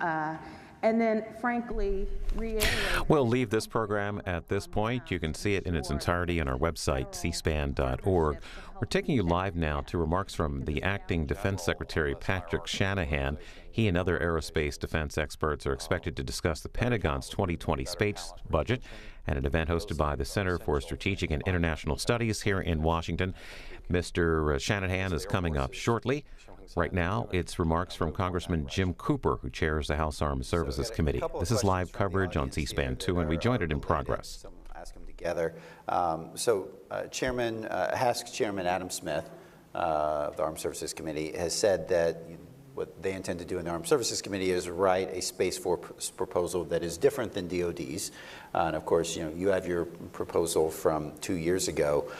And then, frankly, reiterate. We'll leave this program at this point. You can see it in its entirety on our website, cspan.org. We're taking you live now to remarks from the acting Defense Secretary Patrick Shanahan. He and other aerospace defense experts are expected to discuss the Pentagon's 2020 space budget at an event hosted by the Center for Strategic and International Studies here in Washington. Mr. Shanahan is coming up shortly. Right now, it's remarks from Congressman Jim Cooper, who chairs the House Armed Services Committee. This is live coverage on C-SPAN 2, and we joined it in progress. Ask them together. Chairman Adam Smith of the Armed Services Committee has said that what they intend to do in the Armed Services Committee is write a Space Force proposal that is different than DOD's. And of course, you have your proposal from 2 years ago.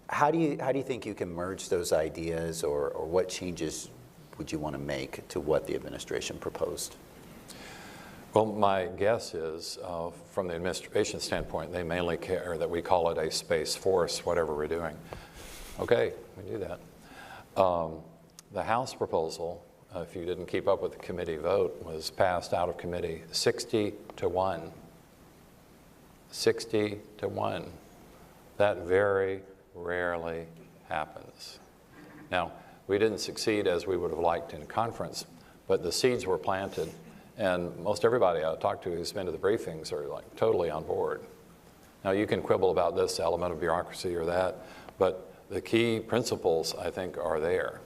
How do you think you can merge those ideas, or what changes would you want to make to what the administration proposed? Well, my guess is, from the administration standpoint, they mainly care that we call it a Space Force, whatever we're doing. Okay, we do that. The House proposal, if you didn't keep up with the committee vote, was passed out of committee 60-1. 60-1. That very rarely happens. Now, we didn't succeed as we would have liked in conference, but the seeds were planted, and most everybody I talked to who's been to the briefings are like totally on board. Now, you can quibble about this element of bureaucracy or that, but the key principles, I think, are there.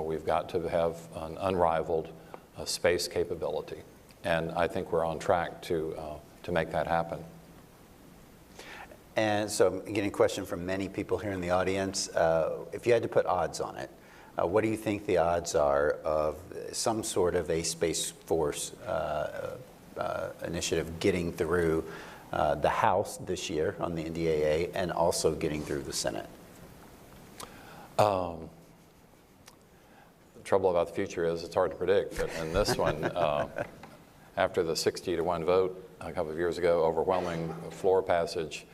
We've got to have an unrivaled space capability, and I think we're on track to make that happen. And so I'm getting a question from many people here in the audience. If you had to put odds on it, what do you think the odds are of some sort of a Space Force initiative getting through the House this year on the NDAA and also getting through the Senate? The trouble about the future is it's hard to predict, but in this one, after the 60-1 vote a couple of years ago, overwhelming floor passage,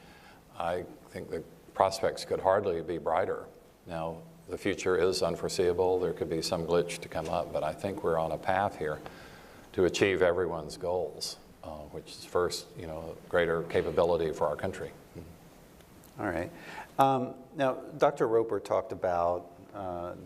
I think the prospects could hardly be brighter. Now, the future is unforeseeable. There could be some glitch to come up, but I think we're on a path here to achieve everyone's goals, which is first, greater capability for our country. All right. Now, Dr. Roper talked about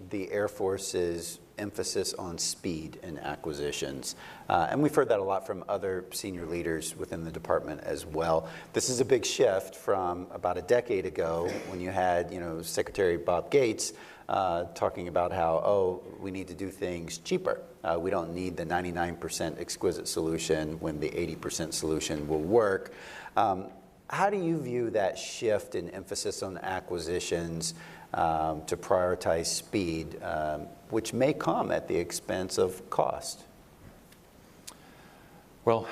the Air Force's emphasis on speed in acquisitions. And we've heard that a lot from other senior leaders within the department as well. This is a big shift from about a decade ago when you had, Secretary Bob Gates talking about how, we need to do things cheaper. We don't need the 99% exquisite solution when the 80% solution will work. How do you view that shift in emphasis on acquisitions to prioritize speed, which may come at the expense of cost? Well,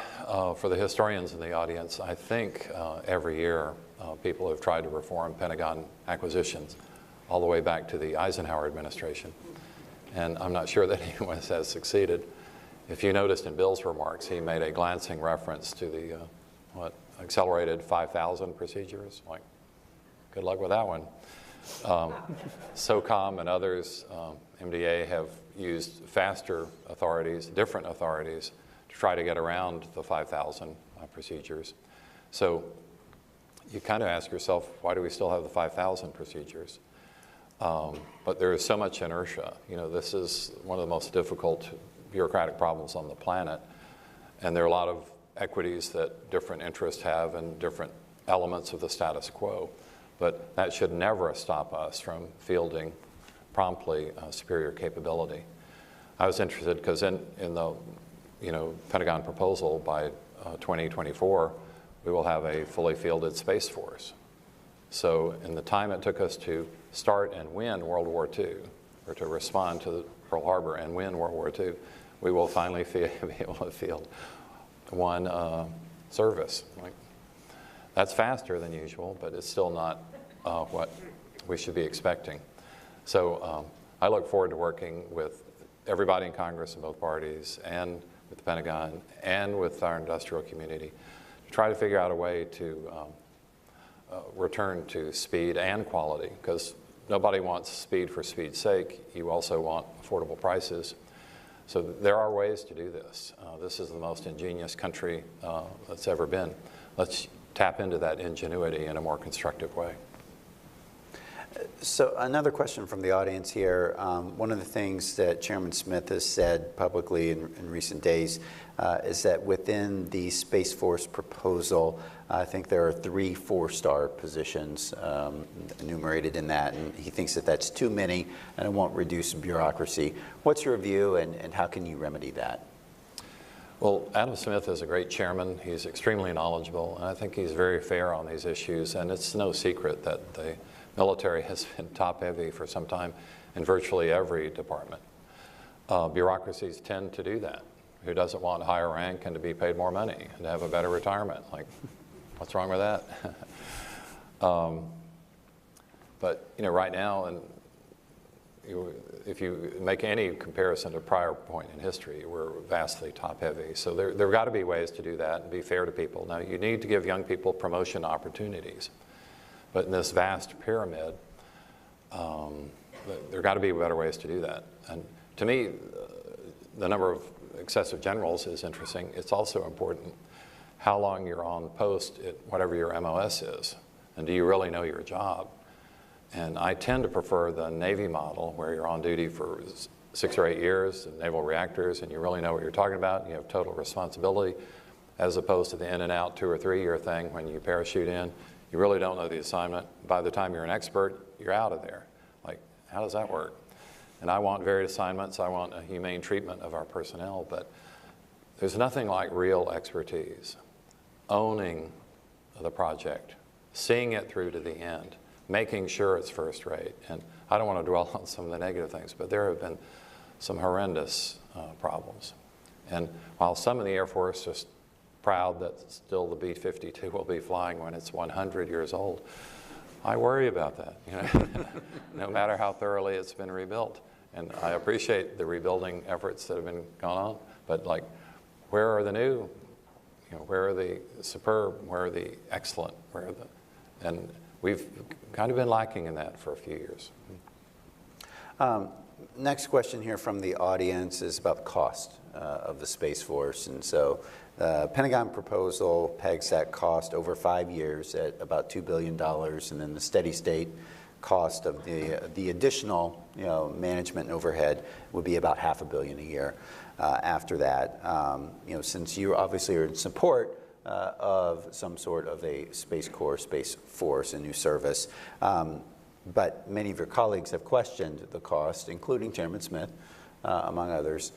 for the historians in the audience, I think every year people have tried to reform Pentagon acquisitions all the way back to the Eisenhower administration. And I'm not sure that anyone has succeeded. If you noticed in Bill's remarks, he made a glancing reference to the accelerated 5,000 procedures. Like, good luck with that one. SOCOM and others, MDA, have used faster authorities, different authorities, to try to get around the 5,000 procedures. So you kind of ask yourself, why do we still have the 5,000 procedures? But there is so much inertia. This is one of the most difficult bureaucratic problems on the planet, and there are a lot of equities that different interests have and different elements of the status quo. But that should never stop us from fielding promptly superior capability. I was interested because in the Pentagon proposal by 2024, we will have a fully fielded Space Force. So in the time it took us to start and win World War II, or to respond to Pearl Harbor and win World War II, we will finally be able to field one service. That's faster than usual, but it's still not what we should be expecting. So I look forward to working with everybody in Congress in both parties, and with the Pentagon, and with our industrial community, to try to figure out a way to return to speed and quality, because nobody wants speed for speed's sake. You also want affordable prices. So there are ways to do this. This is the most ingenious country that's ever been. Let's tap into that ingenuity in a more constructive way. So another question from the audience here. One of the things that Chairman Smith has said publicly in recent days is that within the Space Force proposal, I think there are 3 4-star positions enumerated in that, and he thinks that that's too many and it won't reduce bureaucracy. What's your view, and how can you remedy that? Well, Adam Smith is a great chairman. He's extremely knowledgeable, and I think he's very fair on these issues, and it's no secret that the military has been top-heavy for some time in virtually every department. Bureaucracies tend to do that. Who doesn't want higher rank and to be paid more money and to have a better retirement? Like, what's wrong with that? But you know, right now, and if you make any comparison to a prior point in history, we're vastly top-heavy. So there have got to be ways to do that and be fair to people. Now, you need to give young people promotion opportunities. But in this vast pyramid, there got to be better ways to do that. And to me, the number of excessive generals is interesting. It's also important how long you're on post at whatever your MOS is. And do you really know your job? And I tend to prefer the Navy model, where you're on duty for 6 or 8 years in naval reactors, and you really know what you're talking about, and you have total responsibility, as opposed to the in and out 2 or 3 year thing when you parachute in. You really don't know the assignment. By the time you're an expert, you're out of there. Like, how does that work? And I want varied assignments. I want a humane treatment of our personnel, but there's nothing like real expertise. Owning the project, seeing it through to the end, making sure it's first rate. And I don't want to dwell on some of the negative things, but there have been some horrendous problems. And while some in the Air Force are proud that still the B-52 will be flying when it's 100 years old, I worry about that, you know, no matter how thoroughly it's been rebuilt. And I appreciate the rebuilding efforts that have been going on, but like, where are the new, you know, where are the superb, where are the excellent, where are the, and we've kind of been lacking in that for a few years. Next question here from the audience is about the cost of the Space Force. And so the Pentagon proposal pegs that cost over 5 years at about $2 billion, and then the steady state cost of the additional, you know, management and overhead would be about $500 million a year after that. You know, since you obviously are in support of some sort of a Space Corps, Space Force, a new service, but many of your colleagues have questioned the cost, including Chairman Smith, among others.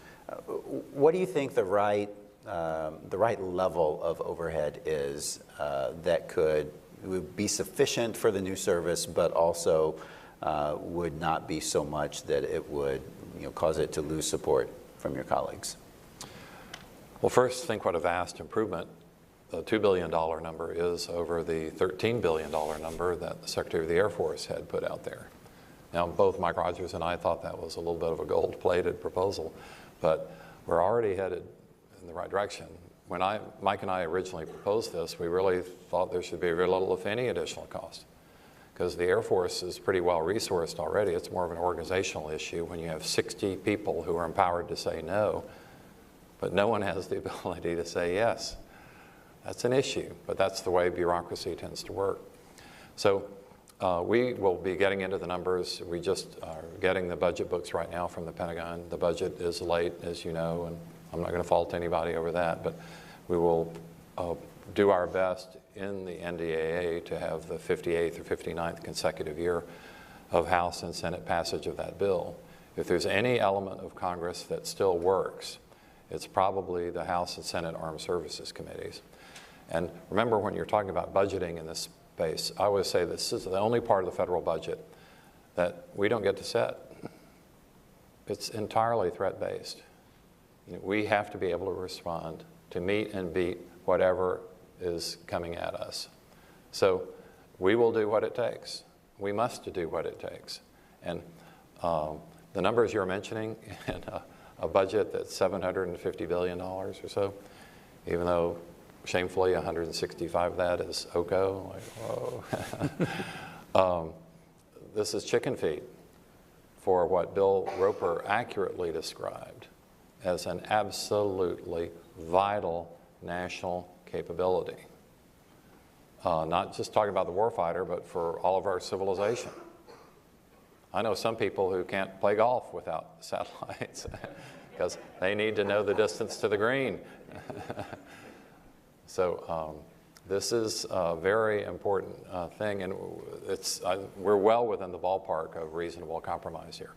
What do you think the right level of overhead is that would be sufficient for the new service, but also would not be so much that it would, you know, cause it to lose support from your colleagues? Well, first, think what a vast improvement the $2 billion number is over the $13 billion number that the Secretary of the Air Force had put out there. Now, both Mike Rogers and I thought that was a little bit of a gold-plated proposal, but we're already headed in the right direction. When Mike and I originally proposed this, we really thought there should be very little, if any, additional cost, because the Air Force is pretty well resourced already. It's more of an organizational issue when you have 60 people who are empowered to say no, but no one has the ability to say yes. That's an issue, but that's the way bureaucracy tends to work. So we will be getting into the numbers. We just are getting the budget books right now from the Pentagon. The budget is late, as you know, and I'm not going to fault anybody over that, but we will do our best in the NDAA to have the 58th or 59th consecutive year of House and Senate passage of that bill. If there's any element of Congress that still works, it's probably the House and Senate Armed Services Committees. And remember, when you're talking about budgeting in this space, I always say this is the only part of the federal budget that we don't get to set. It's entirely threat-based. You know, we have to be able to respond to meet and beat whatever is coming at us. So we will do what it takes. We must do what it takes. And the numbers you're mentioning in a budget that's $750 billion or so, even though shamefully 165 of that is OCO, like, whoa. This is chicken feed for what Bill Roper accurately described as an absolutely vital national capability. Not just talking about the warfighter, but for all of our civilization. I know some people who can't play golf without satellites because they need to know the distance to the green. So this is a very important thing, and we're well within the ballpark of reasonable compromise here.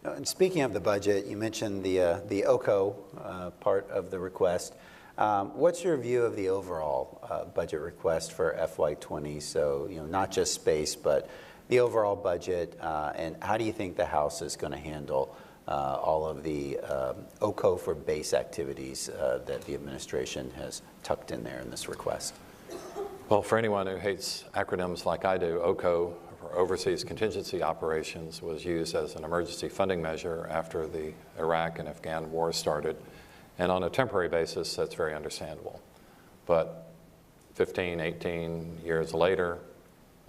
And speaking of the budget, you mentioned the OCO part of the request. What's your view of the overall budget request for FY20? So, not just space, but the overall budget, and how do you think the House is going to handle all of the OCO for base activities that the administration has tucked in there in this request? Well, for anyone who hates acronyms like I do, OCO, or Overseas Contingency Operations, was used as an emergency funding measure after the Iraq and Afghan wars started. And on a temporary basis, that's very understandable. But 15, 18 years later,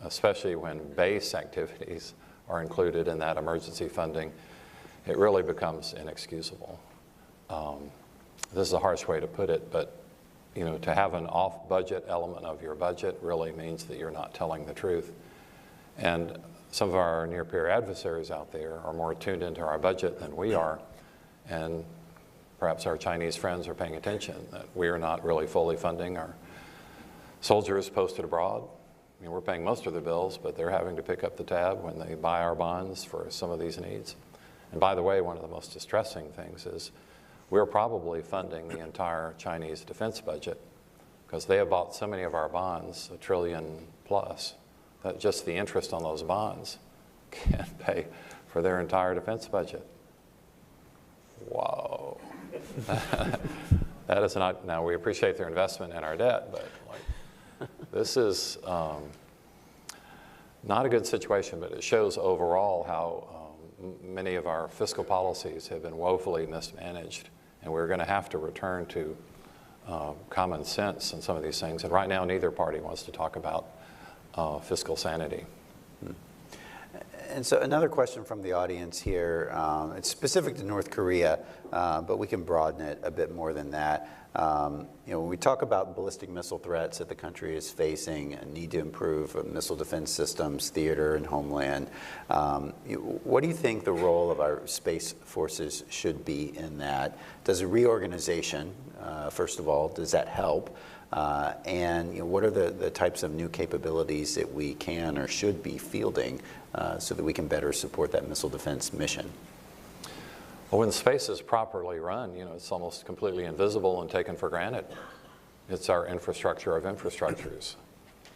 especially when base activities are included in that emergency funding, it really becomes inexcusable. This is a harsh way to put it, but to have an off-budget element of your budget really means that you're not telling the truth. And some of our near-peer adversaries out there are more tuned into our budget than we are, and perhaps our Chinese friends are paying attention that we are not really fully funding our soldiers posted abroad. We're paying most of the bills, but they're having to pick up the tab when they buy our bonds for some of these needs. And by the way, one of the most distressing things is we're probably funding the entire Chinese defense budget because they have bought so many of our bonds, $1 trillion plus, that just the interest on those bonds can't pay for their entire defense budget. Wow. That is not, now we appreciate their investment in our debt, but this is not a good situation, but it shows overall how many of our fiscal policies have been woefully mismanaged, and we're going to have to return to common sense in some of these things. And right now, neither party wants to talk about fiscal sanity. And so another question from the audience here, it's specific to North Korea, but we can broaden it a bit more than that. When we talk about ballistic missile threats that the country is facing and need to improve missile defense systems, theater, and homeland, what do you think the role of our space forces should be in that? Does a reorganization, first of all, does that help? And what are the types of new capabilities that we can or should be fielding so that we can better support that missile defense mission? Well, when space is properly run, it's almost completely invisible and taken for granted. It's our infrastructure of infrastructures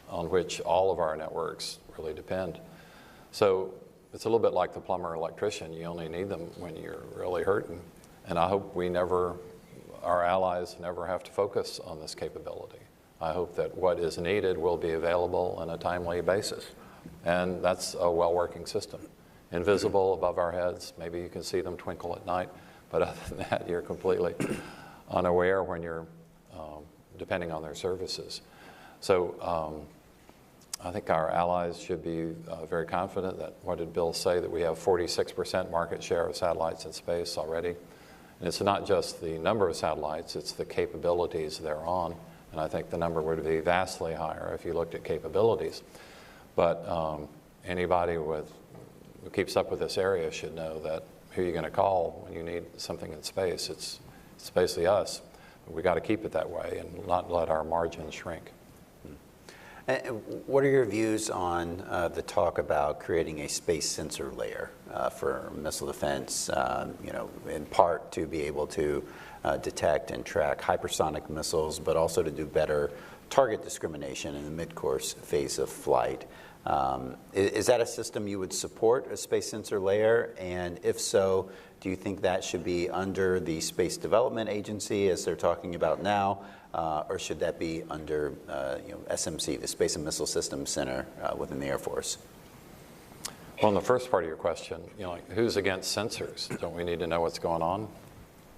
on which all of our networks really depend. So it's a little bit like the plumber or electrician. You only need them when you're really hurting. And I hope our allies never have to focus on this capability. I hope that what is needed will be available on a timely basis. And that's a well-working system. Invisible above our heads, maybe you can see them twinkle at night, but other than that, you're completely unaware when you're depending on their services. So I think our allies should be very confident that, what did Bill say, that we have 46% market share of satellites in space already. And it's not just the number of satellites, it's the capabilities they're on. And I think the number would be vastly higher if you looked at capabilities. But anybody who keeps up with this area should know that who you're going to call when you need something in space. It's basically us. But we've got to keep it that way and not let our margins shrink. And what are your views on the talk about creating a space sensor layer for missile defense, in part to be able to detect and track hypersonic missiles, but also to do better target discrimination in the mid-course phase of flight? Is that a system you would support, a space sensor layer? And if so, do you think that should be under the Space Development Agency, as they're talking about now, or should that be under SMC, the Space and Missile Systems Center within the Air Force? Well, in the first part of your question, who's against sensors? Don't we need to know what's going on?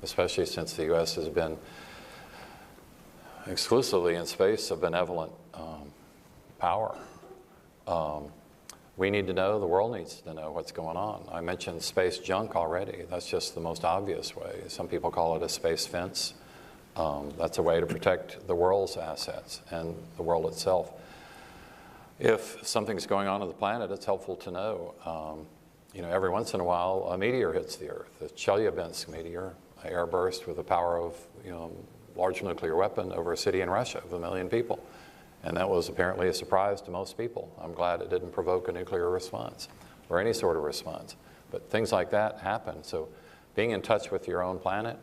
Especially since the U.S. has been exclusively in space a benevolent power. we need to know, the world needs to know what's going on. I mentioned space junk already. That's just the most obvious way. Some people call it a space fence. That's a way to protect the world's assets and the world itself. If something's going on the planet, it's helpful to know. Every once in a while, a meteor hits the Earth. The Chelyabinsk meteor, an airburst with the power of large nuclear weapon over a city in Russia of 1 million people. And that was apparently a surprise to most people. I'm glad it didn't provoke a nuclear response or any sort of response. But things like that happen. So being in touch with your own planet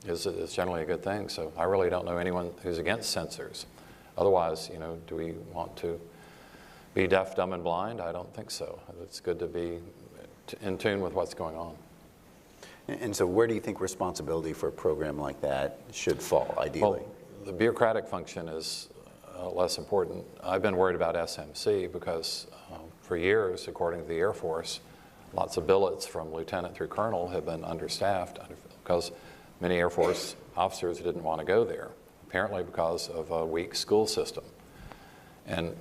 is generally a good thing. So I really don't know anyone who's against sensors. Otherwise, do we want to be deaf, dumb, and blind? I don't think so. It's good to be in tune with what's going on. And so where do you think responsibility for a program like that should fall, ideally? Well, the bureaucratic function is less important. I've been worried about SMC because for years, according to the Air Force, lots of billets from lieutenant through colonel have been understaffed because many Air Force officers didn't want to go there, apparently because of a weak school system. And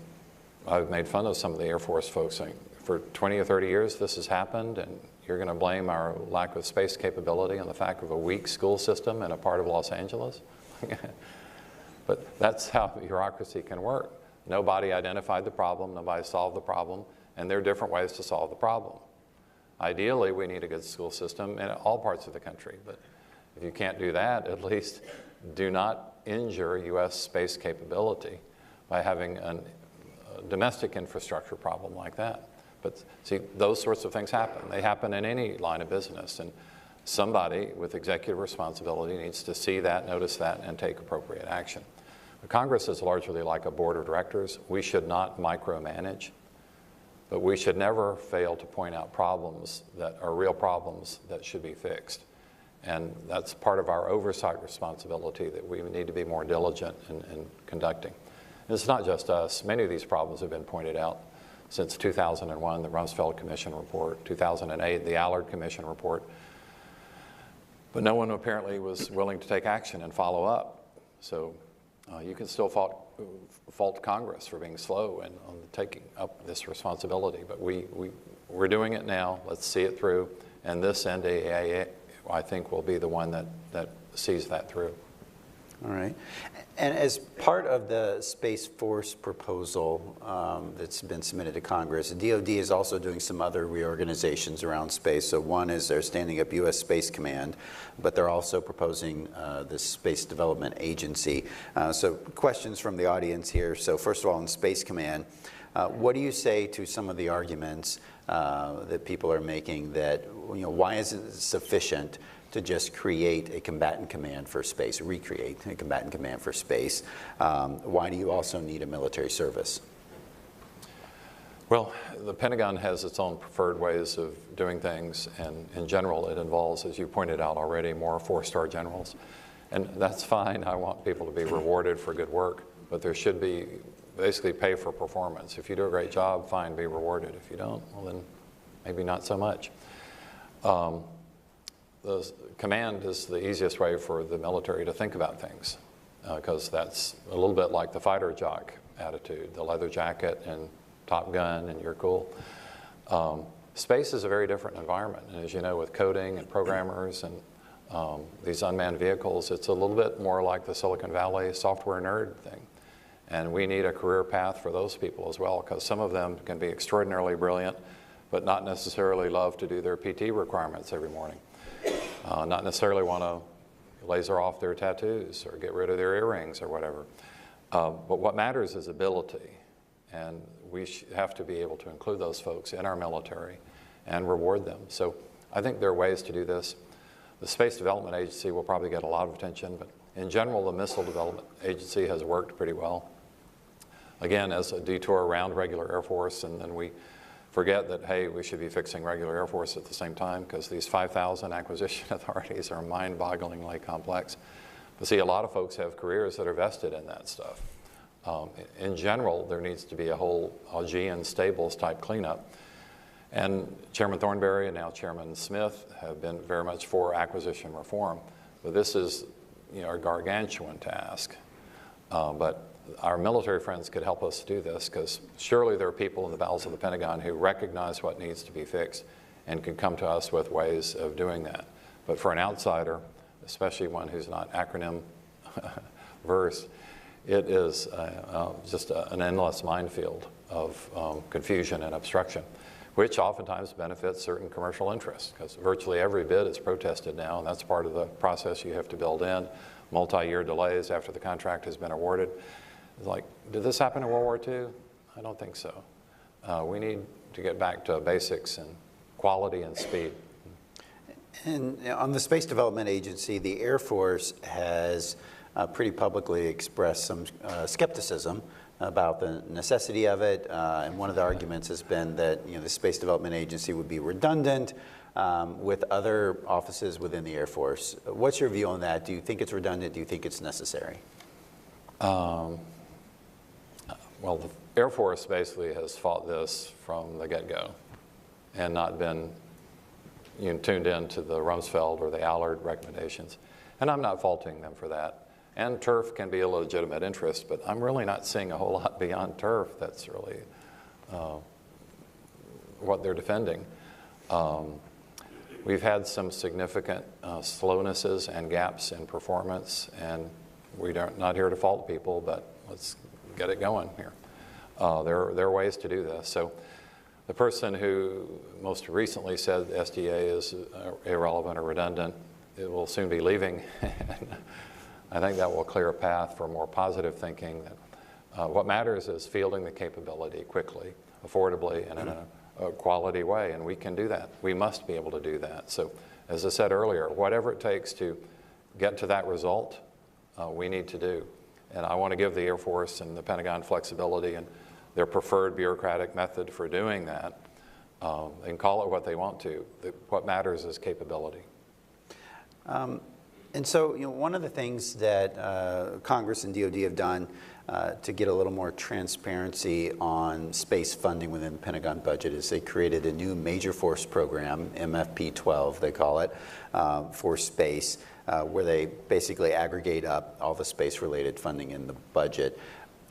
I've made fun of some of the Air Force folks saying, for 20 or 30 years this has happened, and you're going to blame our lack of space capability on the fact of a weak school system in a part of Los Angeles? But that's how bureaucracy can work. Nobody identified the problem, nobody solved the problem, and there are different ways to solve the problem. Ideally, we need a good school system in all parts of the country, but if you can't do that, at least do not injure U.S. space capability by having a domestic infrastructure problem like that. But see, those sorts of things happen. They happen in any line of business, and somebody with executive responsibility needs to see that, notice that, and take appropriate action. But Congress is largely like a board of directors. We should not micromanage, but we should never fail to point out problems that are real problems that should be fixed. And that's part of our oversight responsibility that we need to be more diligent in conducting. And it's not just us. Many of these problems have been pointed out since 2001, the Rumsfeld Commission report, 2008, the Allard Commission report. But no one apparently was willing to take action and follow up. So you can still fault Congress for being slow and on taking up this responsibility. But we're doing it now. Let's see it through. And this NDAA, I think, will be the one that sees that through. All right. And as part of the Space Force proposal that's been submitted to Congress, DoD is also doing some other reorganizations around space. So one is they're standing up U.S. Space Command, but they're also proposing the Space Development Agency. So questions from the audience here. So first of all, in Space Command, what do you say to some of the arguments that people are making that, why isn't it sufficient to just create a combatant command for space, recreate a combatant command for space? Why do you also need a military service? Well, the Pentagon has its own preferred ways of doing things, and in general it involves, as you pointed out already, more four-star generals. And that's fine. I want people to be rewarded for good work, but there should be basically pay for performance. If you do a great job, fine, be rewarded. If you don't, well then maybe not so much. The command is the easiest way for the military to think about things, because that's a little bit like the fighter jock attitude, the leather jacket and Top Gun and you're cool. Space is a very different environment, and as you know, with coding and programmers and these unmanned vehicles, it's a little bit more like the Silicon Valley software nerd thing. And we need a career path for those people as well, because some of them can be extraordinarily brilliant, but not necessarily love to do their PT requirements every morning. Not necessarily want to laser off their tattoos or get rid of their earrings or whatever. But what matters is ability, and we have to be able to include those folks in our military and reward them. So I think there are ways to do this. The Space Development Agency will probably get a lot of attention, but in general, the Missile Development Agency has worked pretty well. Again, as a detour around regular Air Force, and then we forget that, hey, we should be fixing regular Air Force at the same time, because these 5,000 acquisition authorities are mind-bogglingly complex. But see, a lot of folks have careers that are vested in that stuff. In general, there needs to be a whole Augean stables type cleanup. And Chairman Thornberry and now Chairman Smith have been very much for acquisition reform. But this is a gargantuan task. But our military friends could help us do this, because surely there are people in the bowels of the Pentagon who recognize what needs to be fixed and can come to us with ways of doing that. But for an outsider, especially one who's not acronym versed, it is just an endless minefield of confusion and obstruction, which oftentimes benefits certain commercial interests, because virtually every bid is protested now, and that's part of the process you have to build in. Multi-year delays after the contract has been awarded. It's like, did this happen in World War II? I don't think so. We need to get back to basics and quality and speed. And on the Space Development Agency, the Air Force has pretty publicly expressed some skepticism about the necessity of it, and one of the arguments has been that the Space Development Agency would be redundant with other offices within the Air Force. What's your view on that? Do you think it's redundant? Do you think it's necessary? Well, the Air Force basically has fought this from the get-go and not been tuned in to the Rumsfeld or the Allard recommendations. And I'm not faulting them for that. And turf can be a legitimate interest, but I'm really not seeing a whole lot beyond turf that's really what they're defending. We've had some significant slownesses and gaps in performance, and we're not here to fault people, but let's get it going here. There are ways to do this. So the person who most recently said the SDA is irrelevant or redundant, it will soon be leaving. I think that will clear a path for more positive thinking. That what matters is fielding the capability quickly, affordably, and in a quality way, and we can do that. We must be able to do that. So as I said earlier, whatever it takes to get to that result, we need to do. And I want to give the Air Force and the Pentagon flexibility and their preferred bureaucratic method for doing that. They can call it what they want to. What matters is capability. And so, one of the things that Congress and DoD have done to get a little more transparency on space funding within the Pentagon budget is they created a new major force program, MFP-12 they call it, for space, where they basically aggregate up all the space-related funding in the budget.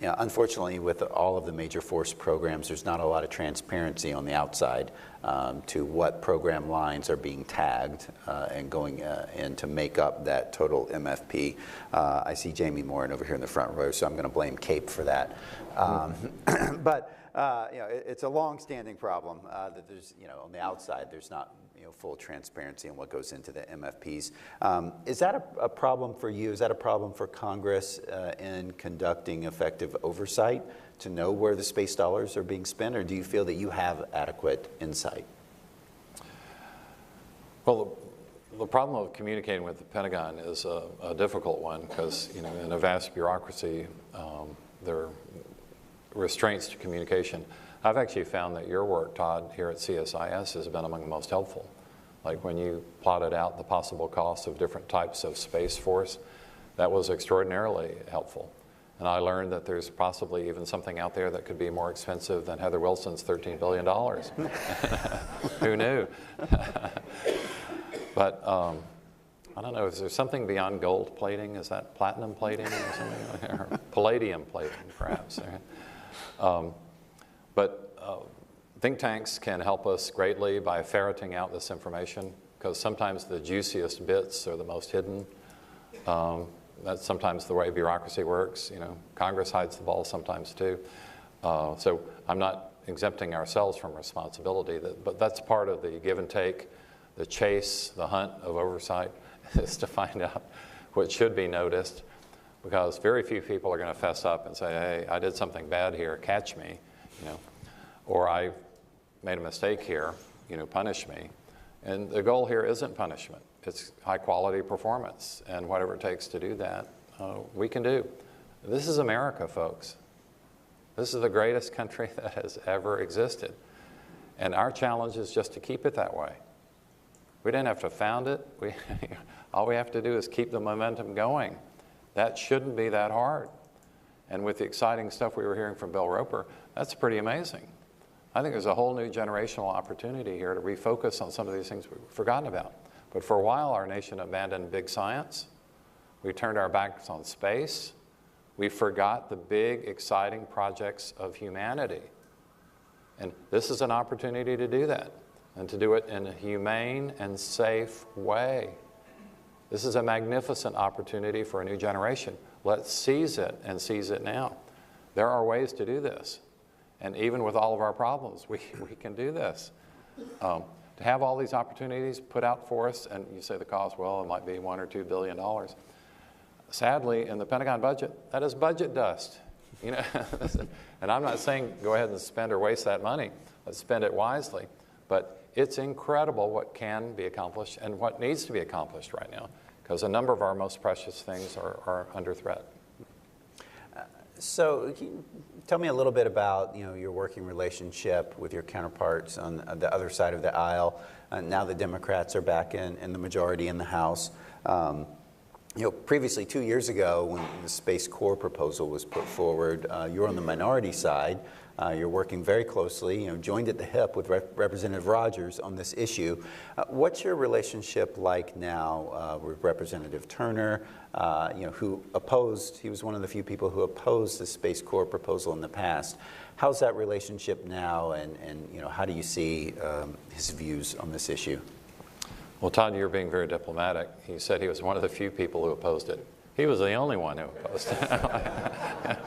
Unfortunately, with all of the major force programs, there's not a lot of transparency on the outside to what program lines are being tagged and going in to make up that total MFP. I see Jamie Moran over here in the front row, so I'm going to blame CAPE for that. But it's a long-standing problem that there's, on the outside, there's not full transparency in what goes into the MFPs. Is that a problem for you? Is that a problem for Congress in conducting effective oversight to know where the space dollars are being spent, or do you feel that you have adequate insight? Well, the problem of communicating with the Pentagon is a difficult one because, in a vast bureaucracy, there are restraints to communication. I've actually found that your work, Todd, here at CSIS has been among the most helpful. Like when you plotted out the possible costs of different types of Space Force, that was extraordinarily helpful. And I learned that there's possibly even something out there that could be more expensive than Heather Wilson's $13 billion. Who knew? But I don't know, is there something beyond gold plating? Is that platinum plating or something? Or palladium plating, perhaps? But think tanks can help us greatly by ferreting out this information, because sometimes the juiciest bits are the most hidden. That's sometimes the way bureaucracy works. Congress hides the ball sometimes too. So I'm not exempting ourselves from responsibility, but that's part of the give and take, the chase, the hunt of oversight, is to find out what should be noticed, because very few people are going to fess up and say, hey, I did something bad here, catch me, or I made a mistake here, punish me. And the goal here isn't punishment. It's high quality performance, and whatever it takes to do that, we can do. This is America, folks. This is the greatest country that has ever existed. And our challenge is just to keep it that way. We didn't have to found it. All we have to do is keep the momentum going. That shouldn't be that hard. And with the exciting stuff we were hearing from Bill Roper, that's pretty amazing. I think there's a whole new generational opportunity here to refocus on some of these things we've forgotten about. But for a while, our nation abandoned big science. We turned our backs on space. We forgot the big, exciting projects of humanity. And this is an opportunity to do that, and to do it in a humane and safe way. This is a magnificent opportunity for a new generation. Let's seize it, and seize it now. There are ways to do this. And even with all of our problems, we can do this. To have all these opportunities put out for us, and you say the cost, well, it might be $1 or $2 billion. Sadly, in the Pentagon budget, that is budget dust. You know, and I'm not saying go ahead and spend or waste that money. Let's spend it wisely. But it's incredible what can be accomplished and what needs to be accomplished right now, because a number of our most precious things are under threat. So can you tell me a little bit about your working relationship with your counterparts on the other side of the aisle. Now the Democrats are back in the majority in the House. Previously 2 years ago when the Space Corps proposal was put forward, you were on the minority side. You're working very closely, joined at the hip with Representative Rogers on this issue. What's your relationship like now with Representative Turner, who opposed, he was one of the few people who opposed the Space Corps proposal in the past. How's that relationship now, and how do you see his views on this issue? Well, Todd, you're being very diplomatic. He said he was one of the few people who opposed it. He was the only one who opposed it.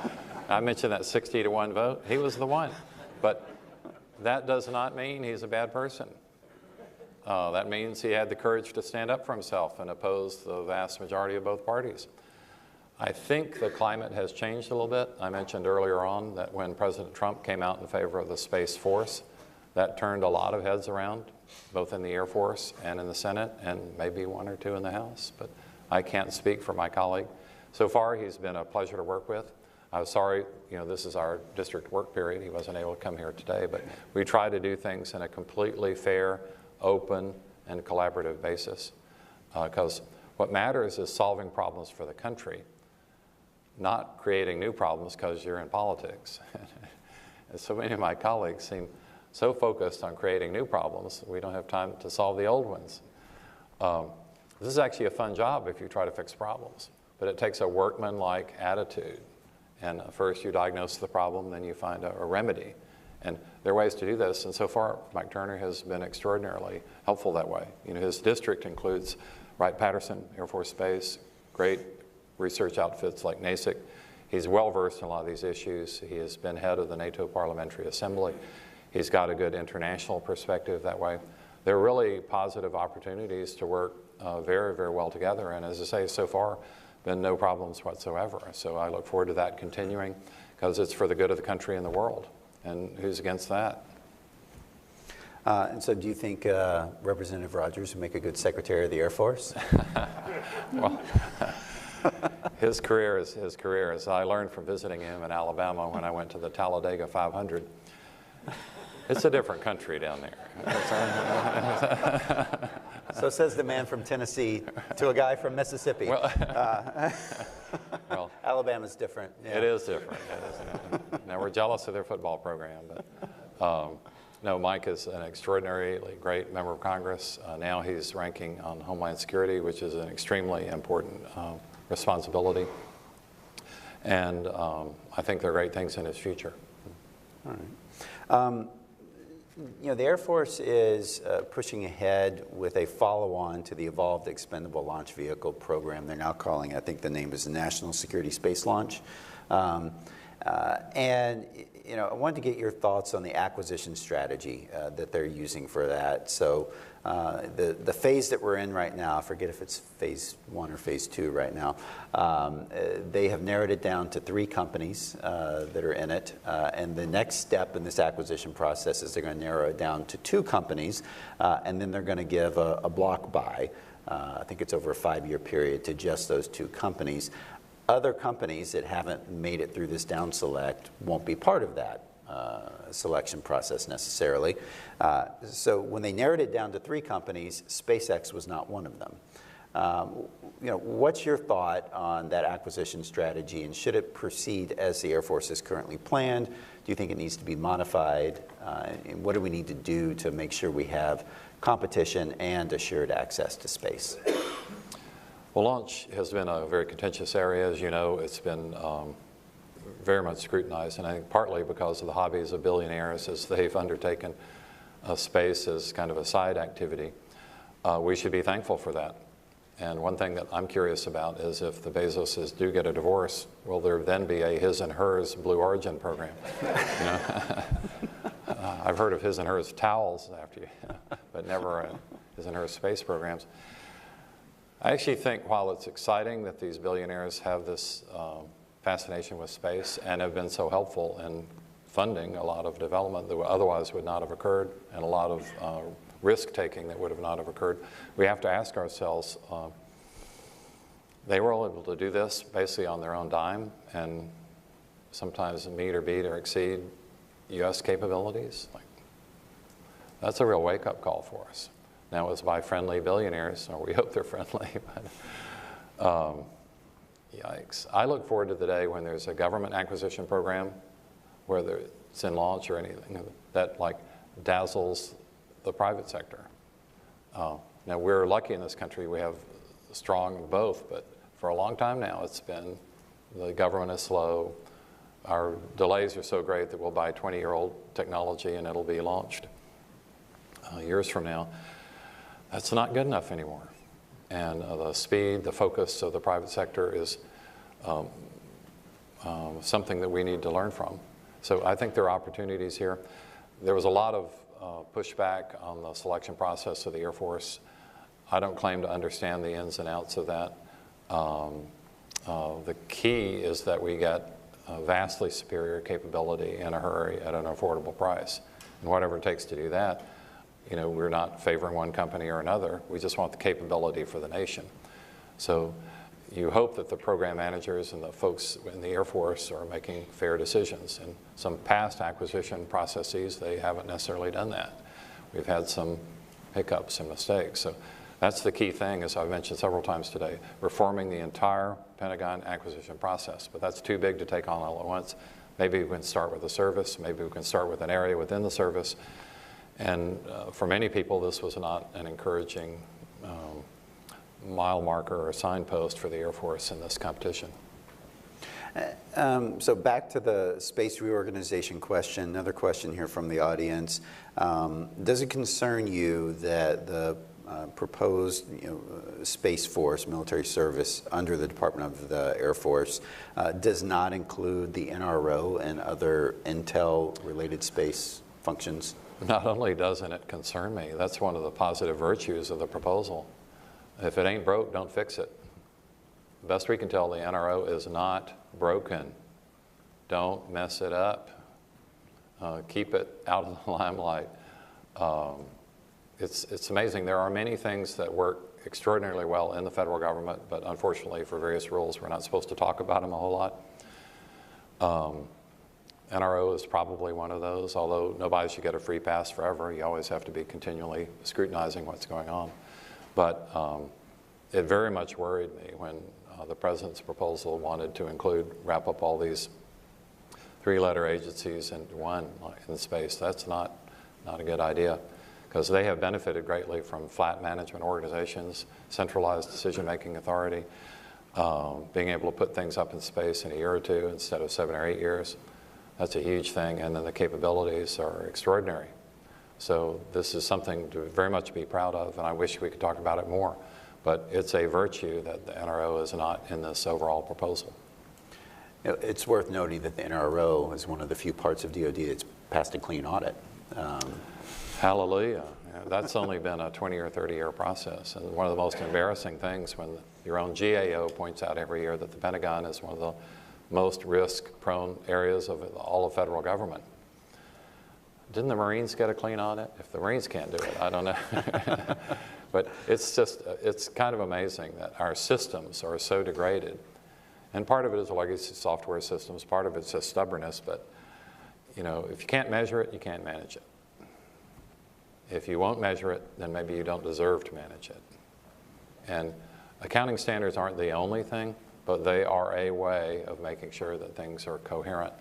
I mentioned that 60-to-1 vote. He was the one. But that does not mean he's a bad person. That means he had the courage to stand up for himself and oppose the vast majority of both parties. I think the climate has changed a little bit. I mentioned earlier on that when President Trump came out in favor of the Space Force, that turned a lot of heads around, both in the Air Force and in the Senate, and maybe 1 or 2 in the House. But I can't speak for my colleague. So far, he's been a pleasure to work with. I was sorry, this is our district work period. He wasn't able to come here today, but we try to do things in a completely fair, open, and collaborative basis. Because what matters is solving problems for the country, not creating new problems because you're in politics. And so many of my colleagues seem so focused on creating new problems, we don't have time to solve the old ones. This is actually a fun job if you try to fix problems, but it takes a workman-like attitude. And first you diagnose the problem, then you find a remedy. And there are ways to do this, and so far Mike Turner has been extraordinarily helpful that way. His district includes Wright-Patterson Air Force Base, great research outfits like NASIC. He's well-versed in a lot of these issues. He has been head of the NATO Parliamentary Assembly. He's got a good international perspective that way. There are really positive opportunities to work very, very well together. And as I say, so far, been no problems whatsoever. So I look forward to that continuing because it's for the good of the country and the world. And who's against that? And so do you think Representative Rogers would make a good Secretary of the Air Force? Well, his career is his career. As I learned from visiting him in Alabama when I went to the Talladega 500. It's a different country down there. So says the man from Tennessee to a guy from Mississippi. Well, well, Alabama's different. Yeah. It is different. Now, we're jealous of their football program, but no, Mike is an extraordinarily great member of Congress. Now he's ranking on Homeland Security, which is an extremely important responsibility. And I think there are great things in his future. All right. The Air Force is pushing ahead with a follow-on to the Evolved Expendable Launch Vehicle program. They're now calling, I think the name is the National Security Space Launch. And I wanted to get your thoughts on the acquisition strategy that they're using for that. So the phase that we're in right now, I forget if it's phase 1 or phase 2 right now, they have narrowed it down to 3 companies that are in it. And the next step in this acquisition process is they're going to narrow it down to 2 companies, and then they're going to give a block buy. I think it's over a 5-year period to just those 2 companies. Other companies that haven't made it through this down select won't be part of that selection process necessarily. So when they narrowed it down to 3 companies, SpaceX was not one of them. What's your thought on that acquisition strategy, and should it proceed as the Air Force is currently planned? Do you think it needs to be modified? And what do we need to do to make sure we have competition and assured access to space? Well, launch has been a very contentious area. As you know, it's been very much scrutinized, and I think partly because of the hobbies of billionaires as they've undertaken space as kind of a side activity. We should be thankful for that. And one thing that I'm curious about is if the Bezoses do get a divorce, will there then be a his and hers Blue Origin program? You know? I've heard of his and hers towels after you, but never his and hers space programs. I actually think while it's exciting that these billionaires have this fascination with space and have been so helpful in funding a lot of development that otherwise would not have occurred, and a lot of risk-taking that would have not have occurred, we have to ask ourselves, they were all able to do this basically on their own dime and sometimes meet or beat or exceed U.S. capabilities. That's a real wake-up call for us. Now, it was by friendly billionaires, or we hope they're friendly, but yikes. I look forward to the day when there's a government acquisition program, whether it's in launch or anything, that like dazzles the private sector. Now, we're lucky in this country. We have strong both, but for a long time now, it's been the government is slow. Our delays are so great that we'll buy 20-year-old technology and it'll be launched years from now. That's not good enough anymore. And the speed, the focus of the private sector is something that we need to learn from. So I think there are opportunities here. There was a lot of pushback on the selection process of the Air Force. I don't claim to understand the ins and outs of that. The key is that we get a vastly superior capability in a hurry at an affordable price. And whatever it takes to do that, you know, we're not favoring one company or another. We just want the capability for the nation. So you hope that the program managers and the folks in the Air Force are making fair decisions. In some past acquisition processes, they haven't necessarily done that. We've had some hiccups and mistakes. So that's the key thing, as I've mentioned several times today, reforming the entire Pentagon acquisition process. But that's too big to take on all at once. Maybe we can start with the service. Maybe we can start with an area within the service. And for many people, this was not an encouraging mile marker or signpost for the Air Force in this competition. So back to the space reorganization question, another question here from the audience. Does it concern you that the proposed Space Force, military service under the Department of the Air Force does not include the NRO and other intel-related space functions? Not only doesn't it concern me, that's one of the positive virtues of the proposal. If it ain't broke, don't fix it. The best we can tell, the NRO is not broken. Don't mess it up. Keep it out of the limelight. It's amazing. There are many things that work extraordinarily well in the federal government, but unfortunately for various rules, we're not supposed to talk about them a whole lot. NRO is probably one of those, although nobody should get a free pass forever. You always have to be continually scrutinizing what's going on. But it very much worried me when the President's proposal wanted to wrap up all these three-letter agencies into one in space. That's not a good idea, because they have benefited greatly from flat management organizations, centralized decision-making authority, being able to put things up in space in a year or two instead of 7 or 8 years. That's a huge thing, and then the capabilities are extraordinary. So this is something to very much be proud of, and I wish we could talk about it more. But it's a virtue that the NRO is not in this overall proposal. It's worth noting that the NRO is one of the few parts of DoD that's passed a clean audit. Hallelujah. That's only been a 20 or 30-year process. And one of the most embarrassing things when your own GAO points out every year that the Pentagon is one of the most risk-prone areas of all of federal government. Didn't the Marines get a clean audit? If the Marines can't do it, I don't know. But it's kind of amazing that our systems are so degraded. And part of it is legacy software systems, part of it's just stubbornness, but if you can't measure it, you can't manage it. If you won't measure it, then maybe you don't deserve to manage it. And accounting standards aren't the only thing, but they are a way of making sure that things are coherent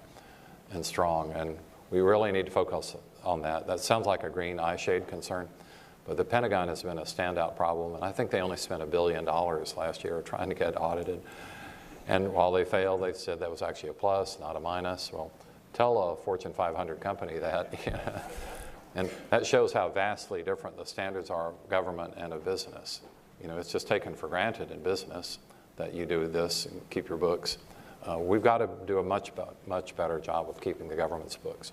and strong. And we really need to focus on that. That sounds like a green eye shade concern, But the Pentagon has been a standout problem, and I think they only spent $1 billion last year trying to get audited. And while they failed, they said that was actually a plus, not a minus. Well, tell a Fortune 500 company that. And that shows how vastly different the standards are of government and of business. You know, it's just taken for granted in business that you do this and keep your books. We've got to do a much better job of keeping the government's books.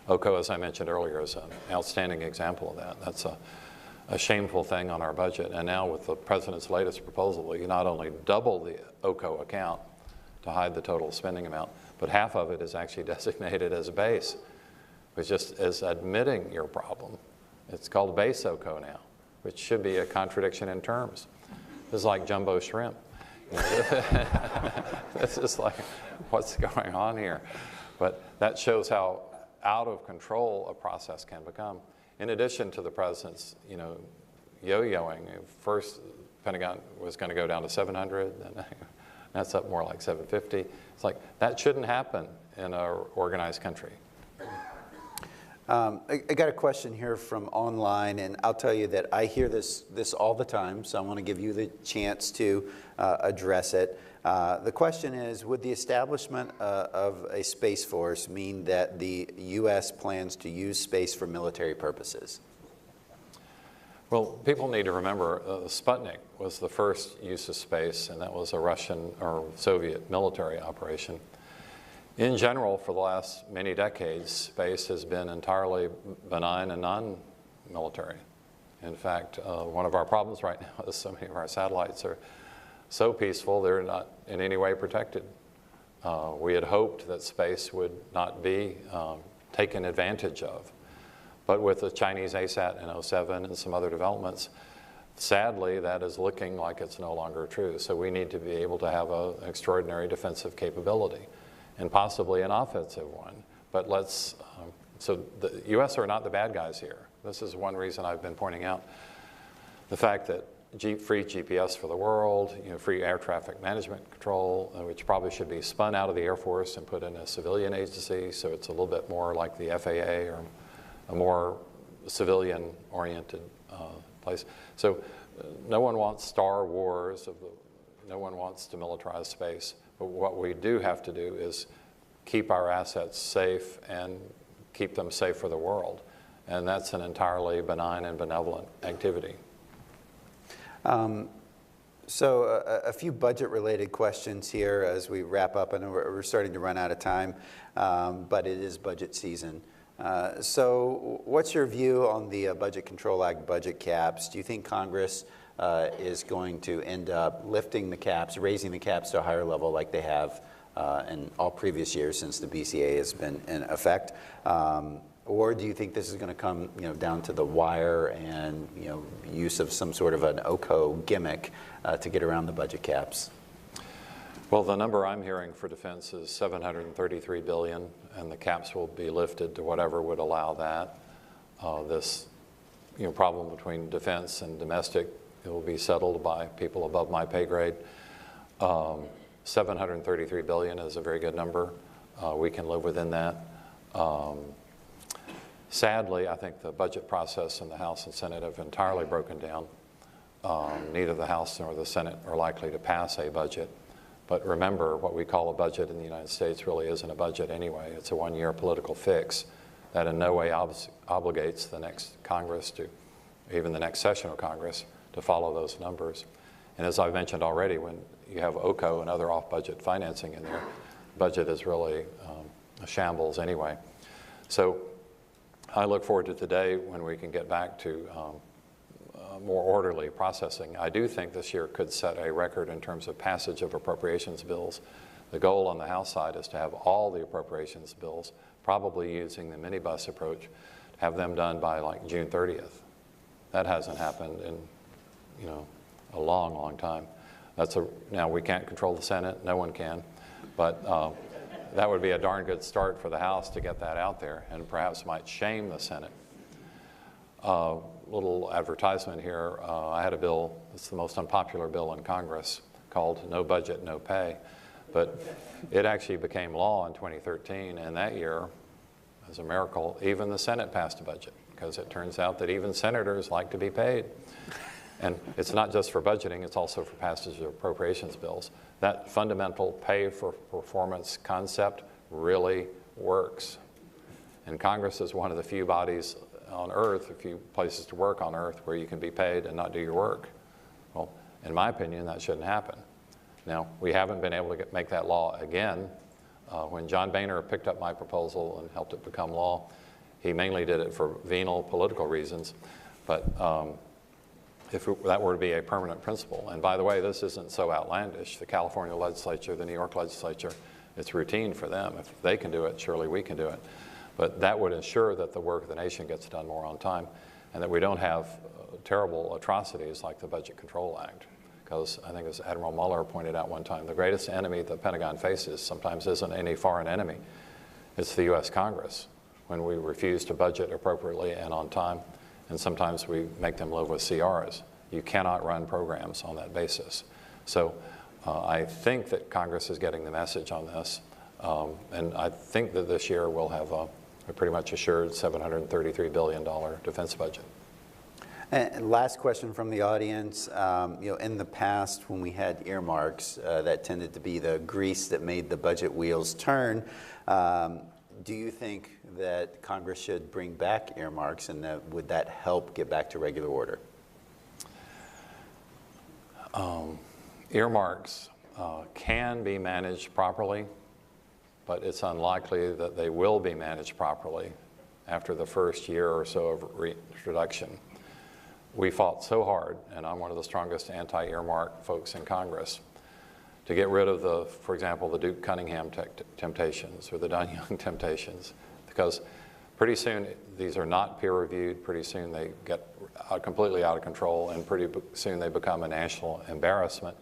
OCO, as I mentioned earlier, is an outstanding example of that. That's a shameful thing on our budget. And now with the President's latest proposal, you not only double the OCO account to hide the total spending amount, but half of it is actually designated as a base, which just is admitting your problem. It's called base OCO now, which should be a contradiction in terms. This is like jumbo shrimp. It's just like, what's going on here? But that shows how out of control a process can become. In addition to the President's, yo-yoing, first Pentagon was going to go down to 700, then that's up more like 750. It's like, that shouldn't happen in an organized country. I got a question here from online, and I'll tell you that I hear this all the time, so I want to give you the chance to address it. The question is, would the establishment of a Space Force mean that the U.S. plans to use space for military purposes? Well, people need to remember Sputnik was the first use of space, and that was a Russian or Soviet military operation. In general, for the last many decades, space has been entirely benign and non-military. In fact, one of our problems right now is so many of our satellites are so peaceful, they're not in any way protected. We had hoped that space would not be taken advantage of. But with the Chinese ASAT in 2007 and some other developments, sadly, that is looking like it's no longer true. So we need to be able to have an extraordinary defensive capability, and possibly an offensive one. But so the U.S. are not the bad guys here. This is one reason I've been pointing out the fact that free GPS for the world, free air traffic management control, which probably should be spun out of the Air Force and put in a civilian agency, so it's a little bit more like the FAA or a more civilian-oriented place. So no one wants Star Wars, no one wants to militarize space, but what we do have to do is keep our assets safe and keep them safe for the world. And that's an entirely benign and benevolent activity. So a few budget-related questions here as we wrap up. I know we're starting to run out of time, but it is budget season. So what's your view on the Budget Control Act budget caps? Do you think Congress is going to end up lifting the caps, raising the caps to a higher level like they have in all previous years since the BCA has been in effect? Or do you think this is going to come, down to the wire and, use of some sort of an OCO gimmick to get around the budget caps? Well, the number I'm hearing for defense is $733 billion, and the caps will be lifted to whatever would allow that. This, problem between defense and domestic, it will be settled by people above my pay grade. $733 billion is a very good number. We can live within that. Sadly, I think the budget process in the House and Senate have entirely broken down. Neither the House nor the Senate are likely to pass a budget. But remember, what we call a budget in the United States really isn't a budget anyway. It's a one-year political fix that in no way obligates the next Congress to, even the next session of Congress, to follow those numbers. And as I've mentioned already, when you have OCO and other off-budget financing in there, budget is really a shambles anyway. So I look forward to today when we can get back to more orderly processing. I do think this year could set a record in terms of passage of appropriations bills. The goal on the House side is to have all the appropriations bills, probably using the minibus approach, have them done by like June 30th. That hasn't happened in, a long, long time. Now we can't control the Senate, no one can, but that would be a darn good start for the House to get that out there, and perhaps might shame the Senate. Little advertisement here. I had a bill, it's the most unpopular bill in Congress, called No Budget, No Pay. But it actually became law in 2013, and that year, as a miracle, even the Senate passed a budget. because it turns out that even senators like to be paid. And it's not just for budgeting, it's also for passage of appropriations bills. That fundamental pay for performance concept really works. And Congress is one of the few bodies on earth, a few places to work on earth where you can be paid and not do your work. Well, in my opinion, that shouldn't happen. Now, we haven't been able to make that law again. When John Boehner picked up my proposal and helped it become law, he mainly did it for venal political reasons. But if that were to be a permanent principle, and by the way, this isn't so outlandish. The California legislature, the New York legislature, it's routine for them. If they can do it, surely we can do it. But that would ensure that the work of the nation gets done more on time and that we don't have terrible atrocities like the Budget Control Act. Because I think as Admiral Mueller pointed out one time, the greatest enemy the Pentagon faces sometimes isn't any foreign enemy. It's the U.S. Congress when we refuse to budget appropriately and on time, and sometimes we make them live with CRs. You cannot run programs on that basis. So I think that Congress is getting the message on this, and I think that this year we'll have a pretty much assured $733 billion defense budget. And last question from the audience. In the past, when we had earmarks, that tended to be the grease that made the budget wheels turn. Do you think that Congress should bring back earmarks, and would that help get back to regular order? Earmarks can be managed properly, but it's unlikely that they will be managed properly after the first year or so of reintroduction. We fought so hard, and I'm one of the strongest anti-earmark folks in Congress, to get rid of for example, the Duke Cunningham temptations or the Don Young temptations, because pretty soon these are not peer-reviewed, pretty soon they get completely out of control, and pretty soon they become a national embarrassment,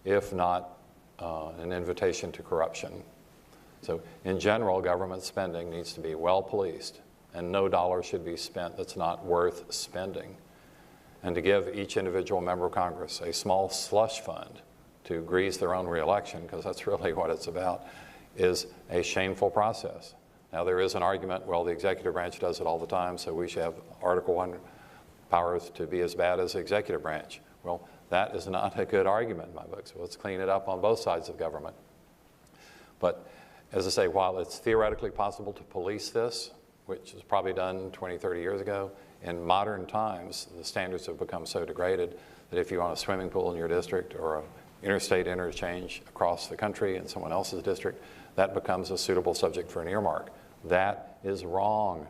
if not an invitation to corruption. So in general, government spending needs to be well policed, and no dollar should be spent that's not worth spending. And to give each individual member of Congress a small slush fund to grease their own reelection, because that's really what it's about, is a shameful process. Now there is an argument, well, the executive branch does it all the time, so we should have Article 1 powers to be as bad as the executive branch. Well, that is not a good argument in my book, so let's clean it up on both sides of government. But as I say, while it's theoretically possible to police this, which was probably done 20, 30 years ago, in modern times, the standards have become so degraded that if you want a swimming pool in your district or an interstate interchange across the country in someone else's district, that becomes a suitable subject for an earmark. That is wrong.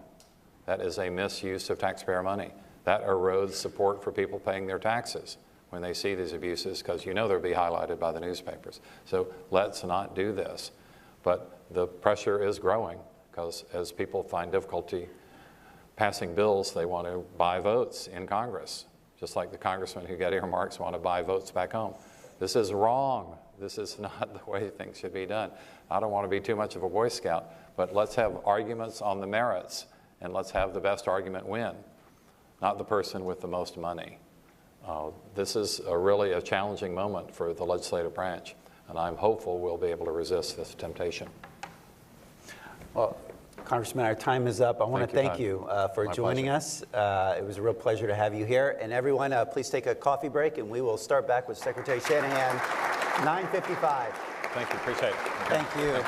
That is a misuse of taxpayer money. That erodes support for people paying their taxes when they see these abuses, because you know they'll be highlighted by the newspapers. So let's not do this. But the pressure is growing, because as people find difficulty passing bills, they want to buy votes in Congress, just like the congressmen who get earmarks want to buy votes back home. This is wrong. This is not the way things should be done. I don't want to be too much of a Boy Scout, but let's have arguments on the merits, and let's have the best argument win, not the person with the most money. This is really a challenging moment for the legislative branch, and I'm hopeful we'll be able to resist this temptation. Well, Congressman, our time is up. I want to thank you for joining us. It was a real pleasure to have you here. And everyone, please take a coffee break, and we will start back with Secretary Shanahan, 9:55. Thank you. Appreciate it. Thank you.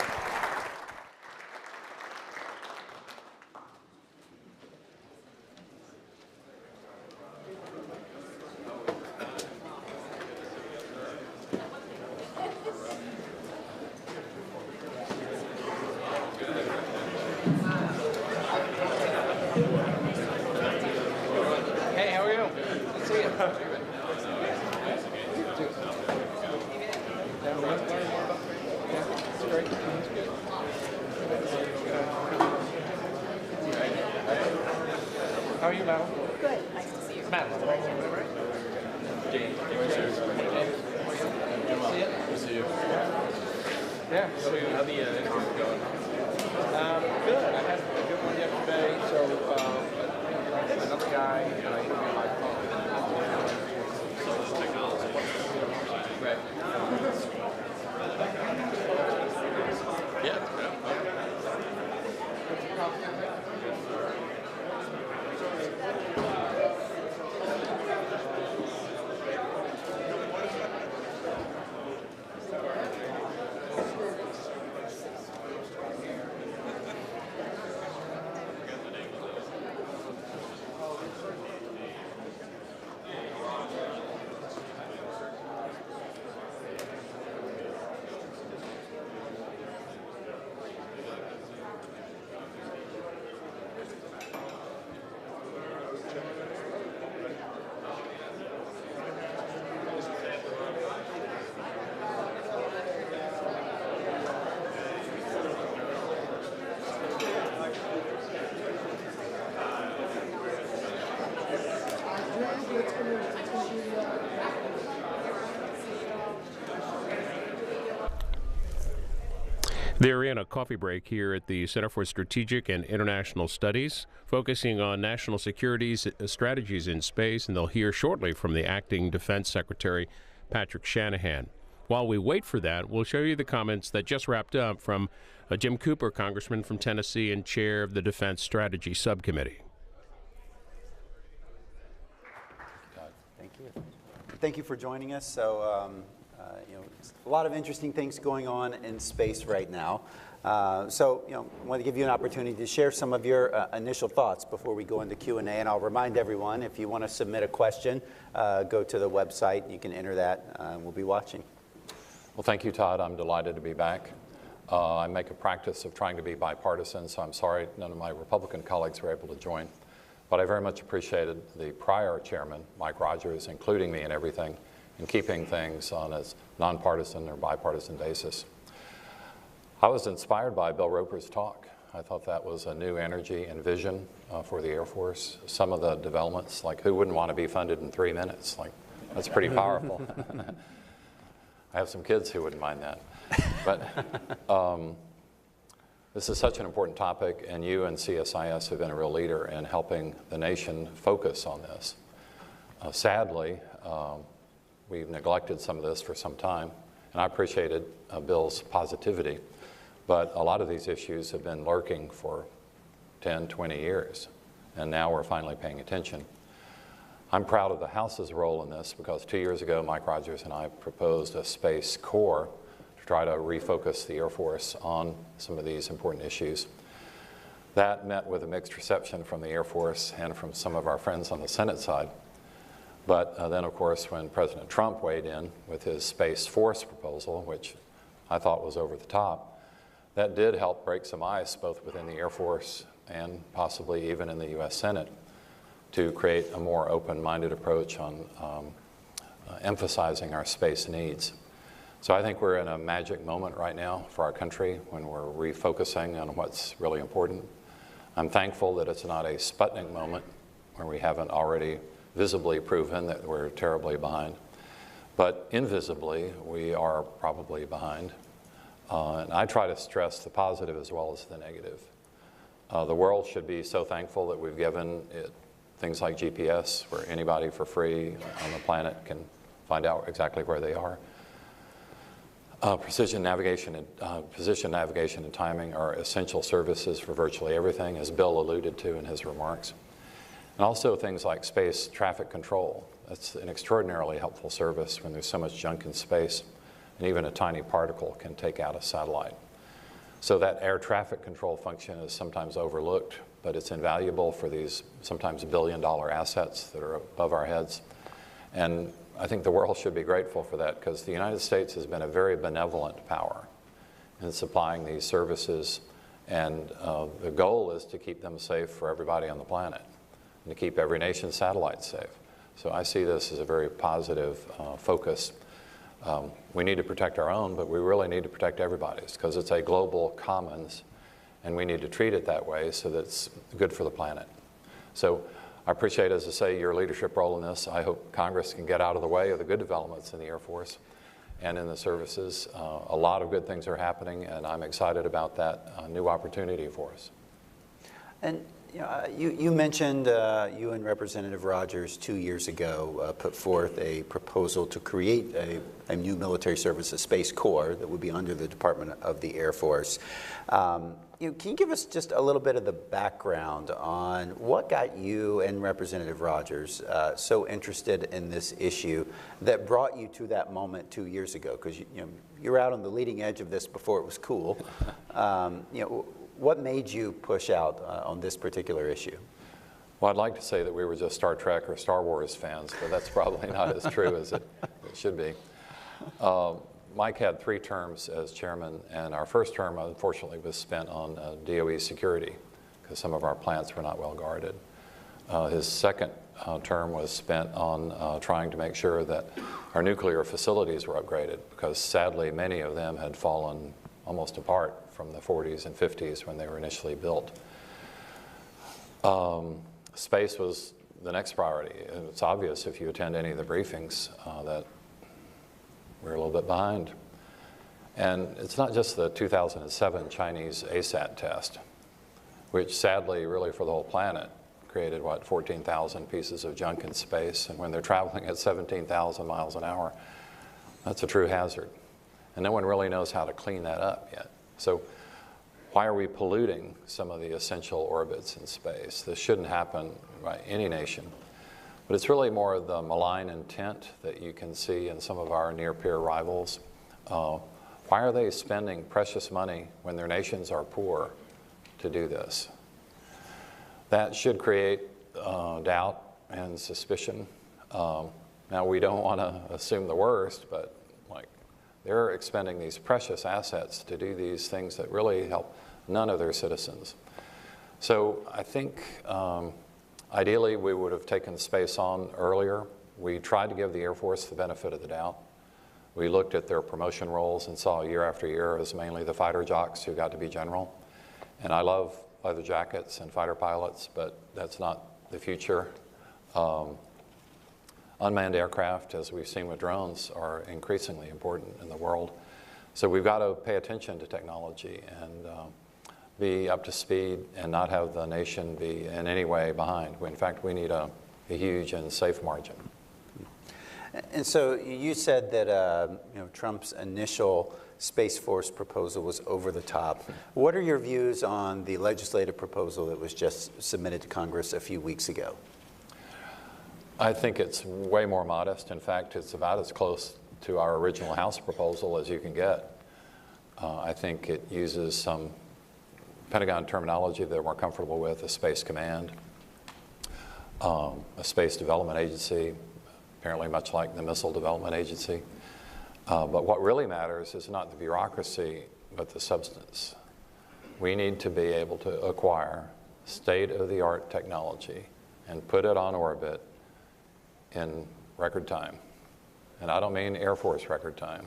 Hey, how are you? Good to see you. How are you, Madeline? Good. Nice to see you. Madeline, right? Jane. See you. Good to see you. Yeah. So how the interview going? Good. I had a good one yesterday. So another guy, and I interviewed my phone. Right. Yeah. They're in a coffee break here at the Center for Strategic and International Studies, focusing on national security strategies in space, and they'll hear shortly from the acting Defense Secretary Patrick Shanahan. While we wait for that, we'll show you the comments that just wrapped up from Jim Cooper, Congressman from Tennessee and chair of the Defense Strategy Subcommittee. Thank you. Thank you for joining us. So, a lot of interesting things going on in space right now. I want to give you an opportunity to share some of your initial thoughts before we go into Q&A. And I'll remind everyone, if you want to submit a question, go to the website. You can enter that. We'll be watching. Well, thank you, Todd. I'm delighted to be back. I make a practice of trying to be bipartisan, so I'm sorry none of my Republican colleagues were able to join. But I very much appreciated the prior chairman, Mike Rogers, including me in everything, and keeping things on a nonpartisan or bipartisan basis. I was inspired by Bill Roper's talk. I thought that was a new energy and vision for the Air Force. Some of the developments, like who wouldn't want to be funded in 3 minutes? Like, that's pretty powerful. I have some kids who wouldn't mind that. But this is such an important topic, and you and CSIS have been a real leader in helping the nation focus on this. Sadly, we've neglected some of this for some time, and I appreciated Bill's positivity, but a lot of these issues have been lurking for 10, 20 years, and now we're finally paying attention. I'm proud of the House's role in this because 2 years ago, Mike Rogers and I proposed a Space Corps to try to refocus the Air Force on some of these important issues. That met with a mixed reception from the Air Force and from some of our friends on the Senate side. But then, of course, when President Trump weighed in with his Space Force proposal, which I thought was over the top, that did help break some ice both within the Air Force and possibly even in the U.S. Senate to create a more open-minded approach on emphasizing our space needs. So I think we're in a magic moment right now for our country when we're refocusing on what's really important. I'm thankful that it's not a Sputnik moment where we haven't already visibly proven that we're terribly behind. But invisibly, we are probably behind. And I try to stress the positive as well as the negative. The world should be so thankful that we've given it things like GPS, where anybody for free on the planet can find out exactly where they are. Precision navigation and position navigation and timing are essential services for virtually everything, as Bill alluded to in his remarks. And also things like space traffic control. That's an extraordinarily helpful service when there's so much junk in space, and even a tiny particle can take out a satellite. So that air traffic control function is sometimes overlooked, but it's invaluable for these sometimes billion-dollar assets that are above our heads. And I think the world should be grateful for that, because the United States has been a very benevolent power in supplying these services, and the goal is to keep them safe for everybody on the planet, and to keep every nation's satellites safe. So I see this as a very positive focus. We need to protect our own, but we really need to protect everybody's, because it's a global commons, and we need to treat it that way so that it's good for the planet. So I appreciate, as I say, your leadership role in this. I hope Congress can get out of the way of the good developments in the Air Force and in the services. A lot of good things are happening, and I'm excited about that new opportunity for us. And you mentioned you and Representative Rogers 2 years ago put forth a proposal to create a new military services Space Corps that would be under the Department of the Air Force. Can you give us just a little bit of the background on what got you and Representative Rogers so interested in this issue that brought you to that moment 2 years ago? Because you were out on the leading edge of this before it was cool. What made you push out on this particular issue? Well, I'd like to say that we were just Star Trek or Star Wars fans, but that's probably not as true as it should be. Mike had 3 terms as chairman, and our first term, unfortunately, was spent on DOE security, because some of our plants were not well guarded. His second term was spent on trying to make sure that our nuclear facilities were upgraded, because sadly, many of them had fallen almost apart from the 40s and 50s when they were initially built. Space was the next priority. It's obvious if you attend any of the briefings that we're a little bit behind. And it's not just the 2007 Chinese ASAT test, which sadly, really for the whole planet, created, 14,000 pieces of junk in space. And when they're traveling at 17,000 miles an hour, that's a true hazard. And no one really knows how to clean that up yet. So why are we polluting some of the essential orbits in space? This shouldn't happen by any nation. But it's really more of the malign intent that you can see in some of our near-peer rivals. Why are they spending precious money when their nations are poor to do this? That should create doubt and suspicion. Now, we don't want to assume the worst, but they're expending these precious assets to do these things that really help none of their citizens. So I think ideally we would have taken space on earlier. We tried to give the Air Force the benefit of the doubt. We looked at their promotion rolls and saw year after year it was mainly the fighter jocks who got to be general. And I love leather jackets and fighter pilots, but that's not the future. Unmanned aircraft, as we've seen with drones, are increasingly important in the world. So we've got to pay attention to technology and be up to speed and not have the nation be in any way behind. In fact, we need a huge and safe margin. And so you said that Trump's initial Space Force proposal was over the top. What are your views on the legislative proposal that was just submitted to Congress a few weeks ago? I think it's way more modest. In fact, it's about as close to our original House proposal as you can get. I think it uses some Pentagon terminology that we're comfortable with: a space command, a space development agency, apparently much like the Missile Development Agency. But what really matters is not the bureaucracy, but the substance. We need to be able to acquire state-of-the-art technology and put it on orbit in record time. And I don't mean Air Force record time.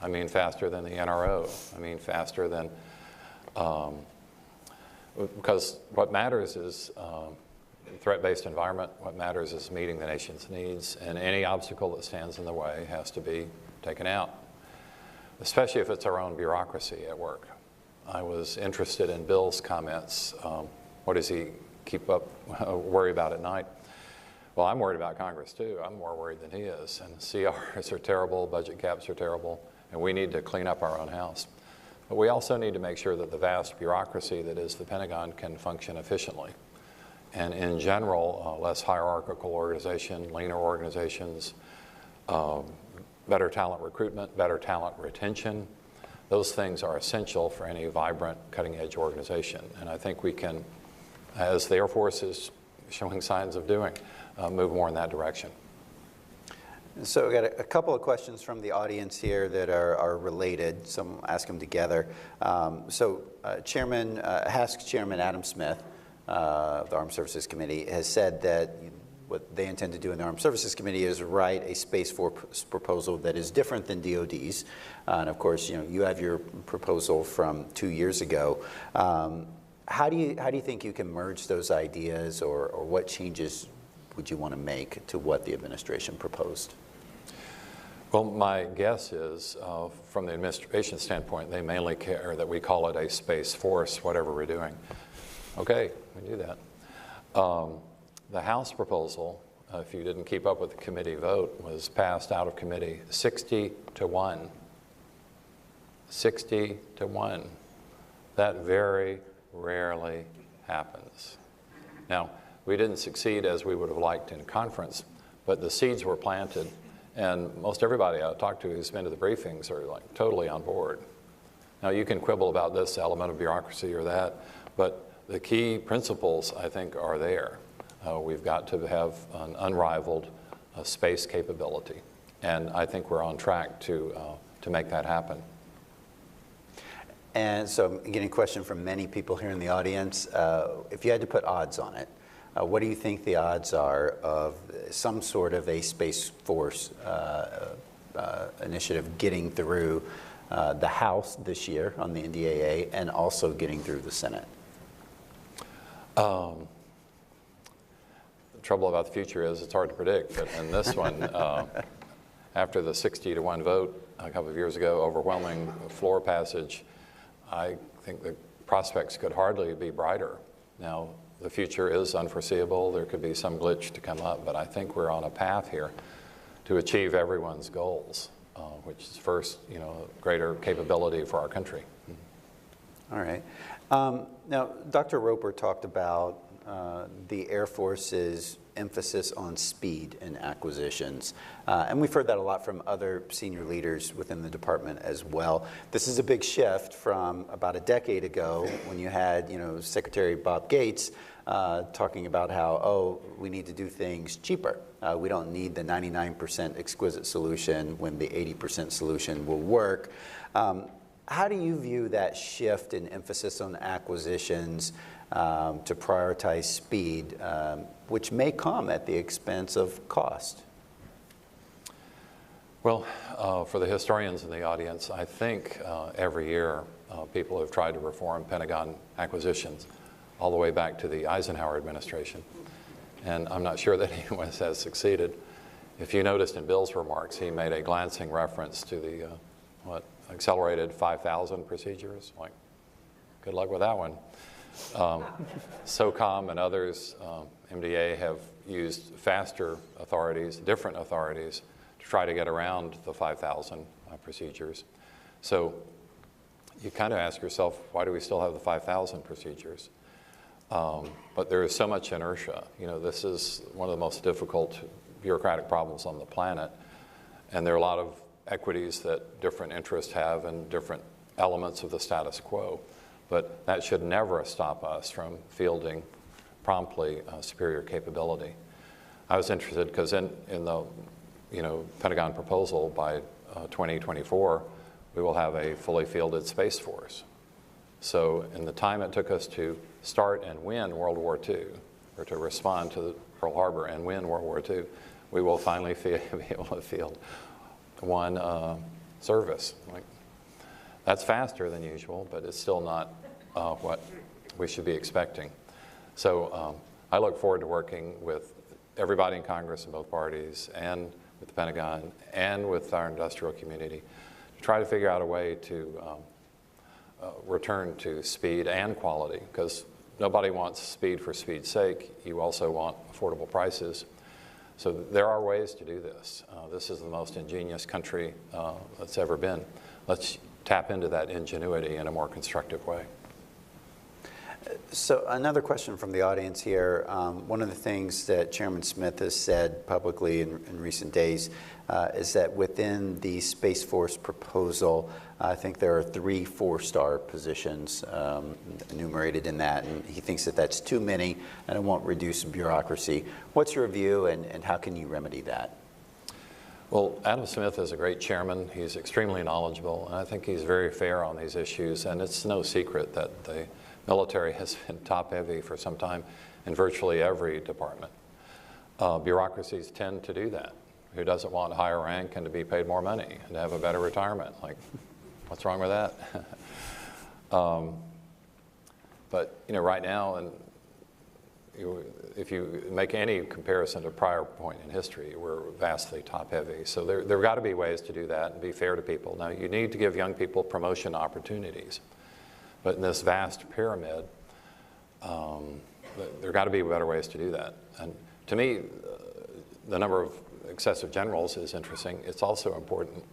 I mean faster than the NRO. I mean faster than, because what matters is threat-based environment. What matters is meeting the nation's needs, and any obstacle that stands in the way has to be taken out, especially if it's our own bureaucracy at work. I was interested in Bill's comments. What does he keep up, worry about at night? Well, I'm worried about Congress too. I'm more worried than he is. And CRs are terrible, budget caps are terrible, and we need to clean up our own house. But we also need to make sure that the vast bureaucracy that is the Pentagon can function efficiently. And in general, less hierarchical organization, leaner organizations, better talent recruitment, better talent retention. Those things are essential for any vibrant, cutting-edge organization. And I think we can, as the Air Force is showing signs of doing, move more in that direction. So we got a couple of questions from the audience here that are related, so I'll ask them together. HASC Chairman Adam Smith of the Armed Services Committee has said that what they intend to do in the Armed Services Committee is write a Space Force proposal that is different than DOD's. And of course, you have your proposal from 2 years ago. How do you think you can merge those ideas, or what changes would you want to make to what the administration proposed? Well, my guess is, from the administration standpoint, they mainly care that we call it a Space Force, whatever we're doing. Okay, we do that. The House proposal, if you didn't keep up with the committee vote, was passed out of committee 60-1. 60-1. That very rarely happens. Now, we didn't succeed as we would have liked in conference, but the seeds were planted, and most everybody I talked to who's been to the briefings are totally on board. Now, you can quibble about this element of bureaucracy or that, but the key principles, I think, are there. We've got to have an unrivaled space capability, and I think we're on track to make that happen. And so I'm getting a question from many people here in the audience. If you had to put odds on it, what do you think the odds are of some sort of a Space Force initiative getting through the House this year on the NDAA and also getting through the Senate? The trouble about the future is it's hard to predict, but in this one, after the 60-1 vote, a couple of years ago, overwhelming floor passage, I think the prospects could hardly be brighter. Now, the future is unforeseeable. There could be some glitch to come up, but I think we're on a path here to achieve everyone's goals, which is first, greater capability for our country. All right. Now, Dr. Roper talked about the Air Force's emphasis on speed in acquisitions. And we've heard that a lot from other senior leaders within the department as well. This is a big shift from about a decade ago when you had, Secretary Bob Gates talking about how, we need to do things cheaper. We don't need the 99% exquisite solution when the 80% solution will work. How do you view that shift in emphasis on acquisitions to prioritize speed, which may come at the expense of cost? Well, for the historians in the audience, I think every year people have tried to reform Pentagon acquisitions all the way back to the Eisenhower administration. And I'm not sure that anyone has succeeded. If you noticed in Bill's remarks, he made a glancing reference to the accelerated 5,000 procedures. Like, good luck with that one. SOCOM and others, MDA, have used faster authorities, different authorities, to try to get around the 5,000 procedures. So you kind of ask yourself, why do we still have the 5,000 procedures? But there is so much inertia. This is one of the most difficult bureaucratic problems on the planet, and there are a lot of equities that different interests have and different elements of the status quo. But that should never stop us from fielding promptly superior capability. I was interested because in the Pentagon proposal by 2024, we will have a fully fielded Space Force. So in the time it took us to start and win World War II, or to respond to Pearl Harbor and win World War II, we will finally be able to field one service. That's faster than usual, but it's still not what we should be expecting. So I look forward to working with everybody in Congress in both parties and with the Pentagon and with our industrial community to try to figure out a way to return to speed and quality, because nobody wants speed for speed's sake. You also want affordable prices. So there are ways to do this. This is the most ingenious country that's ever been. Let's tap into that ingenuity in a more constructive way. So another question from the audience here. One of the things that Chairman Smith has said publicly in recent days is that within the Space Force proposal, I think there are 3 4-star positions enumerated in that, and he thinks that that's too many and it won't reduce bureaucracy. What's your view, and how can you remedy that? Well, Adam Smith is a great chairman. He's extremely knowledgeable, and I think he's very fair on these issues, and it's no secret that the military has been top-heavy for some time in virtually every department. Bureaucracies tend to do that. Who doesn't want a higher rank and to be paid more money and to have a better retirement? Like, what's wrong with that? But right now, and if you make any comparison to a prior point in history, we're vastly top-heavy. So there have got to be ways to do that and be fair to people. Now, you need to give young people promotion opportunities. But in this vast pyramid, there got to be better ways to do that. And to me, the number of excessive generals is interesting. It's also important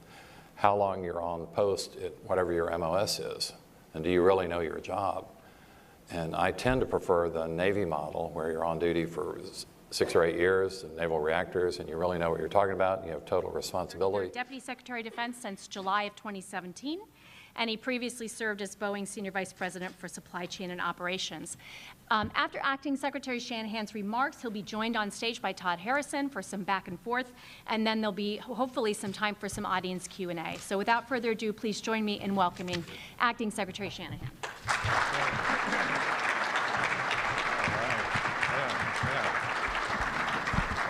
how long you're on post at whatever your MOS is. And do you really know your job? And I tend to prefer the Navy model, where you're on duty for 6 or 8 years in naval reactors, and you really know what you're talking about, and you have total responsibility. Deputy Secretary of Defense since July of 2017. And he previously served as Boeing's Senior Vice President for Supply Chain and Operations. After Acting Secretary Shanahan's remarks, he'll be joined on stage by Todd Harrison for some back and forth, and then there'll be hopefully some time for some audience Q&A. So without further ado, please join me in welcoming Acting Secretary Shanahan.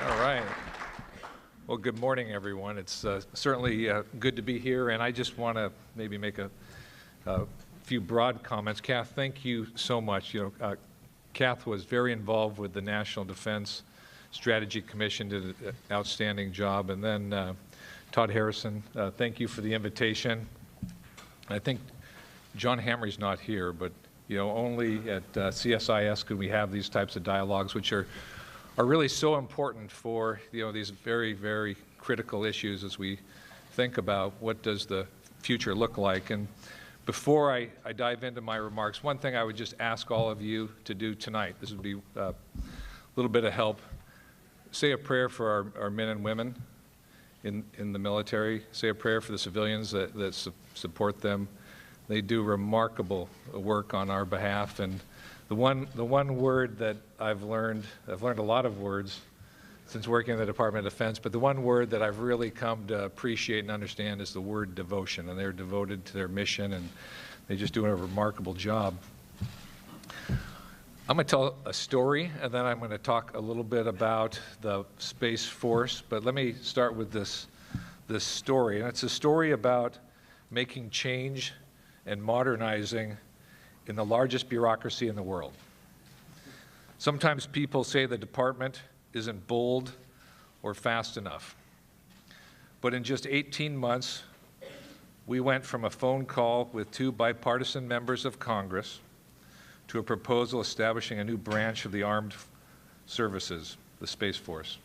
All right. Well, good morning, everyone. It's certainly good to be here, and I just want to maybe make a few broad comments. Kath, thank you so much. Kath was very involved with the National Defense Strategy Commission, did an outstanding job, and then Todd Harrison, thank you for the invitation. I think John Hamry's not here, but only at CSIS could we have these types of dialogues, which are really so important for these very, very critical issues as we think about what does the future look like. And before I dive into my remarks, one thing I would just ask all of you to do tonight, this would be a little bit of help, say a prayer for our men and women in the military, say a prayer for the civilians that support them. They do remarkable work on our behalf, and the one word that I've learned a lot of words since working in the Department of Defense, but the one word that I've really come to appreciate and understand is the word devotion, and they're devoted to their mission, and they just do a remarkable job. I'm going to tell a story, and then I'm going to talk a little bit about the Space Force, but let me start with this story, and it's a story about making change and modernizing in the largest bureaucracy in the world. Sometimes people say the department isn't bold or fast enough. But in just 18 months, we went from a phone call with 2 bipartisan members of Congress to a proposal establishing a new branch of the armed services, the Space Force.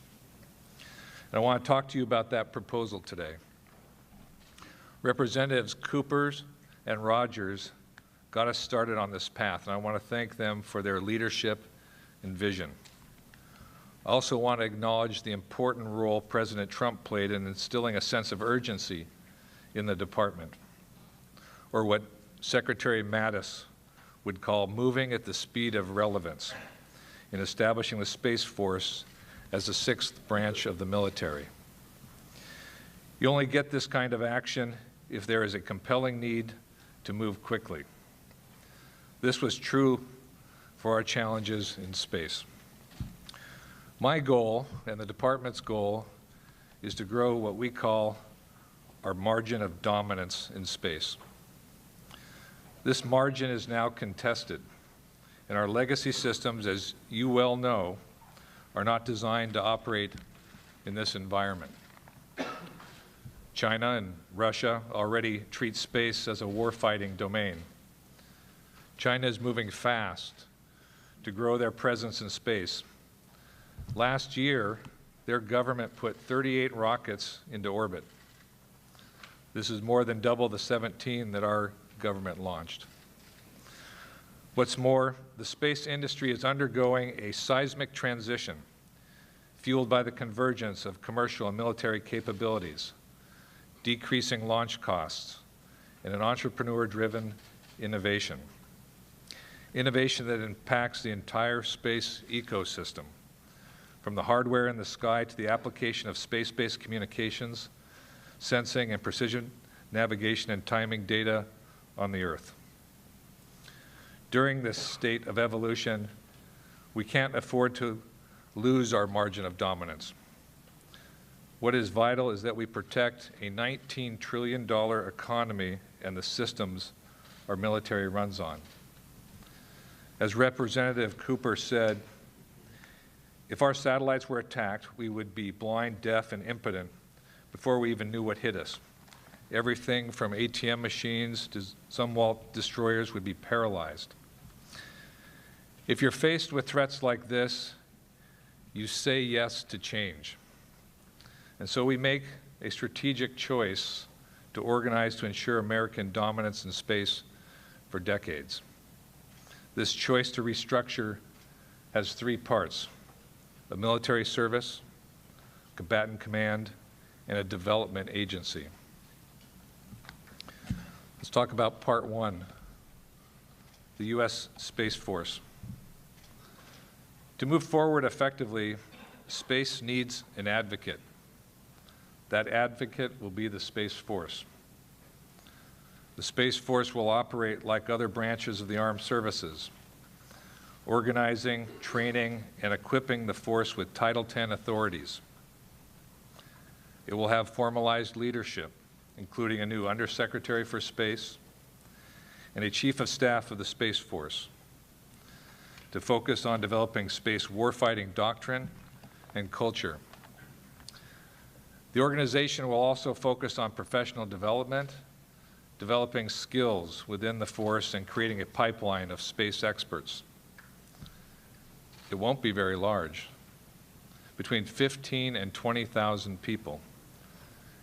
And I want to talk to you about that proposal today. Representatives Coopers and Rogers got us started on this path, and I want to thank them for their leadership and vision. I also want to acknowledge the important role President Trump played in instilling a sense of urgency in the department, or what Secretary Mattis would call moving at the speed of relevance in establishing the Space Force as the 6th branch of the military. You only get this kind of action if there is a compelling need to move quickly. This was true for our challenges in space. My goal, and the department's goal, is to grow what we call our margin of dominance in space. This margin is now contested, and our legacy systems, as you well know, are not designed to operate in this environment. China and Russia already treat space as a warfighting domain. China is moving fast to grow their presence in space. Last year, their government put 38 rockets into orbit. This is more than double the 17 that our government launched. What's more, the space industry is undergoing a seismic transition fueled by the convergence of commercial and military capabilities, decreasing launch costs, and an entrepreneur-driven innovation. Innovation that impacts the entire space ecosystem, from the hardware in the sky to the application of space-based communications, sensing and precision navigation and timing data on the Earth. During this state of evolution, we can't afford to lose our margin of dominance. What is vital is that we protect a $19 trillion economy and the systems our military runs on. As Representative Cooper said, if our satellites were attacked, we would be blind, deaf, and impotent before we even knew what hit us. Everything from ATM machines to Zumwalt destroyers would be paralyzed. If you're faced with threats like this, you say yes to change. And so we make a strategic choice to organize to ensure American dominance in space for decades. This choice to restructure has 3 parts: a military service, combatant command, and a development agency. Let's talk about part 1, the U.S. Space Force. To move forward effectively, space needs an advocate. That advocate will be the Space Force. The Space Force will operate like other branches of the armed services, organizing, training, and equipping the force with Title X authorities. It will have formalized leadership, including a new Undersecretary for Space and a Chief of Staff of the Space Force, to focus on developing space warfighting doctrine and culture. The organization will also focus on professional development, developing skills within the force, and creating a pipeline of space experts. It won't be very large, between 15 and 20,000 people,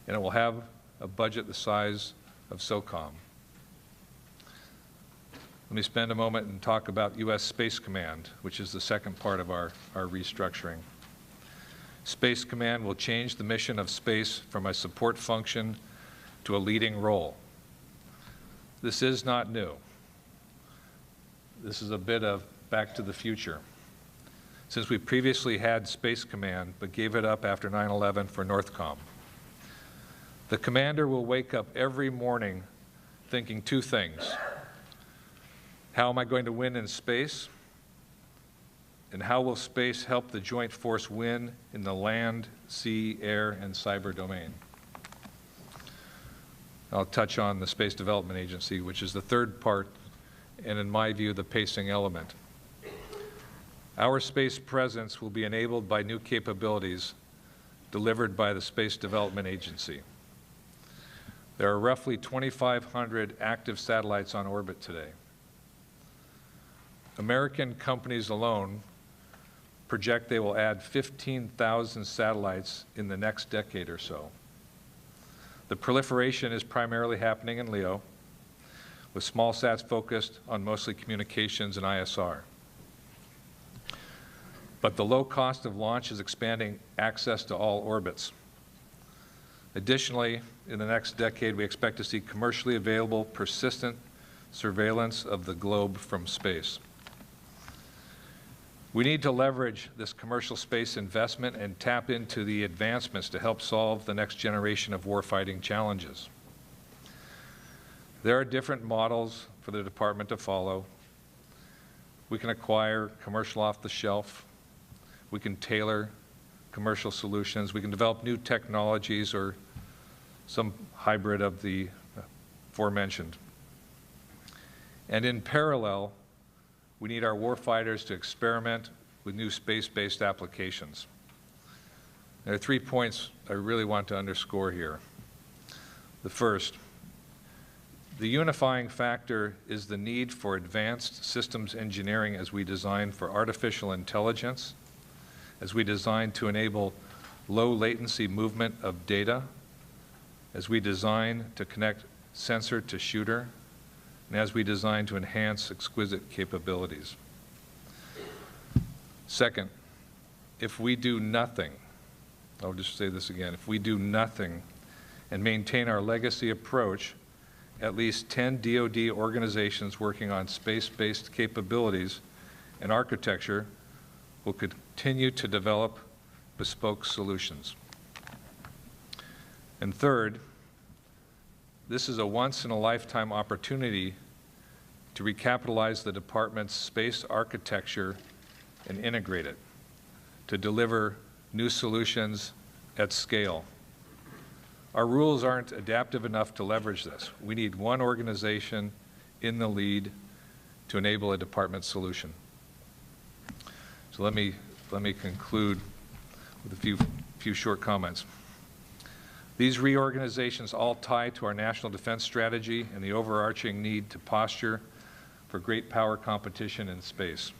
and it will have a budget the size of SOCOM. Let me spend a moment and talk about U.S. Space Command, which is the second part of our restructuring. Space Command will change the mission of space from a support function to a leading role. This is not new. This is a bit of back to the future, since we previously had Space Command but gave it up after 9/11 for Northcom. The commander will wake up every morning thinking two things. How am I going to win in space? And how will space help the joint force win in the land, sea, air, and cyber domain? I'll touch on the Space Development Agency, which is the third part, and in my view, the pacing element. Our space presence will be enabled by new capabilities delivered by the Space Development Agency. There are roughly 2,500 active satellites on orbit today. American companies alone project they will add 15,000 satellites in the next decade or so. The proliferation is primarily happening in LEO, with small sats focused on mostly communications and ISR. But the low cost of launch is expanding access to all orbits. Additionally, in the next decade, we expect to see commercially available, persistent surveillance of the globe from space. We need to leverage this commercial space investment and tap into the advancements to help solve the next generation of warfighting challenges. There are different models for the department to follow. We can acquire commercial off the shelf. We can tailor commercial solutions. We can develop new technologies or some hybrid of the aforementioned. And in parallel, we need our warfighters to experiment with new space-based applications. There are 3 points I really want to underscore here. The first, the unifying factor is the need for advanced systems engineering as we design for artificial intelligence, as we design to enable low latency movement of data, as we design to connect sensor to shooter, and as we design to enhance exquisite capabilities. Second, if we do nothing, I'll just say this again, if we do nothing and maintain our legacy approach, at least 10 DoD organizations working on space-based capabilities and architecture will continue to develop bespoke solutions. And third, this is a once-in-a-lifetime opportunity to recapitalize the department's space architecture and integrate it, to deliver new solutions at scale. Our rules aren't adaptive enough to leverage this. We need one organization in the lead to enable a department solution. So let me conclude with a few short comments. These reorganizations all tie to our national defense strategy and the overarching need to posture for great power competition in space.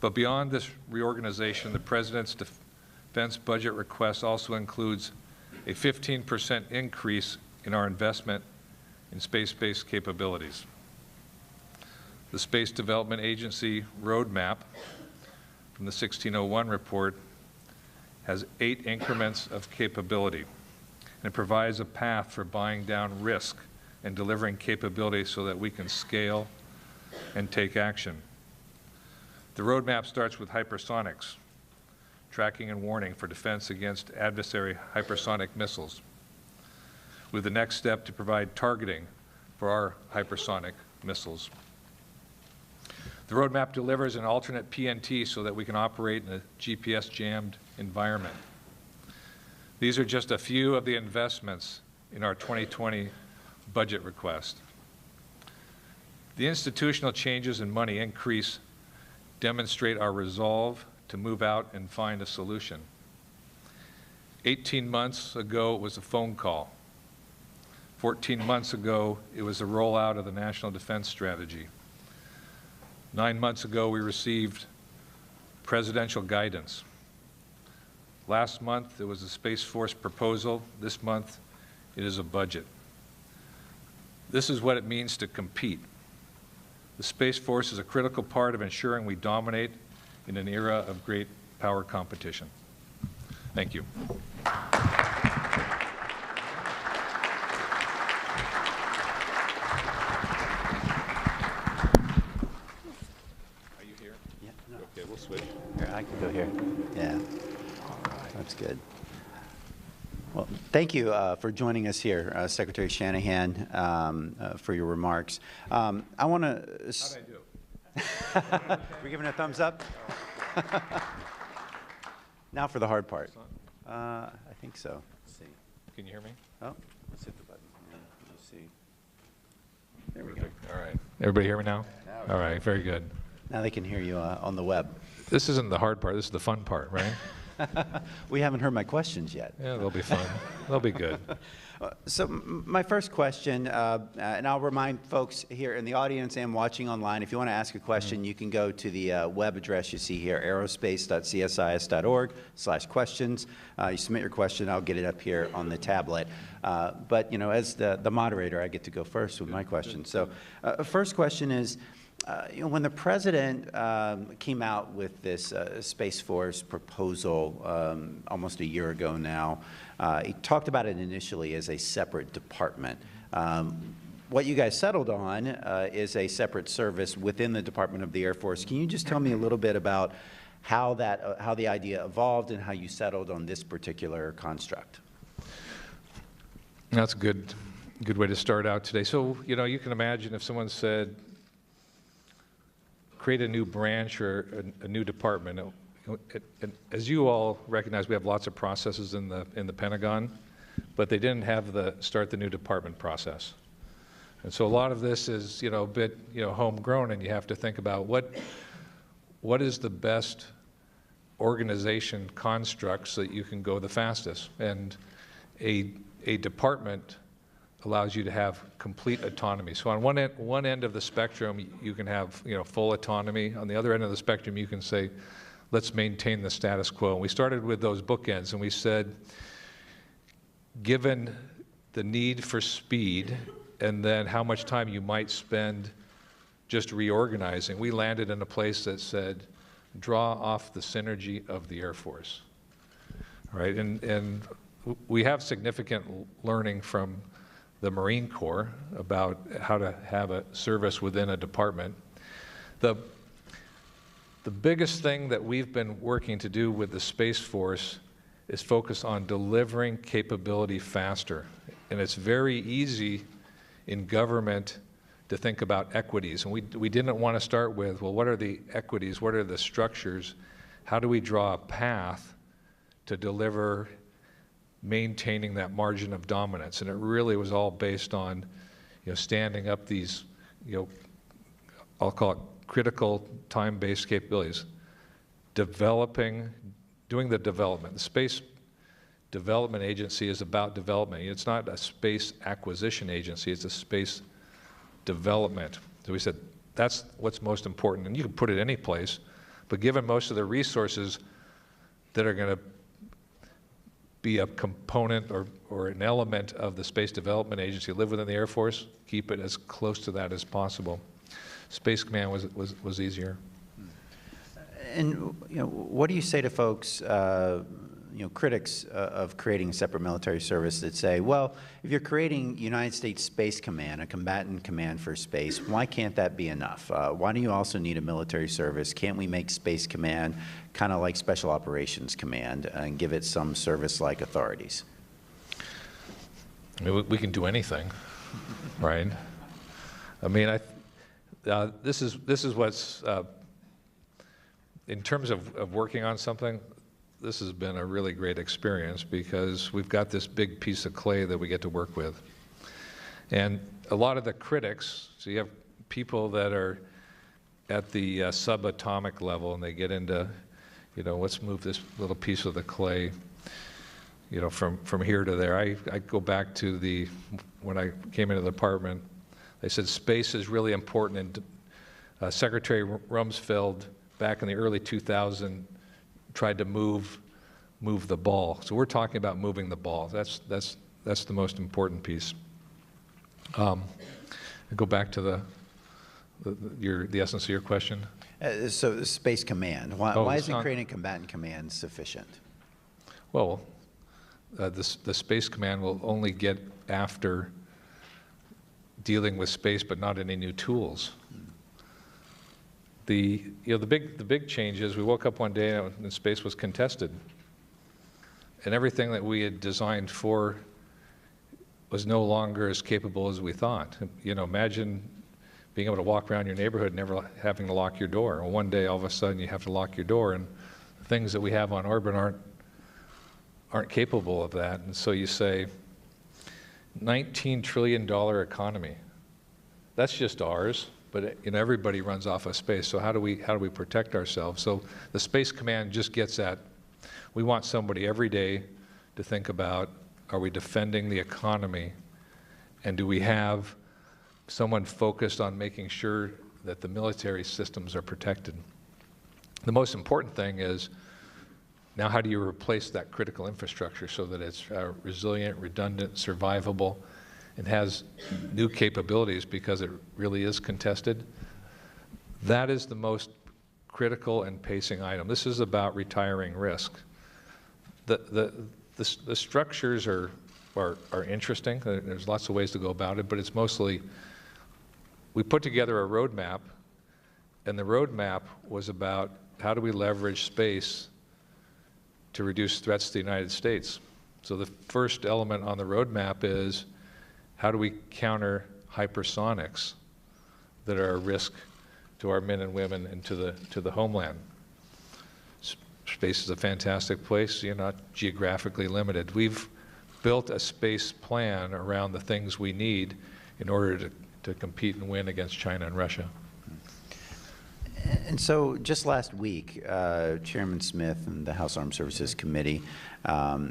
But beyond this reorganization, the President's defense budget request also includes a 15% increase in our investment in space-based capabilities. The Space Development Agency roadmap from the 1601 report has 8 increments of capability. And it provides a path for buying down risk and delivering capability so that we can scale and take action. The roadmap starts with hypersonics, tracking and warning for defense against adversary hypersonic missiles, with the next step to provide targeting for our hypersonic missiles. The roadmap delivers an alternate PNT so that we can operate in a GPS-jammed environment. These are just a few of the investments in our 2020 budget request. The institutional changes in money increase demonstrate our resolve to move out and find a solution. 18 months ago, it was a phone call. 14 months ago, it was a rollout of the National Defense Strategy. 9 months ago, we received presidential guidance. Last month, it was a Space Force proposal. This month, it is a budget. This is what it means to compete. The Space Force is a critical part of ensuring we dominate in an era of great power competition. Thank you. Yeah, no. Okay, we'll switch. Here, I can go here. Yeah. That's good. Well, thank you for joining us here, Secretary Shanahan, for your remarks. I want to... How'd I do? We're giving a thumbs up? Now for the hard part. I think so. Let's see. Can you hear me? Oh, let's hit the button. Yeah, let's see. There we go. All right. Everybody hear me now? All right, very good. Now they can hear you on the web. This isn't the hard part, this is the fun part, right? We haven't heard my questions yet. Yeah, they'll be fun. They'll be good. So my first question, and I'll remind folks here in the audience and watching online, if you want to ask a question, you can go to the web address you see here, aerospace.csis.org/questions. You submit your question, I'll get it up here on the tablet. But, you know, as the moderator, I get to go first with my question. So first question is, you know, when the president came out with this Space Force proposal almost a year ago now, he talked about it initially as a separate department. What you guys settled on is a separate service within the Department of the Air Force. Can you just tell me a little bit about how the idea evolved and how you settled on this particular construct? That's a good way to start out today. So, you know, you can imagine if someone said, create a new branch or a new department. As you all recognize, we have lots of processes in the Pentagon, but they didn't have the start the new department process. And so a lot of this is, you know, a bit, you know, homegrown, and you have to think about what is the best organization construct so that you can go the fastest. And a department allows you to have complete autonomy. So on one end of the spectrum, you can have, you know, full autonomy. On the other end of the spectrum, you can say, let's maintain the status quo. And we started with those bookends, and we said, given the need for speed and then how much time you might spend just reorganizing, we landed in a place that said, draw off the synergy of the Air Force. Right? And we have significant learning from the Marine Corps about how to have a service within a department. The biggest thing that we've been working to do with the Space Force is focus on delivering capability faster. And it's very easy in government to think about equities. And we didn't want to start with, well, what are the equities? What are the structures? How do we draw a path to deliver maintaining that margin of dominance? And it really was all based on, you know, standing up these, you know, I'll call it critical time-based capabilities, doing the development. The Space Development Agency is about development. It's not a space acquisition agency, it's a space development. So we said, that's what's most important. And you can put it any place, but given most of the resources that are going to be a component or an element of the Space Development Agency, live within the Air Force, keep it as close to that as possible. Space Command was easier. And, you know, what do you say to folks, you know, critics of creating a separate military service that say, well, if you're creating United States Space Command, a combatant command for space, why can't that be enough? Why do you also need a military service? Can't we make Space Command kind of like Special Operations Command and give it some service-like authorities? I mean, we can do anything, right? I mean, this is what's, in terms of working on something, this has been a really great experience because we've got this big piece of clay that we get to work with. And a lot of the critics, so you have people that are at the subatomic level and they get into, you know, let's move this little piece of the clay. you know, from here to there. I go back to when I came into the department, they said space is really important, and Secretary Rumsfeld back in the early 2000s tried to move the ball. So we're talking about moving the ball. That's the most important piece. I go back to the essence of your question. So the Space Command, why isn't creating combatant command sufficient? Well, the Space Command will only get after dealing with space, but not any new tools. The big change is we woke up one day and space was contested, and everything that we had designed for was no longer as capable as we thought. You know, imagine being able to walk around your neighborhood and never having to lock your door. Well, one day, all of a sudden, you have to lock your door, and the things that we have on orbit aren't capable of that. And so you say, $19 trillion economy. That's just ours, but you know, everybody runs off of space. So how do we protect ourselves? So the Space Command just gets at, we want somebody every day to think about, are we defending the economy, and do we have someone focused on making sure that the military systems are protected? The most important thing is, now how do you replace that critical infrastructure so that it's resilient, redundant, survivable, and has new capabilities because it really is contested? That is the most critical and pacing item. This is about retiring risk. The structures are interesting. There's lots of ways to go about it, but it's mostly, we put together a roadmap, and the roadmap was about how do we leverage space to reduce threats to the United States. So the first element on the roadmap is, how do we counter hypersonics that are a risk to our men and women and to the homeland? Space is a fantastic place. You're not geographically limited. We've built a space plan around the things we need in order to compete and win against China and Russia. And so just last week, Chairman Smith and the House Armed Services Committee,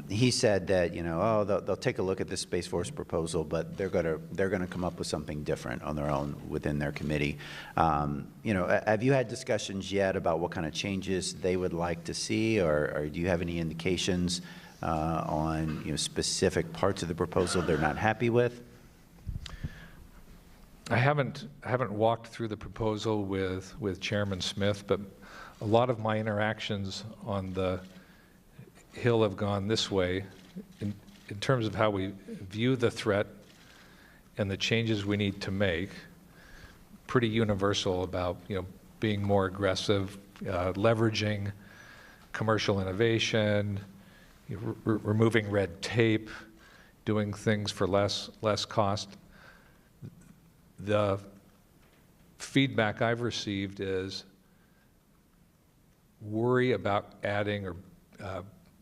he said that, you know, they'll take a look at this Space Force proposal, but they're going to come up with something different on their own within their committee. You know, have you had discussions yet about what kind of changes they would like to see, or do you have any indications on, you know, specific parts of the proposal they're not happy with? I haven't walked through the proposal with Chairman Smith, but a lot of my interactions on the Hill have gone this way in terms of how we view the threat and the changes we need to make. Pretty universal about, you know, being more aggressive, leveraging commercial innovation, removing red tape, doing things for less cost. The feedback I've received is worry about adding or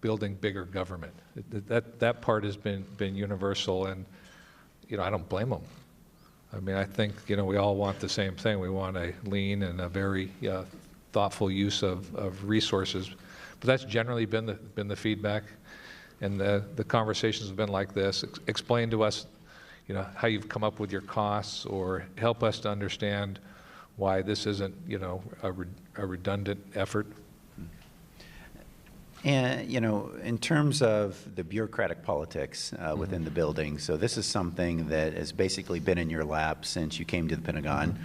building bigger government. That part has been universal, and you know, I don't blame them. I mean, I think, you know, we all want the same thing. We want a lean and a very thoughtful use of resources, but that's generally been the feedback, and the conversations have been like this. Explain to us, you know, how you've come up with your costs, or help us to understand why this isn't, you know, a redundant effort. And, you know, in terms of the bureaucratic politics within the building, so this is something that has basically been in your lap since you came to the Pentagon.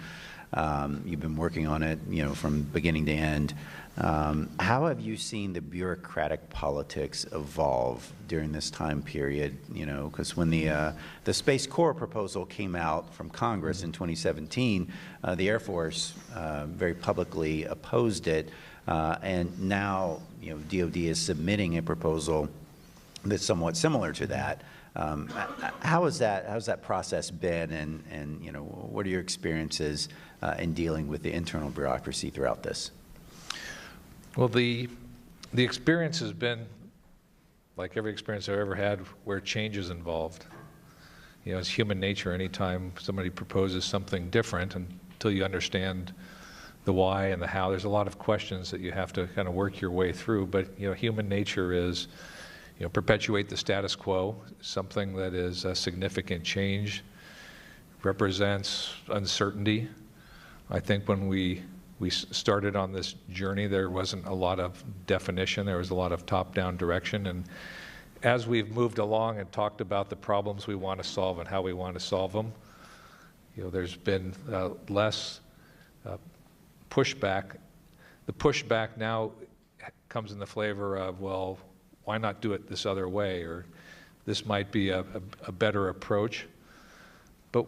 You've been working on it, you know, from beginning to end. How have you seen the bureaucratic politics evolve during this time period? You know, because when the Space Corps proposal came out from Congress in 2017, the Air Force very publicly opposed it, and now, you know, DoD is submitting a proposal that's somewhat similar to that. How's that process been, and you know, what are your experiences in dealing with the internal bureaucracy throughout this? Well, the experience has been like every experience I've ever had where change is involved. You know, it's human nature. Anytime somebody proposes something different, until you understand the why and the how, there's a lot of questions that you have to kind of work your way through. But you know, human nature is, you perpetuate the status quo, something that is a significant change, represents uncertainty. I think when we started on this journey, there wasn't a lot of definition. There was a lot of top-down direction. And as we've moved along and talked about the problems we want to solve and how we want to solve them, there's been less pushback. The pushback now comes in the flavor of, well, why not do it this other way? Or this might be a better approach. But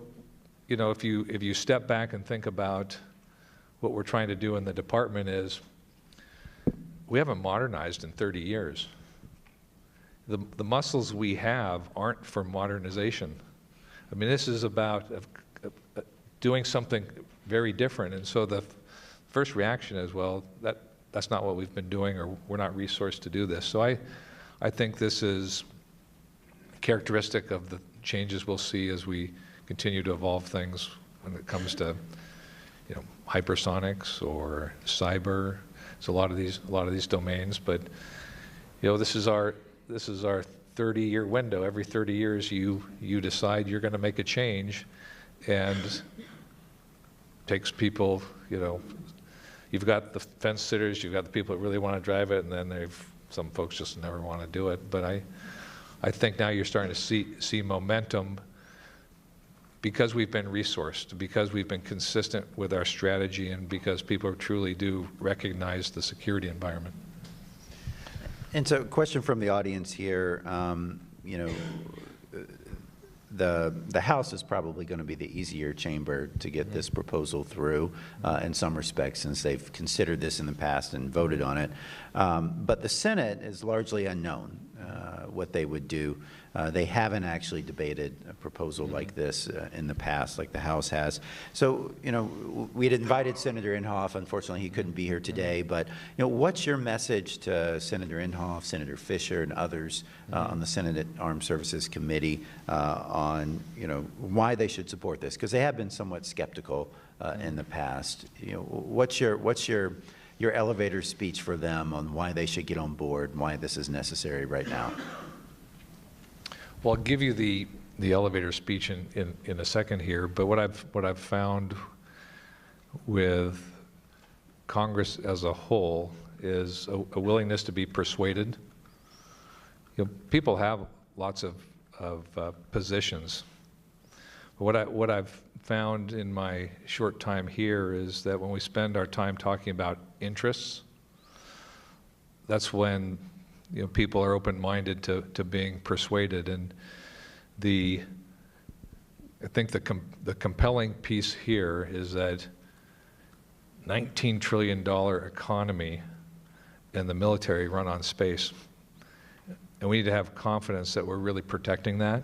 if you step back and think about what we're trying to do in the department is, we haven't modernized in 30 years. The muscles we have aren't for modernization. I mean, this is about doing something very different. And so the first reaction is, well, that's not what we've been doing, or we're not resourced to do this. So I think this is characteristic of the changes we'll see as we continue to evolve things when it comes to hypersonics or cyber. It's a lot of these domains, but this is our 30-year window. Every 30 years you decide you're going to make a change, and takes people, you've got the fence sitters, you've got the people that really want to drive it, and then some folks just never want to do it. But I think now you're starting to see momentum, because we've been resourced, because we've been consistent with our strategy, and because people truly do recognize the security environment. And so, question from the audience here. The House is probably going to be the easier chamber to get this proposal through in some respects, since they've considered this in the past and voted on it. But the Senate is largely unknown what they would do. They haven't actually debated a proposal like this in the past, like the House has. So, we had invited Senator Inhofe. Unfortunately, he couldn't be here today. But, what's your message to Senator Inhofe, Senator Fisher, and others on the Senate Armed Services Committee on, why they should support this? Because they have been somewhat skeptical in the past. What's your elevator speech for them on why they should get on board and why this is necessary right now? Well, I'll give you the elevator speech in a second here, but what I've found with Congress as a whole is a willingness to be persuaded. People have lots of positions. What I've found in my short time here is that when we spend our time talking about interests, that's when people are open-minded to being persuaded. And I think the compelling piece here is that $19 trillion economy and the military run on space. And we need to have confidence that we're really protecting that.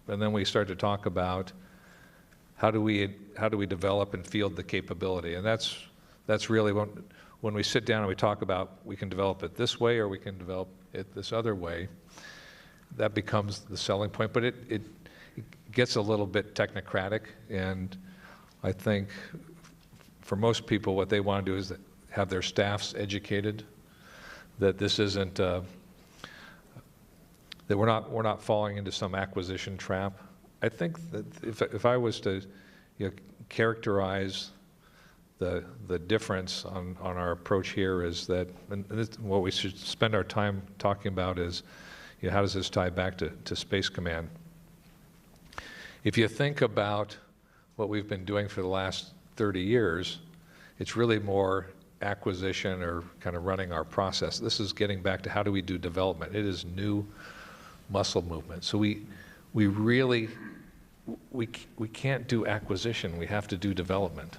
And then we start to talk about how do we develop and field the capability. And that's really when we sit down and we talk about, we can develop it this way or we can develop it this other way, that becomes the selling point. But it gets a little bit technocratic, and I think for most people what they want to do is have their staffs educated, that this isn't, that we're not falling into some acquisition trap. I think that if I was to characterize the difference on our approach here is that, and what we should spend our time talking about is, how does this tie back to Space Command? If you think about what we've been doing for the last 30 years, it's really more acquisition or kind of running our process. This is getting back to how do we do development. It is new muscle movement. So we really can't do acquisition. We have to do development.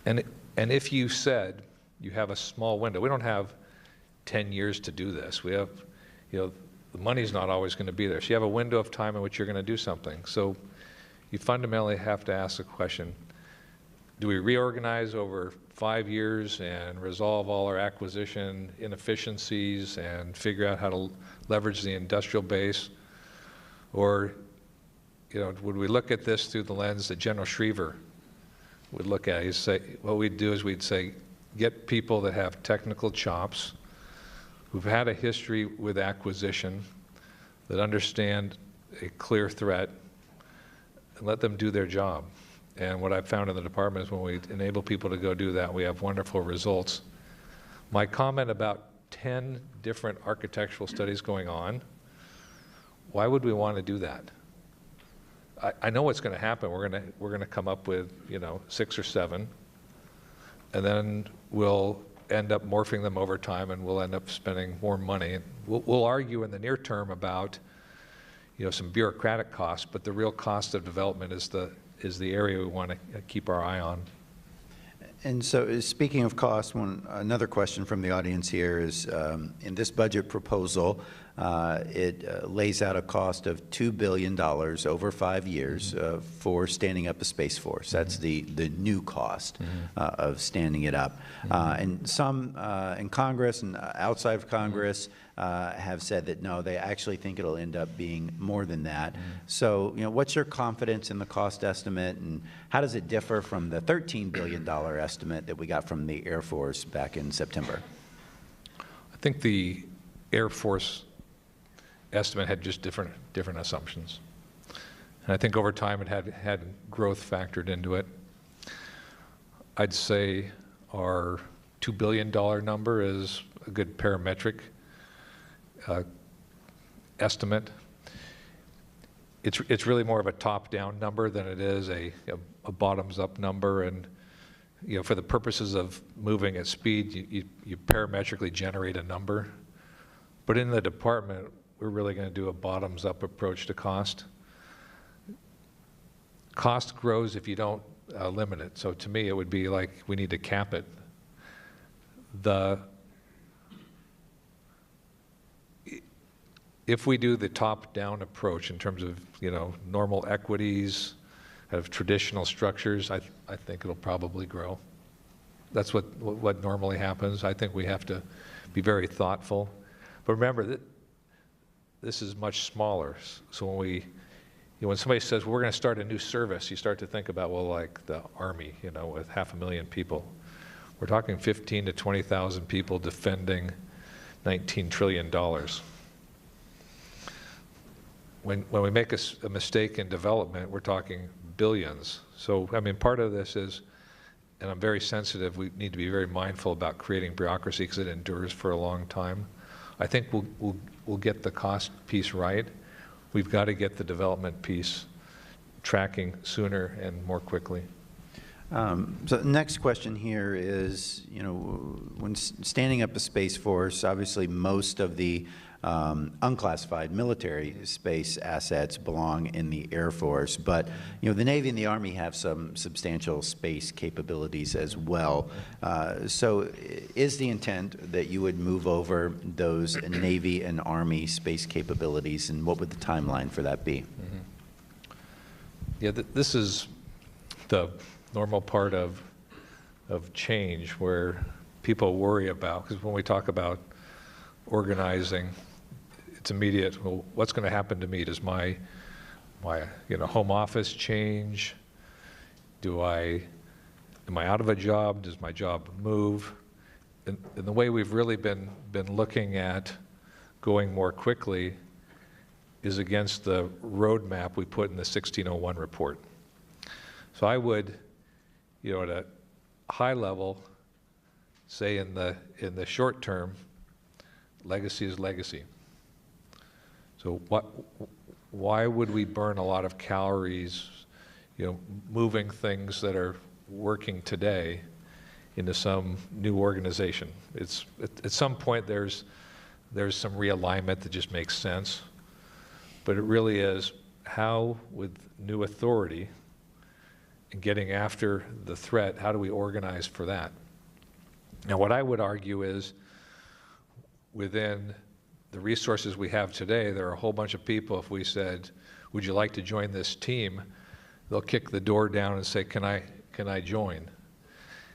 And if you said you have a small window, we don't have 10 years to do this. We have, the money's not always going to be there. So you have a window of time in which you're going to do something. So you fundamentally have to ask the question, do we reorganize over 5 years and resolve all our acquisition inefficiencies and figure out how to leverage the industrial base? Or, would we look at this through the lens that General Schriever would look at? He'd say, what we'd do is we'd say, get people that have technical chops, who've had a history with acquisition, that understand a clear threat, and let them do their job. And what I've found in the department is when we enable people to go do that, we have wonderful results. My comment about 10 different architectural studies going on, why would we want to do that? I know what's going to happen. We're going to come up with 6 or 7, and then we'll end up morphing them over time, and we'll end up spending more money. We'll argue in the near term about some bureaucratic costs, but the real cost of development is the area we want to keep our eye on. And so, speaking of cost, another question from the audience here is, in this budget proposal, it lays out a cost of $2 billion over 5 years for standing up a Space Force. That's the new cost of standing it up. And some in Congress and outside of Congress have said that no, they actually think it'll end up being more than that. So, what's your confidence in the cost estimate, and how does it differ from the $13 billion estimate that we got from the Air Force back in September? I think the Air Force estimate had just different assumptions. And I think over time it had growth factored into it. I'd say our $2 billion number is a good parametric estimate. It's really more of a top-down number than it is a bottoms-up number. And for the purposes of moving at speed, you parametrically generate a number. But in the department, we're really going to do a bottoms-up approach to cost. Cost grows if you don't limit it. So to me, it would be like we need to cap it. If we do the top-down approach in terms of normal equities, of traditional structures, I think it'll probably grow. That's what normally happens. I think we have to be very thoughtful. But remember that this is much smaller. So when somebody says we're going to start a new service, you start to think about, well, like the Army, with 500,000 people. We're talking 15 to 20,000 people defending $19 trillion. When we make a mistake in development, we're talking billions. So, part of this is, and I'm very sensitive, we need to be very mindful about creating bureaucracy because it endures for a long time. I think we'll get the cost piece right. We've got to get the development piece tracking sooner and more quickly. So the next question here is, when standing up a Space Force, obviously most of the unclassified military space assets belong in the Air Force, but the Navy and the Army have some substantial space capabilities as well. So is the intent that you would move over those Navy and Army space capabilities, and what would the timeline for that be? Yeah, this is the normal part of change where people worry about, because when we talk about organizing, it's immediate. Well, what's going to happen to me? Does my home office change? Am I out of a job? Does my job move? And the way we've really been looking at going more quickly is against the roadmap we put in the 1601 report. So I would, at a high level, say in the short term, legacy is legacy. So why would we burn a lot of calories, moving things that are working today into some new organization? At some point there's some realignment that just makes sense, but it really is how, with new authority and getting after the threat, how do we organize for that? Now, what I would argue is within the resources we have today, there are a whole bunch of people, if we said, would you like to join this team? They'll kick the door down and say, can I join?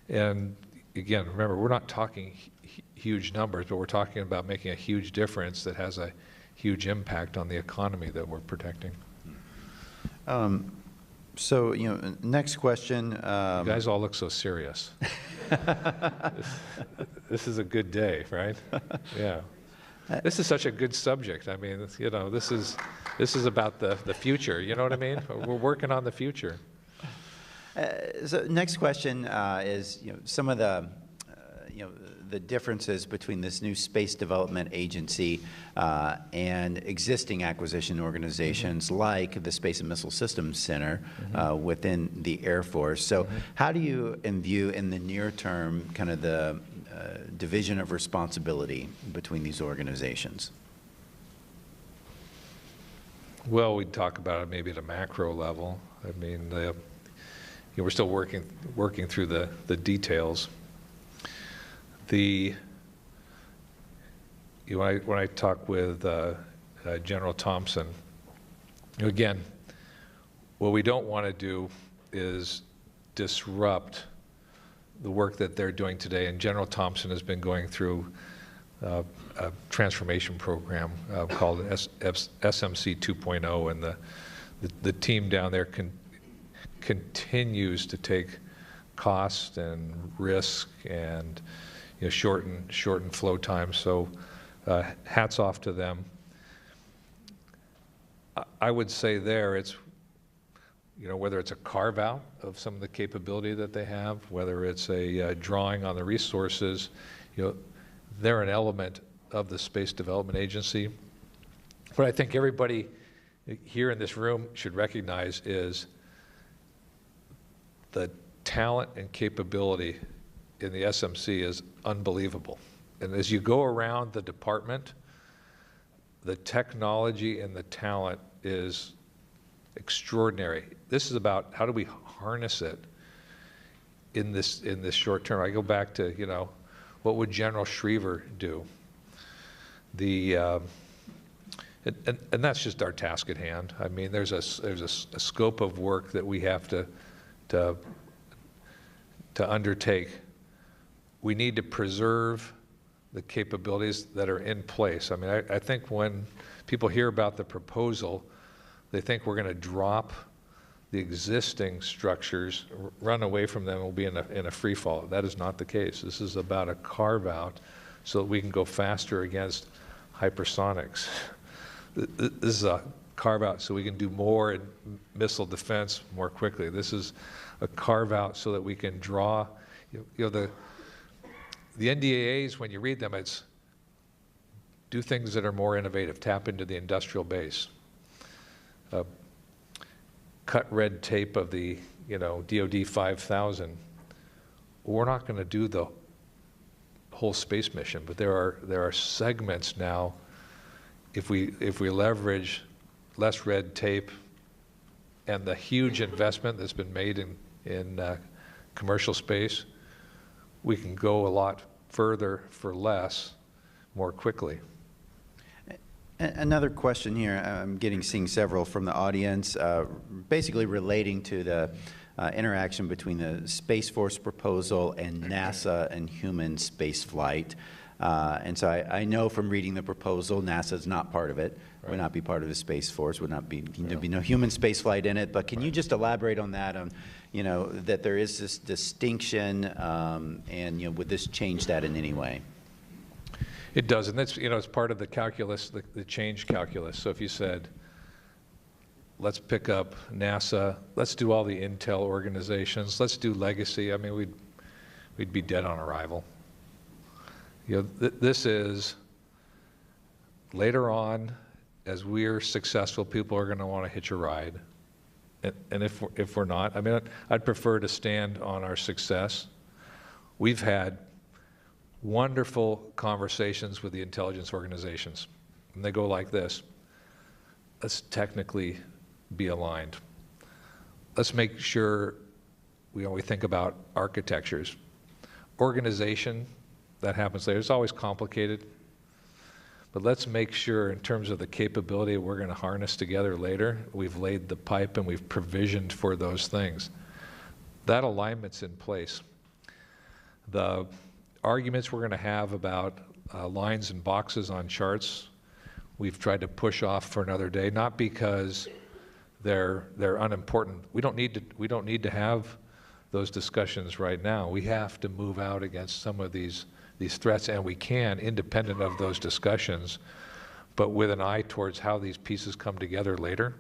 And again, remember, we're not talking huge numbers, but we're talking about making a huge difference that has a huge impact on the economy that we're protecting. So, next question. You guys all look so serious. This is a good day, right? Yeah. This is such a good subject. I mean, you know, this is about the future. You know what I mean? We're working on the future. So next question is, you know, some of the, you know, the differences between this new Space Development Agency and existing acquisition organizations like the Space and Missile Systems Center within the Air Force. So how do you view in the near term kind of the division of responsibility between these organizations? Well, we'd talk about it maybe at a macro level. I mean, you know, we're still working through the details. You know, when I talk with General Thompson, you know, again, what we don't want to do is disrupt the work that they're doing today. And General Thompson has been going through a transformation program called SMC 2.0, and the team down there continues to take cost and risk and, you know, shorten flow time. So hats off to them. I would say there it's, you know, whether it's a carve out of some of the capability that they have, whether it's a drawing on the resources, you know, they're an element of the Space Development Agency. What I think everybody here in this room should recognize is the talent and capability in the SMC is unbelievable. And as you go around the department, the technology and the talent is extraordinary. This is about how do we harness it in this short term. I go back to, you know, what would General Schriever do? And that's just our task at hand. I mean, there's a scope of work that we have to undertake. We need to preserve the capabilities that are in place. I mean, I think when people hear about the proposal, they think we're going to drop the existing structures, run away from them, and we'll be in a free fall. That is not the case. This is about a carve out so that we can go faster against hypersonics. This is a carve out so we can do more in missile defense more quickly. This is a carve out so that we can draw, you know, the NDAAs, when you read them, it's do things that are more innovative, tap into the industrial base. Cut red tape of the, you know, DoD 5000. We're not going to do the whole space mission, but there are segments now. If we leverage less red tape and the huge investment that's been made in commercial space, we can go a lot further for less, more quickly. Another question here, I'm seeing several from the audience, basically relating to the interaction between the Space Force proposal and NASA and human space flight. And so I know from reading the proposal, NASA is not part of it, right. Would not be part of the Space Force, there'd be no human space flight in it. But can you just elaborate on that, you know, that there is this distinction, and, you know, would this change that in any way? It does, and that's, you know, it's part of the calculus, the change calculus. So if you said, let's pick up NASA, let's do all the intel organizations, let's do legacy, I mean, we'd be dead on arrival. You know, this is, later on, as we're successful, people are going to want to hitch a ride. And if we're not, I mean, I'd prefer to stand on our success. We've had wonderful conversations with the intelligence organizations, and they go like this: let's technically be aligned. Let's make sure we think about architectures. Organization, that happens later. It's always complicated, but let's make sure in terms of the capability we're going to harness together later, we've laid the pipe and we've provisioned for those things. That alignment's in place. The arguments we're going to have about lines and boxes on charts, we've tried to push off for another day, not because they're unimportant. We don't need to have those discussions right now. We have to move out against some of these these threats, and we can, independent of those discussions, but with an eye towards how these pieces come together later.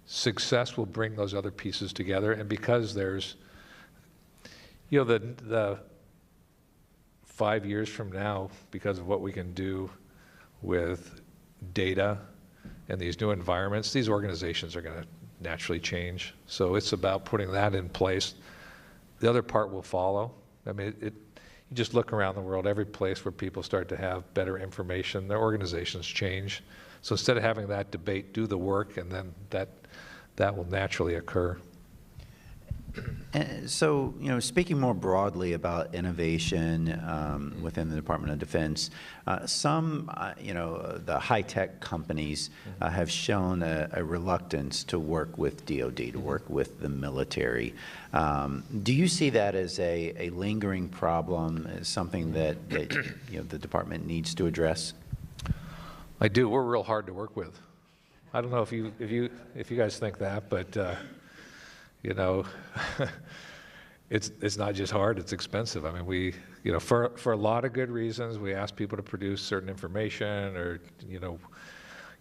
Success will bring those other pieces together, and because there's, you know, the 5 years from now, because of what we can do with data and these new environments, these organizations are going to naturally change. So it's about putting that in place. The other part will follow. I mean, you just look around the world, every place where people start to have better information, their organizations change. So instead of having that debate, do the work, and then that will naturally occur. And so, you know, speaking more broadly about innovation within the Department of Defense, some, you know, the high-tech companies have shown a reluctance to work with DoD, to work with the military. Do you see that as a lingering problem, as something that you know, the department needs to address? I do. We're real hard to work with. I don't know if you guys think that, but you know, it's not just hard, it's expensive. I mean, we, you know, for a lot of good reasons, we ask people to produce certain information or, you know,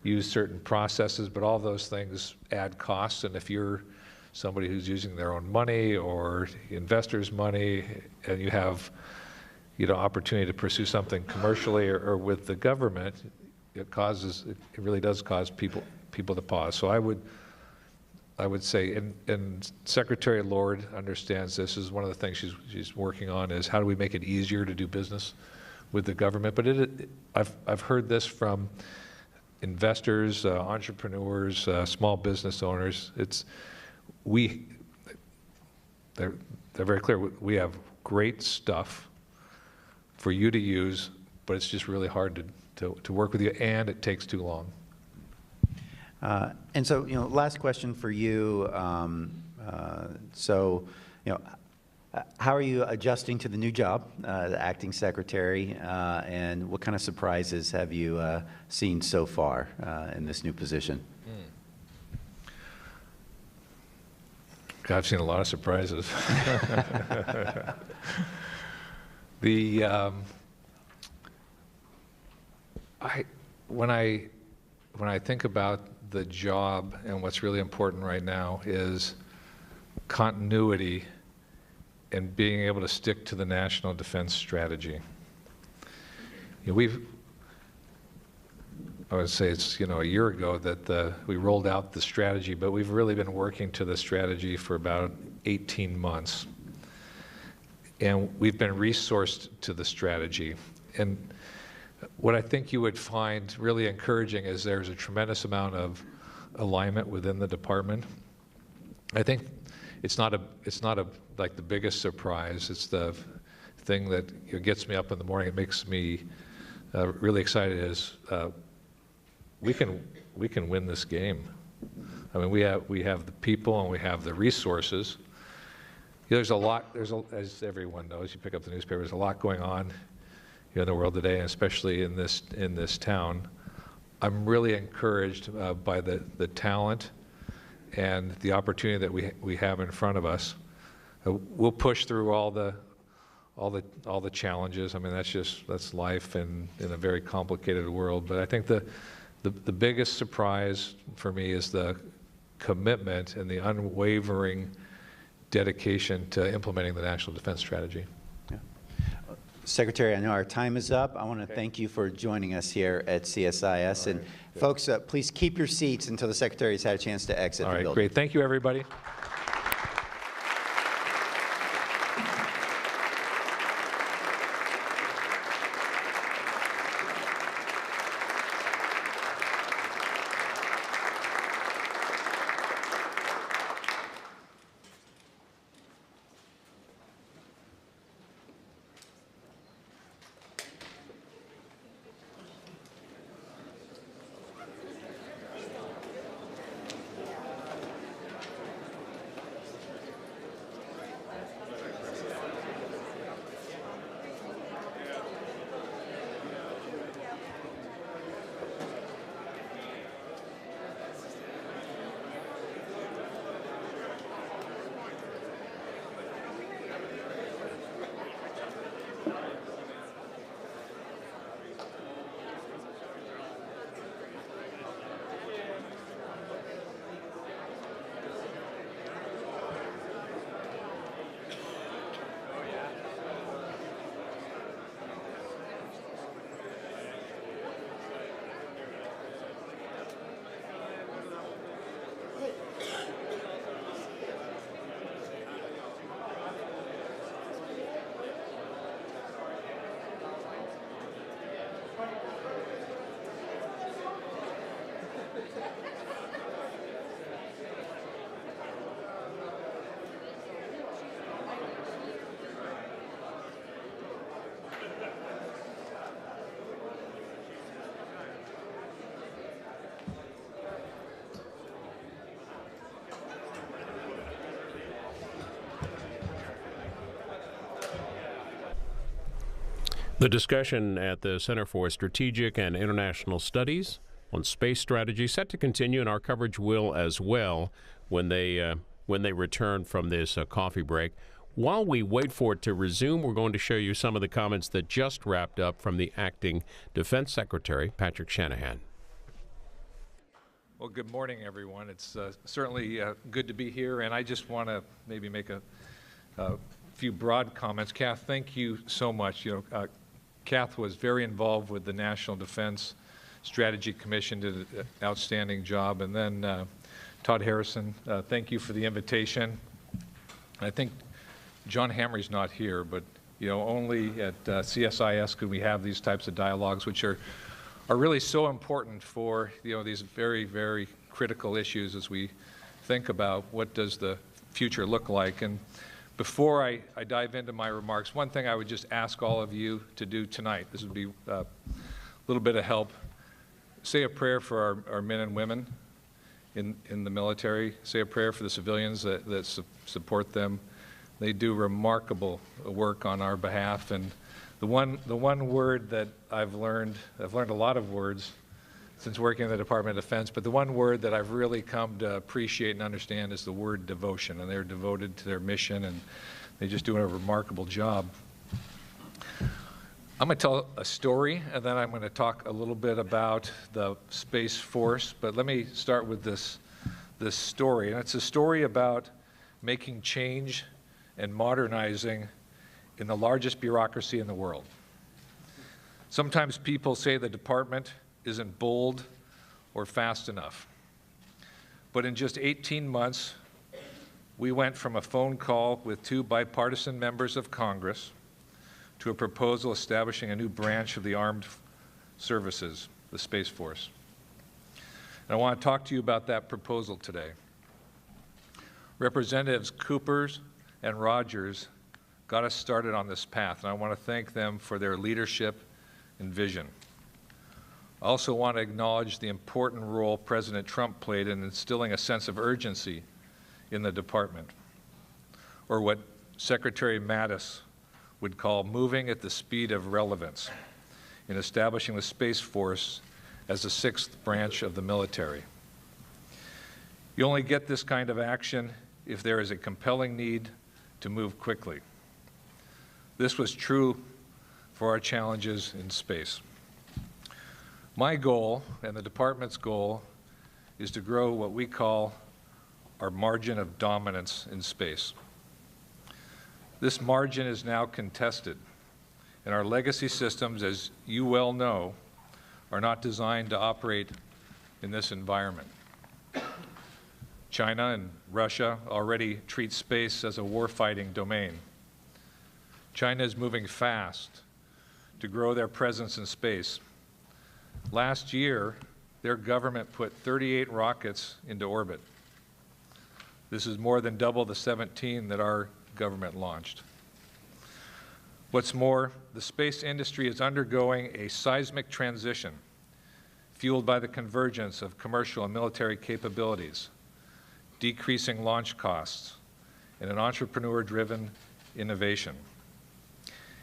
use certain processes, but all those things add costs. And if you're somebody who's using their own money or investors' money, and you have, you know, opportunity to pursue something commercially or with the government, it really does cause people to pause. So I would say, and Secretary Lord understands this, is one of the things she's working on, is how do we make it easier to do business with the government. But I've heard this from investors, entrepreneurs, small business owners. They're very clear. We have great stuff for you to use, but it's just really hard to work with you, and it takes too long. And so, you know, last question for you. So, you know, how are you adjusting to the new job, the acting secretary, and what kind of surprises have you seen so far in this new position? God, I've seen a lot of surprises. When I think about the job, and what's really important right now is continuity and being able to stick to the national defense strategy. You know, I would say it's, you know, a year ago that we rolled out the strategy, but we've really been working to the strategy for about 18 months. And we've been resourced to the strategy. And what I think you would find really encouraging is there's a tremendous amount of alignment within the department. I think it's not like the biggest surprise. It's the thing that, you know, gets me up in the morning. It makes me really excited. Is we can win this game. I mean, we have the people and we have the resources. You know, there's a lot. As everyone knows, you pick up the newspaper. There's a lot going on in the world today, and especially in this town. I'm really encouraged by the talent and the opportunity that we have in front of us. We'll push through all the challenges. I mean, that's life in a very complicated world. But I think the biggest surprise for me is the commitment and the unwavering dedication to implementing the National Defense Strategy. Secretary, I know our time is up. I want to thank you for joining us here at CSIS. And folks, please keep your seats until the Secretary's had a chance to exit the building. All right, great. Thank you, everybody. The discussion at the Center for Strategic and International Studies on space strategy set to continue, and our coverage will as well when they return from this coffee break. While we wait for it to resume, we're going to show you some of the comments that just wrapped up from the acting Defense Secretary, Patrick Shanahan. Well, good morning, everyone. It's certainly good to be here, and I just want to maybe make a few broad comments. Kath, thank you so much. Kath was very involved with the National Defense Strategy Commission, did an outstanding job. And then Todd Harrison, thank you for the invitation. I think John Hamry's not here, but only at CSIS could we have these types of dialogues, which are really so important for these very, very critical issues as we think about what does the future look like. And before I dive into my remarks, one thing I would just ask all of you to do tonight, this would be a little bit of help, say a prayer for our men and women in the military, say a prayer for the civilians that support them. They do remarkable work on our behalf, and the one word that I've learned a lot of words since working in the Department of Defense, but the one word that I've really come to appreciate and understand is the word devotion, and they're devoted to their mission, and they just do a remarkable job. I'm going to tell a story, and then I'm going to talk a little bit about the Space Force, but let me start with this story, and it's a story about making change and modernizing in the largest bureaucracy in the world. Sometimes people say the department isn't bold or fast enough. But in just 18 months, we went from a phone call with 2 bipartisan members of Congress to a proposal establishing a new branch of the armed services, the Space Force. And I want to talk to you about that proposal today. Representatives Coopers and Rogers got us started on this path, and I want to thank them for their leadership and vision. I also want to acknowledge the important role President Trump played in instilling a sense of urgency in the department, or what Secretary Mattis would call moving at the speed of relevance in establishing the Space Force as the 6th branch of the military. You only get this kind of action if there is a compelling need to move quickly. This was true for our challenges in space. My goal, and the department's goal, is to grow what we call our margin of dominance in space. This margin is now contested, and our legacy systems, as you well know, are not designed to operate in this environment. China and Russia already treat space as a warfighting domain. China is moving fast to grow their presence in space. Last year, their government put 38 rockets into orbit. This is more than double the 17 that our government launched. What's more, the space industry is undergoing a seismic transition fueled by the convergence of commercial and military capabilities, decreasing launch costs, and an entrepreneur-driven innovation.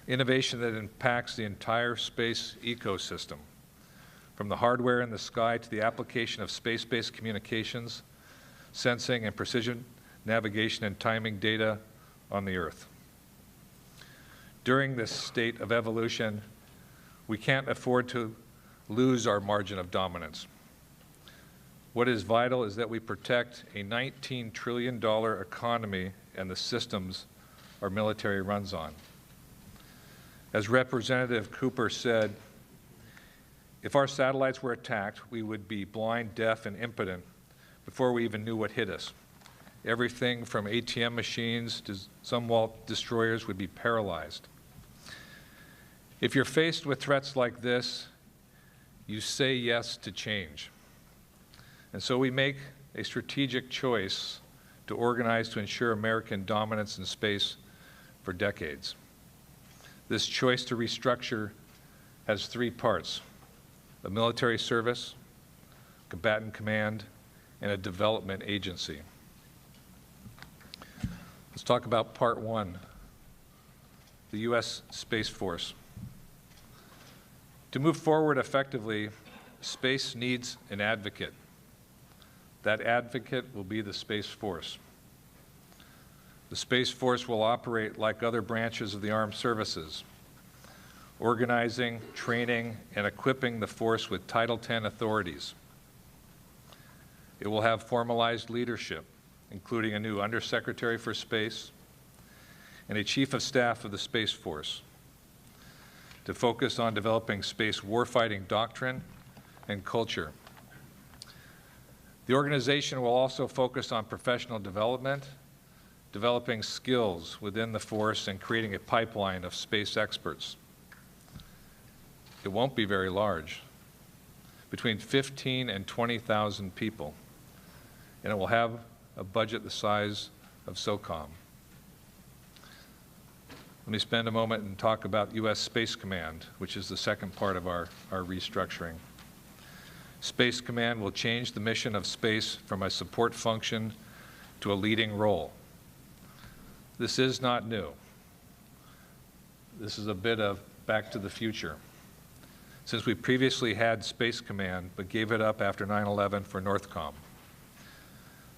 Innovation that impacts the entire space ecosystem, from the hardware in the sky to the application of space-based communications, sensing and precision navigation and timing data on the Earth. During this state of evolution, we can't afford to lose our margin of dominance. What is vital is that we protect a $19 trillion economy and the systems our military runs on. As Representative Cooper said, if our satellites were attacked, we would be blind, deaf, and impotent before we even knew what hit us. Everything from ATM machines to Zumwalt destroyers would be paralyzed. If you're faced with threats like this, you say yes to change. And so we make a strategic choice to organize to ensure American dominance in space for decades. This choice to restructure has 3 parts: a military service, combatant command, and a development agency. Let's talk about part 1, the U.S. Space Force. To move forward effectively, space needs an advocate. That advocate will be the Space Force. The Space Force will operate like other branches of the armed services, organizing, training, and equipping the force with Title X authorities. It will have formalized leadership, including a new Undersecretary for Space and a Chief of Staff of the Space Force, to focus on developing space warfighting doctrine and culture. The organization will also focus on professional development, developing skills within the force, and creating a pipeline of space experts. It won't be very large, between 15 and 20,000 people, and it will have a budget the size of SOCOM. Let me spend a moment and talk about U.S. Space Command, which is the second part of our restructuring. Space Command will change the mission of space from a support function to a leading role. This is not new. This is a bit of back to the future, since we previously had Space Command but gave it up after 9/11 for Northcom.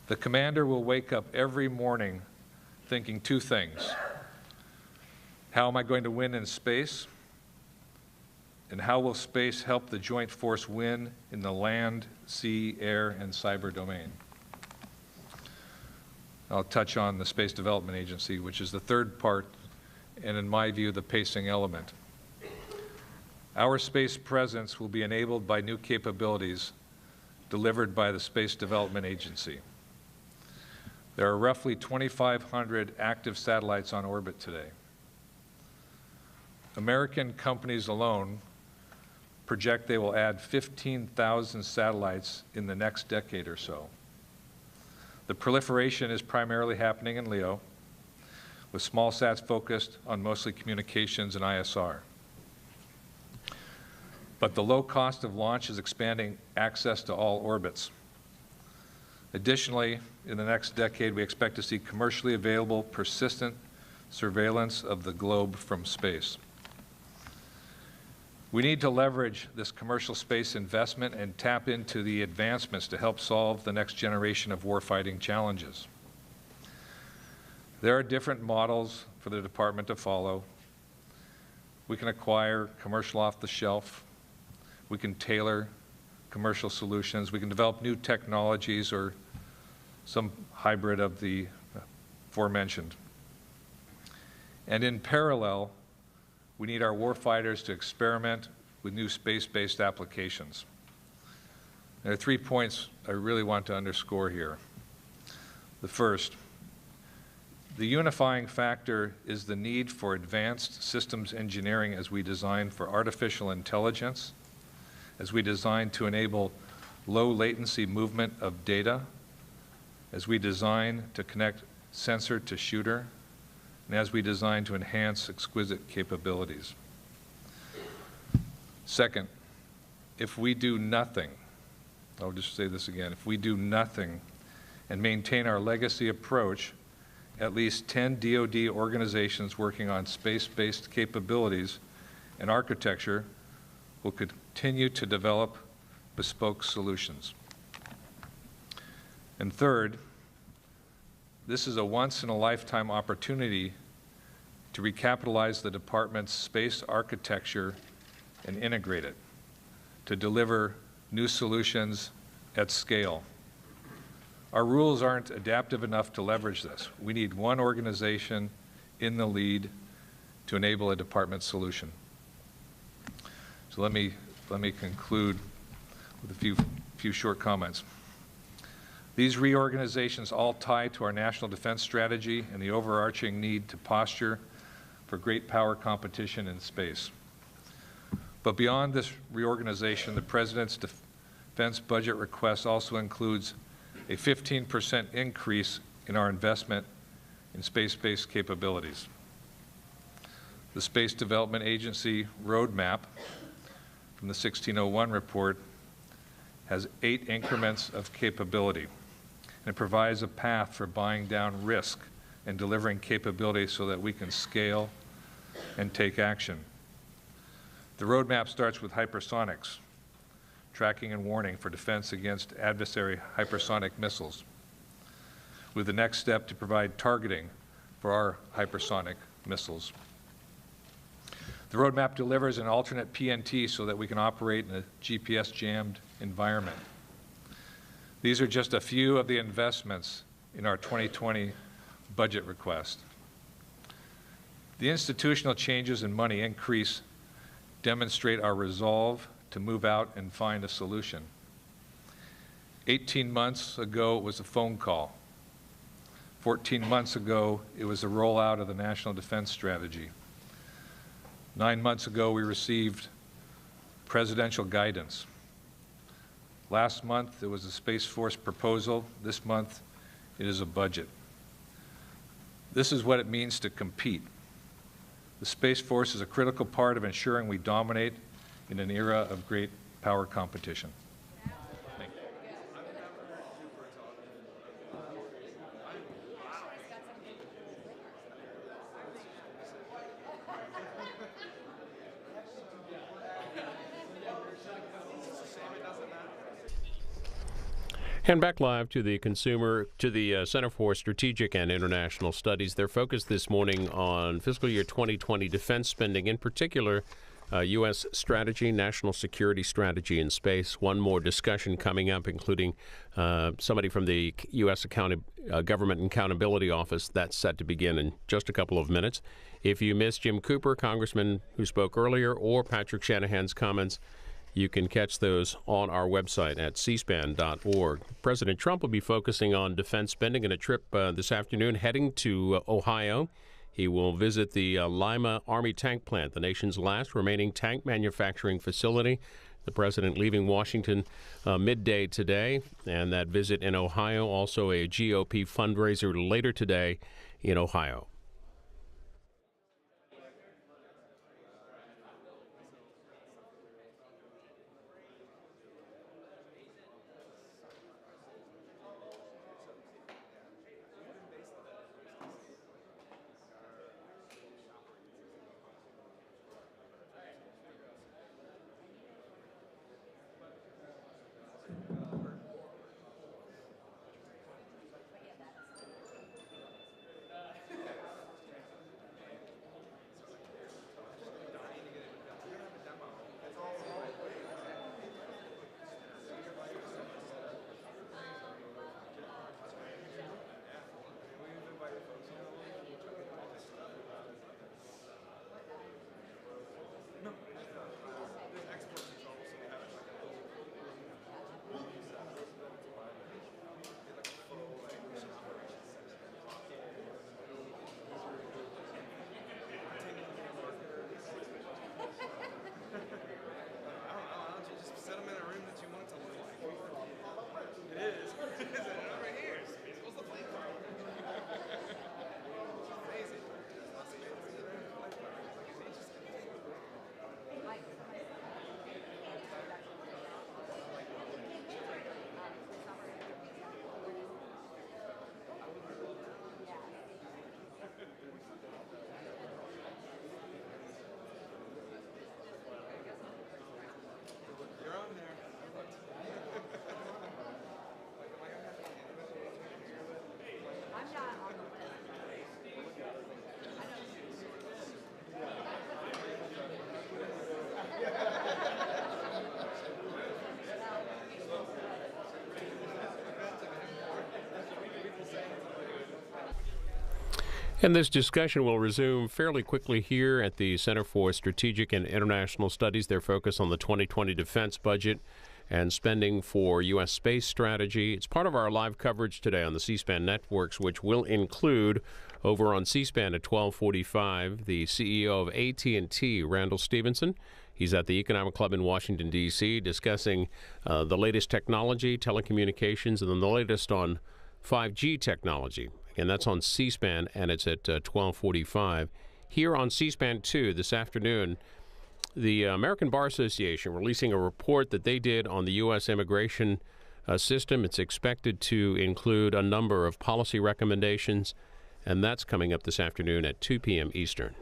The commander will wake up every morning thinking two things. How am I going to win in space? And how will space help the joint force win in the land, sea, air, and cyber domain? I'll touch on the Space Development Agency, which is the third part, and in my view, the pacing element. Our space presence will be enabled by new capabilities delivered by the Space Development Agency. There are roughly 2,500 active satellites on orbit today. American companies alone project they will add 15,000 satellites in the next decade or so. The proliferation is primarily happening in LEO, with small sats focused on mostly communications and ISR. But the low cost of launch is expanding access to all orbits. Additionally, in the next decade, we expect to see commercially available, persistent surveillance of the globe from space. We need to leverage this commercial space investment and tap into the advancements to help solve the next generation of warfighting challenges. There are different models for the department to follow. We can acquire commercial off the shelf. We can tailor commercial solutions. We can develop new technologies or some hybrid of the aforementioned. And in parallel, we need our warfighters to experiment with new space-based applications. There are 3 points I really want to underscore here. The first, the unifying factor is the need for advanced systems engineering as we design for artificial intelligence, as we design to enable low latency movement of data, as we design to connect sensor to shooter, and as we design to enhance exquisite capabilities. Second, if we do nothing, I'll just say this again, if we do nothing and maintain our legacy approach, at least 10 DoD organizations working on space-based capabilities and architecture will continue to develop bespoke solutions. And third, this is a once-in-a-lifetime opportunity to recapitalize the department's space architecture and integrate it, to deliver new solutions at scale. Our rules aren't adaptive enough to leverage this. We need one organization in the lead to enable a department solution. So let me conclude with a few short comments. These reorganizations all tie to our national defense strategy and the overarching need to posture for great power competition in space. But beyond this reorganization, the President's defense budget request also includes a 15% increase in our investment in space-based capabilities. The Space Development Agency roadmap from the 1601 report has 8 increments of capability. And it provides a path for buying down risk and delivering capability so that we can scale and take action. The roadmap starts with hypersonics, tracking and warning for defense against adversary hypersonic missiles, with the next step to provide targeting for our hypersonic missiles. The roadmap delivers an alternate PNT so that we can operate in a GPS-jammed environment. These are just a few of the investments in our 2020 budget request. The institutional changes in money increase demonstrate our resolve to move out and find a solution. 18 months ago, it was a phone call. 14 months ago, it was the rollout of the National Defense Strategy. 9 months ago, we received presidential guidance. Last month, it was a Space Force proposal. This month, it is a budget. This is what it means to compete. The Space Force is a critical part of ensuring we dominate in an era of great power competition. Thank you. And back live to the Center for Strategic and International Studies. Their focus this morning on fiscal year 2020 defense spending, in particular, U.S. strategy, national security strategy in space. One more discussion coming up, including somebody from the U.S. Government Accountability Office. That's set to begin in just a couple of minutes. If you missed Jim Cooper, Congressman who spoke earlier, or Patrick Shanahan's comments, you can catch those on our website at cspan.org. President Trump will be focusing on defense spending in a trip this afternoon heading to Ohio. He will visit the Lima Army Tank Plant, the nation's last remaining tank manufacturing facility. The president leaving Washington midday today, and that visit in Ohio, also a GOP fundraiser later today in Ohio. And this discussion will resume fairly quickly here at the Center for Strategic and International Studies. Their focus on the 2020 defense budget and spending for U.S. space strategy. It's part of our live coverage today on the C-SPAN networks, which will include, over on C-SPAN at 12:45, the CEO of AT&T, Randall Stephenson. He's at the Economic Club in Washington, D.C., discussing the latest technology, telecommunications, and then the latest on 5G technology. And that's on C-SPAN, and it's at 12:45. Here on C-SPAN 2 this afternoon, the American Bar Association releasing a report that they did on the U.S. immigration system. It's expected to include a number of policy recommendations, and that's coming up this afternoon at 2 p.m. Eastern.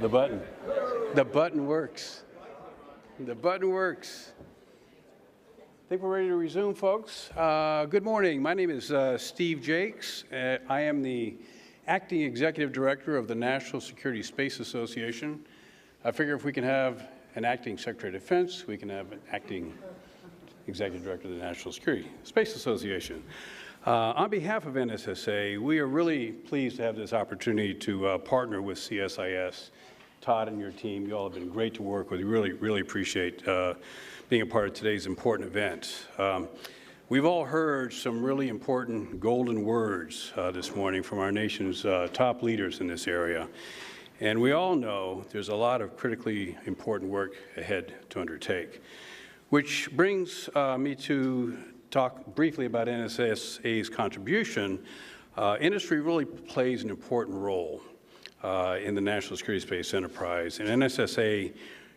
The button. The button works. The button works. I think we're ready to resume, folks. Good morning. My name is Steve Jakes. I am the Acting Executive Director of the National Security Space Association. I figure if we can have an Acting Secretary of Defense, we can have an Acting Executive Director of the National Security Space Association. On behalf of NSSA, we are really pleased to have this opportunity to partner with CSIS. Todd and your team, you all have been great to work with. We really appreciate being a part of today's important event. We've all heard some really important golden words this morning from our nation's top leaders in this area. And we all know there's a lot of critically important work ahead to undertake, which brings me to talk briefly about NSSA's contribution. Industry really plays an important role in the national security space enterprise, and NSSA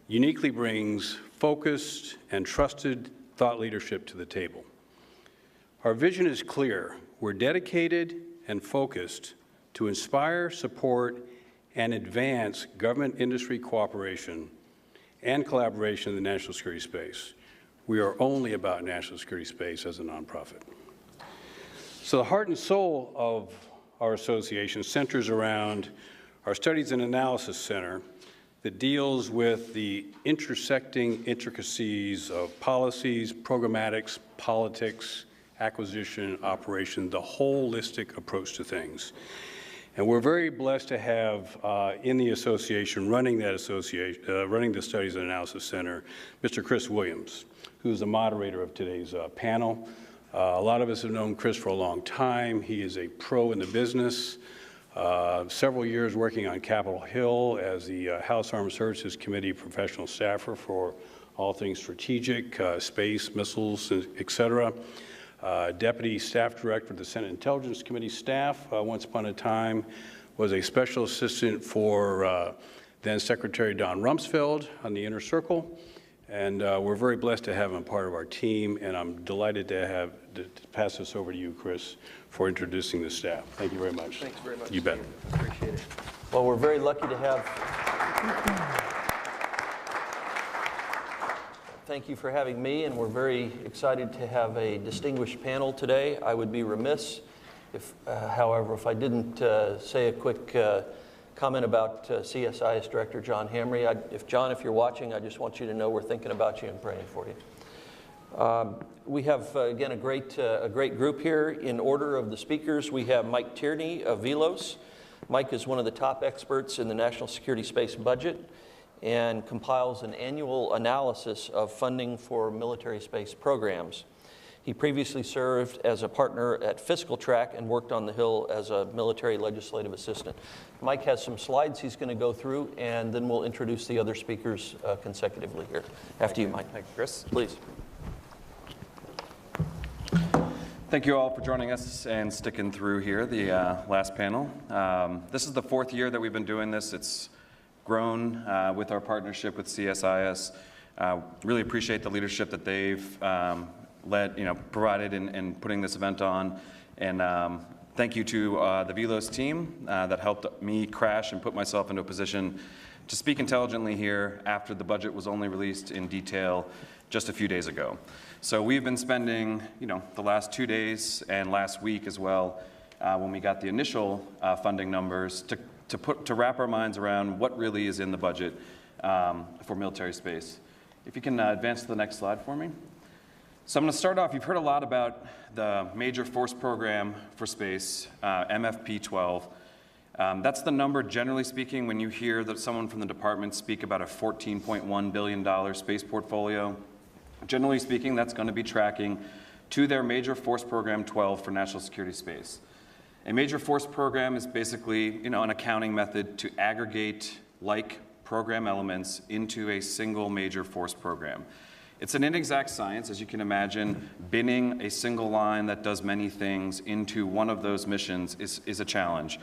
uniquely brings focused and trusted thought leadership to the table. Our vision is clear. We're dedicated and focused to inspire, support, and advance government-industry cooperation and collaboration in the national security space. We are only about national security space as a nonprofit. So the heart and soul of our association centers around our Studies and Analysis Center that deals with the intersecting intricacies of policies, programmatics, politics, acquisition, operation, the holistic approach to things. And we're very blessed to have in the association, running the Studies and Analysis Center, Mr. Chris Williams, who's the moderator of today's panel. A lot of us have known Chris for a long time. He is a pro in the business. Several years working on Capitol Hill as the House Armed Services Committee professional staffer for all things strategic, space, missiles, et cetera. Deputy Staff Director of the Senate Intelligence Committee staff, once upon a time, was a special assistant for then Secretary Don Rumsfeld on the Inner Circle. And we're very blessed to have him part of our team, and I'm delighted to pass this over to you, Chris, for introducing the staff. Thank you very much. Thanks very much. You bet. Appreciate it. Well, we're very lucky to have. Thank you for having me, and we're very excited to have a distinguished panel today. I would be remiss, however, if I didn't say a quick comment about CSIS Director John Hamre. John, if you're watching, I just want you to know we're thinking about you and praying for you. We have, again, a great group here. In order of the speakers, we have Mike Tierney of VELOS. Mike is one of the top experts in the national security space budget and compiles an annual analysis of funding for military space programs. He previously served as a partner at Fiscal Track and worked on the Hill as a military legislative assistant. Mike has some slides he's going to go through, and then we'll introduce the other speakers consecutively here. After you, Mike. Thank you, Chris. Please. Thank you all for joining us and sticking through here, the last panel. This is the fourth year that we've been doing this. It's grown with our partnership with CSIS. Really appreciate the leadership that they've provided in putting this event on. And thank you to the VELOS team that helped me crash and put myself into a position to speak intelligently here after the budget was only released in detail just a few days ago. So we've been spending, the last 2 days and last week as well, when we got the initial funding numbers, to wrap our minds around what really is in the budget for military space. If you can advance to the next slide for me. So I'm going to start off, you've heard a lot about the Major Force Program for Space, MFP-12. That's the number, generally speaking, when you hear that someone from the department speak about a $14.1 billion space portfolio. Generally speaking, that's going to be tracking to their Major Force Program 12 for national security space. A Major Force Program is basically, an accounting method to aggregate like program elements into a single Major Force Program. It's an inexact science, as you can imagine. Binning a single line that does many things into one of those missions is a challenge.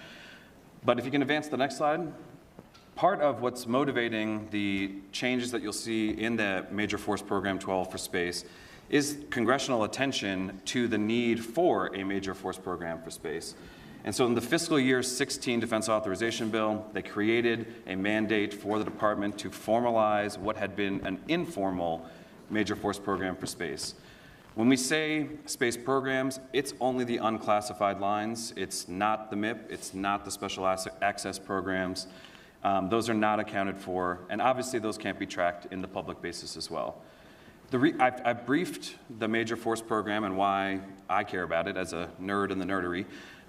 But if you can advance to the next slide. Part of what's motivating the changes that you'll see in the Major Force Program 12 for space is congressional attention to the need for a Major Force Program for space. And so in the fiscal year 16 Defense Authorization Bill, they created a mandate for the department to formalize what had been an informal major force program for space. When we say space programs, it's only the unclassified lines. It's not the MIP, it's not the special access programs. Those are not accounted for, and obviously those can't be tracked in the public basis as well. I've briefed the major force program and why I care about it as a nerd in the nerdery,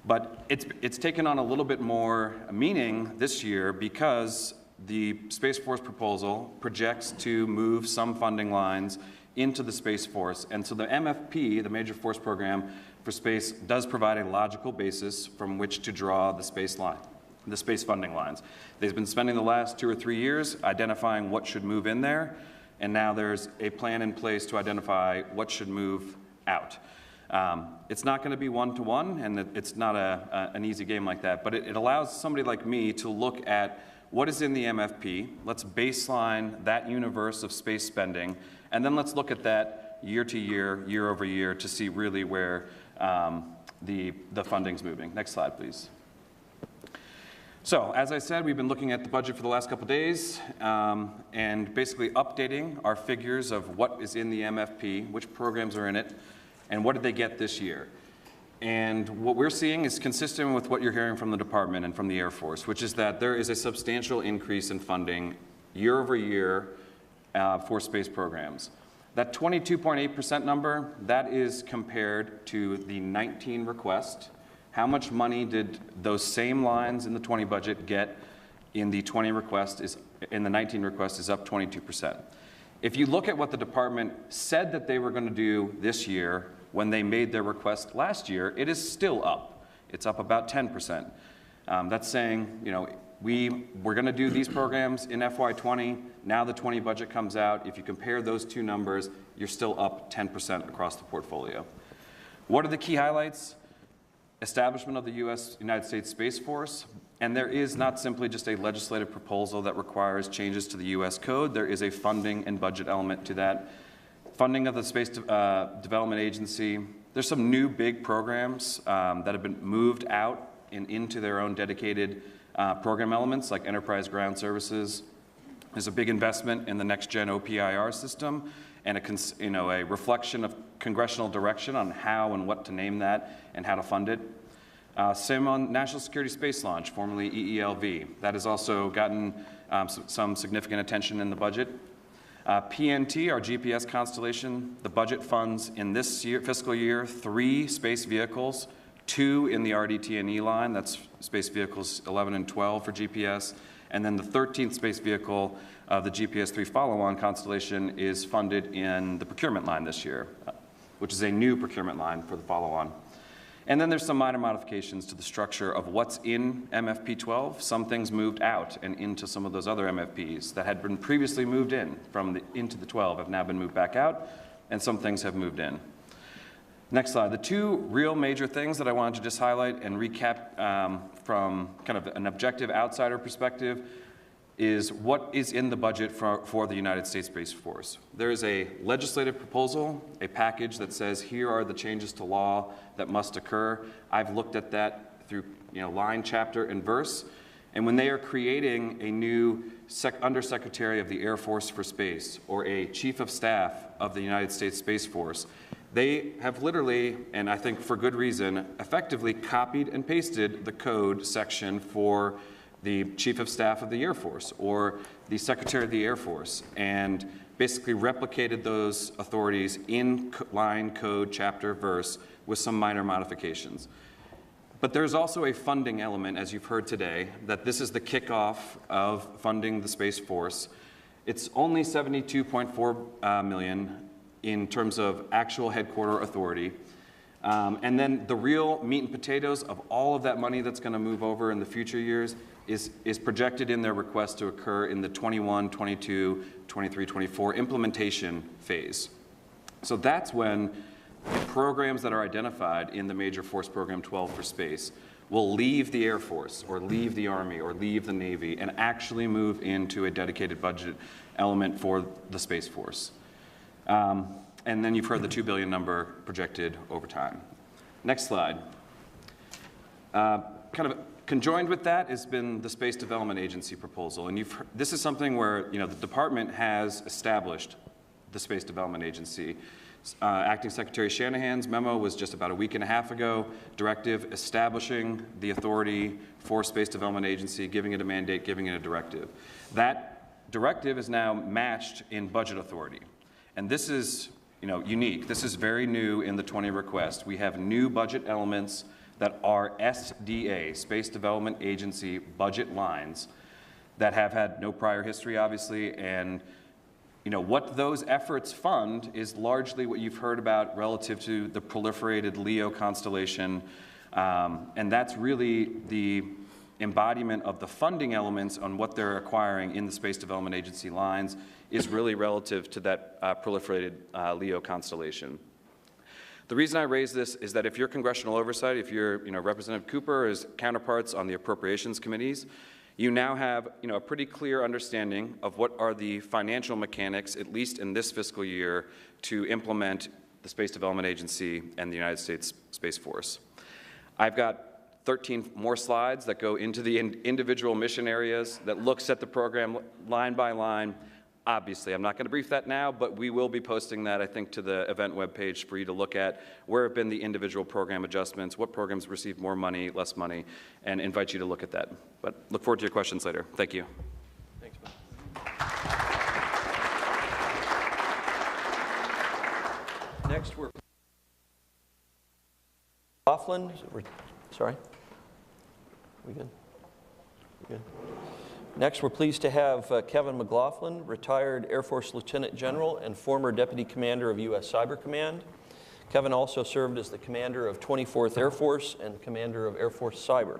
but it's taken on a little bit more meaning this year because the Space Force proposal projects to move some funding lines into the Space Force. And so the MFP, the Major Force Program for Space, does provide a logical basis from which to draw the space funding lines. They've been spending the last 2 or 3 years identifying what should move in there, and now there's a plan in place to identify what should move out. It's not going to be one-to-one, and it's not an easy game like that, but it allows somebody like me to look at what is in the MFP. Let's baseline that universe of space spending, and then let's look at that year to year, year over year, to see really where the funding's moving. Next slide, please. So, as I said, we've been looking at the budget for the last couple days and basically updating our figures of what is in the MFP, which programs are in it, and what did they get this year. And what we're seeing is consistent with what you're hearing from the department and from the Air Force, which is that there is a substantial increase in funding year over year for space programs. That 22.8% number, that is compared to the 19 request. How much money did those same lines in the 20 budget get in the 20 request in the 19 request is up 22%. If you look at what the department said that they were going to do this year when they made their request last year, it is still up. It's up about 10%. That's saying, you know, we're going to do these programs in FY20. Now the 20 budget comes out. If you compare those two numbers, you're still up 10% across the portfolio. What are the key highlights? Establishment of the United States Space Force, and there is not simply just a legislative proposal that requires changes to the U.S. Code. There is a funding and budget element to that. Funding of the Space Development Agency. There's some new big programs that have been moved out and into their own dedicated program elements, like Enterprise Ground Services. There's a big investment in the next-gen OPIR system, and a reflection of congressional direction on how and what to name that and how to fund it. Same on National Security Space Launch, formerly EELV. That has also gotten some significant attention in the budget. PNT, our GPS constellation, the budget funds in this fiscal year 3 space vehicles, 2 in the RDT&E line, that's space vehicles 11 and 12 for GPS, and then the 13th space vehicle of the GPS-3 follow-on constellation is funded in the procurement line this year, which is a new procurement line for the follow-on. And then there's some minor modifications to the structure of what's in MFP 12. Some things moved out and into some of those other MFPs that had been previously moved in into the 12 have now been moved back out, and some things have moved in. Next slide. The 2 real major things that I wanted to just highlight and recap from kind of an objective outsider perspective is what is in the budget for the United States Space Force. There is a legislative proposal, a package that says here are the changes to law that must occur. I've looked at that through line, chapter, and verse. And when they are creating a new Undersecretary of the Air Force for Space or a Chief of Staff of the United States Space Force, they have literally, and I think for good reason, effectively copied and pasted the code section for the Chief of Staff of the Air Force or the Secretary of the Air Force, and basically replicated those authorities in line, code, chapter, verse, with some minor modifications. But there's also a funding element, as you've heard today, that this is the kickoff of funding the Space Force. It's only $72.4 million in terms of actual headquarter authority. And then the real meat and potatoes of all of that money that's going to move over in the future years is projected in their request to occur in the 21, 22, 23, 24 implementation phase. So that's when the programs that are identified in the Major Force Program 12 for Space will leave the Air Force or leave the Army or leave the Navy and actually move into a dedicated budget element for the Space Force. And then you've heard the $2 billion number projected over time. Next slide. Kind of conjoined with that has been the Space Development Agency proposal. And this is something where, the department has established the Space Development Agency. Acting Secretary Shanahan's memo was just about a week and a half ago, directive establishing the authority for Space Development Agency, giving it a mandate, giving it a directive. That directive is now matched in budget authority. And this is, unique. This is very new in the 20 request. We have new budget elements that are SDA, Space Development Agency budget lines that have had no prior history, obviously, and what those efforts fund is largely what you've heard about relative to the proliferated LEO constellation, and that's really the embodiment of the funding elements on what they're acquiring in the Space Development Agency lines is really relative to that proliferated LEO constellation. The reason I raise this is that if your congressional oversight, if you're, Representative Cooper or his counterparts on the appropriations committees, you now have, a pretty clear understanding of what are the financial mechanics, at least in this fiscal year, to implement the Space Development Agency and the United States Space Force. I've got 13 more slides that go into the individual mission areas that looks at the program line by line. Obviously, I'm not going to brief that now, but we will be posting that, I think, to the event webpage for you to look at where have been the individual program adjustments, what programs received more money, less money, and invite you to look at that. But look forward to your questions later. Thank you. Thanks, Ben. Next, we're Laughlin. Sorry. We good? We good? Next, we're pleased to have Kevin McLaughlin, retired Air Force Lieutenant General and former Deputy Commander of U.S. Cyber Command. Kevin also served as the Commander of 24th Air Force and Commander of Air Force Cyber.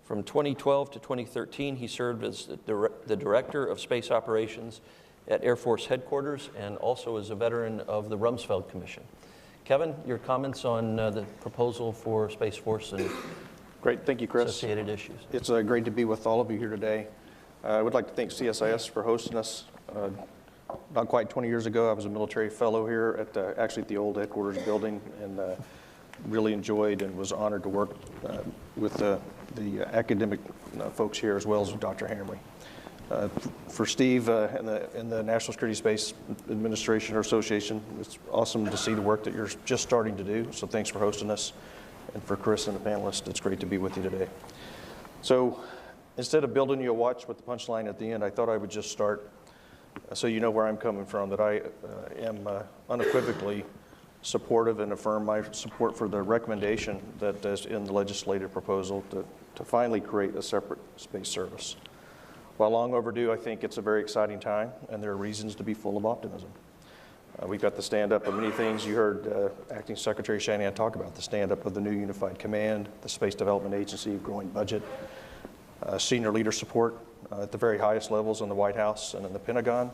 From 2012 to 2013, he served as the Director of Space Operations at Air Force Headquarters and also as a veteran of the Rumsfeld Commission. Kevin, your comments on the proposal for Space Force and Great, thank you, Chris. Associated issues. It's great to be with all of you here today. I would like to thank CSIS for hosting us. Not quite 20 years ago, I was a military fellow here at actually at the old headquarters building, and really enjoyed and was honored to work with the academic folks here as well as Dr. Hamley. For Steve and the National Security Space Administration or Association, it's awesome to see the work that you're just starting to do, so thanks for hosting us. And for Chris and the panelists, it's great to be with you today. So instead of building you a watch with the punchline at the end, I thought I would just start so you know where I'm coming from, that I am unequivocally supportive and affirm my support for the recommendation that is in the legislative proposal to finally create a separate space service. While long overdue, I think it's a very exciting time, and there are reasons to be full of optimism. We've got the stand-up of many things. You heard Acting Secretary Shanahan talk about the stand-up of the new Unified Command, the Space Development Agency, growing budget, senior leader support at the very highest levels in the White House and in the Pentagon,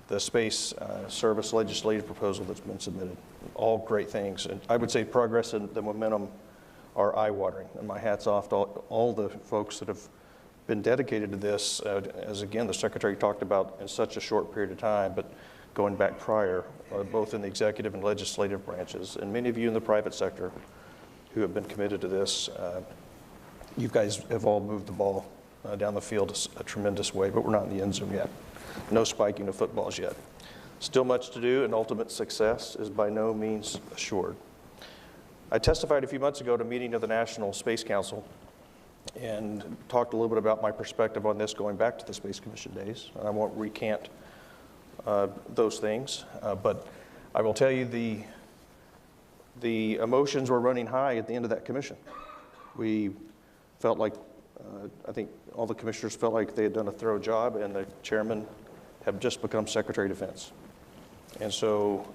the Space Service legislative proposal that's been submitted. All great things. And I would say progress and the momentum are eye-watering. And my hat's off to all the folks that have been dedicated to this, as again, the Secretary talked about in such a short period of time, but going back prior, both in the executive and legislative branches, and many of you in the private sector who have been committed to this. You guys have all moved the ball down the field a tremendous way, but we're not in the end zone yet. No spiking of footballs yet. Still much to do, and ultimate success is by no means assured. I testified a few months ago at a meeting of the National Space Council and talked a little bit about my perspective on this going back to the Space Commission days. I won't recant those things, but I will tell you the emotions were running high at the end of that commission. We felt like, I think all the commissioners felt like they had done a thorough job, and the chairman had just become Secretary of Defense. And so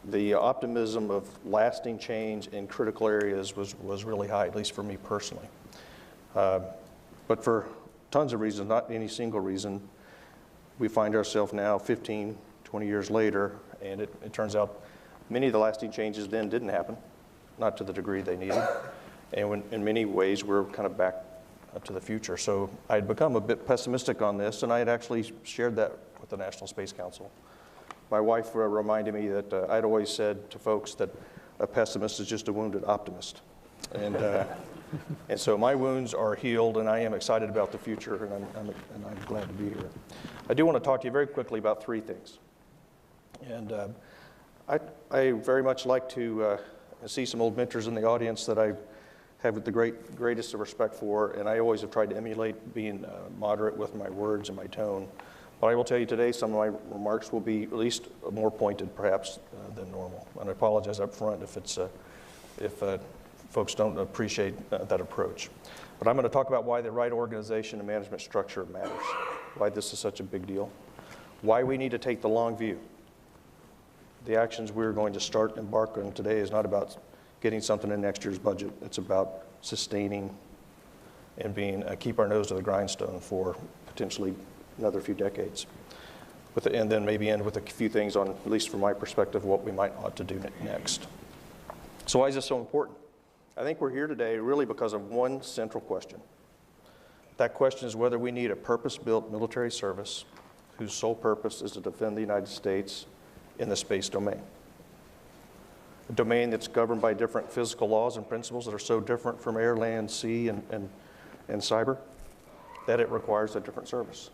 the optimism of lasting change in critical areas was really high, at least for me personally. But for tons of reasons, not any single reason, we find ourselves now 15, 20 years later, and it turns out many of the lasting changes then didn't happen, not to the degree they needed. And in many ways, we're kind of back to the future. So I had become a bit pessimistic on this, and I had actually shared that with the National Space Council. My wife reminded me that I'd always said to folks that a pessimist is just a wounded optimist. And And so my wounds are healed, and I am excited about the future, and I'm glad to be here. I do want to talk to you very quickly about three things. And I very much like to see some old mentors in the audience that I have the greatest of respect for, and I always have tried to emulate being moderate with my words and my tone. But I will tell you today, some of my remarks will be at least more pointed, perhaps, than normal. And I apologize up front if folks don't appreciate that approach. But I'm going to talk about why the right organization and management structure matters, why this is such a big deal, why we need to take the long view. The actions we're going to embark on today is not about getting something in next year's budget. It's about sustaining and keep our nose to the grindstone for potentially another few decades. And then maybe end with a few things on, at least from my perspective, what we might ought to do next. So why is this so important? I think we're here today really because of one central question. That question is whether we need a purpose-built military service whose sole purpose is to defend the United States in the space domain. A domain that's governed by different physical laws and principles that are so different from air, land, sea, and cyber that it requires a different service.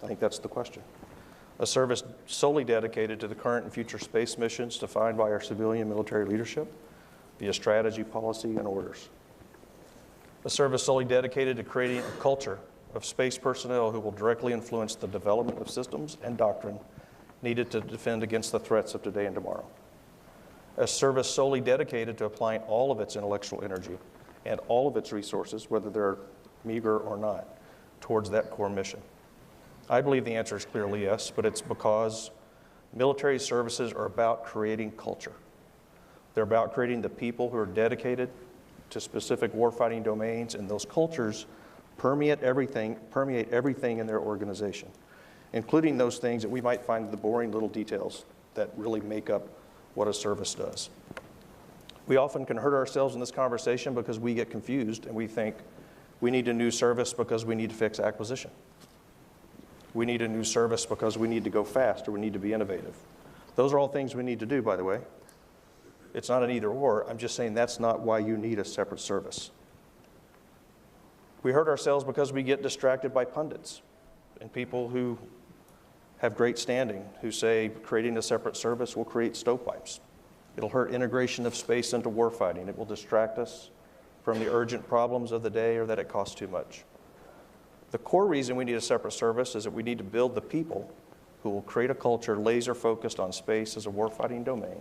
I think that's the question. A service solely dedicated to the current and future space missions defined by our civilian military leadership via strategy, policy, and orders. A service solely dedicated to creating a culture of space personnel who will directly influence the development of systems and doctrine needed to defend against the threats of today and tomorrow. A service solely dedicated to applying all of its intellectual energy and all of its resources, whether they're meager or not, towards that core mission. I believe the answer is clearly yes, but it's because military services are about creating culture. They're about creating the people who are dedicated to specific warfighting domains, and those cultures permeate everything in their organization, including those things that we might find the boring little details that really make up what a service does. We often can hurt ourselves in this conversation because we get confused and we think we need a new service because we need to fix acquisition. We need a new service because we need to go fast or we need to be innovative. Those are all things we need to do, by the way. It's not an either or. I'm just saying that's not why you need a separate service. We hurt ourselves because we get distracted by pundits and people who have great standing who say creating a separate service will create stovepipes. It'll hurt integration of space into warfighting. It will distract us from the urgent problems of the day or that it costs too much. The core reason we need a separate service is that we need to build the people who will create a culture laser-focused on space as a warfighting domain.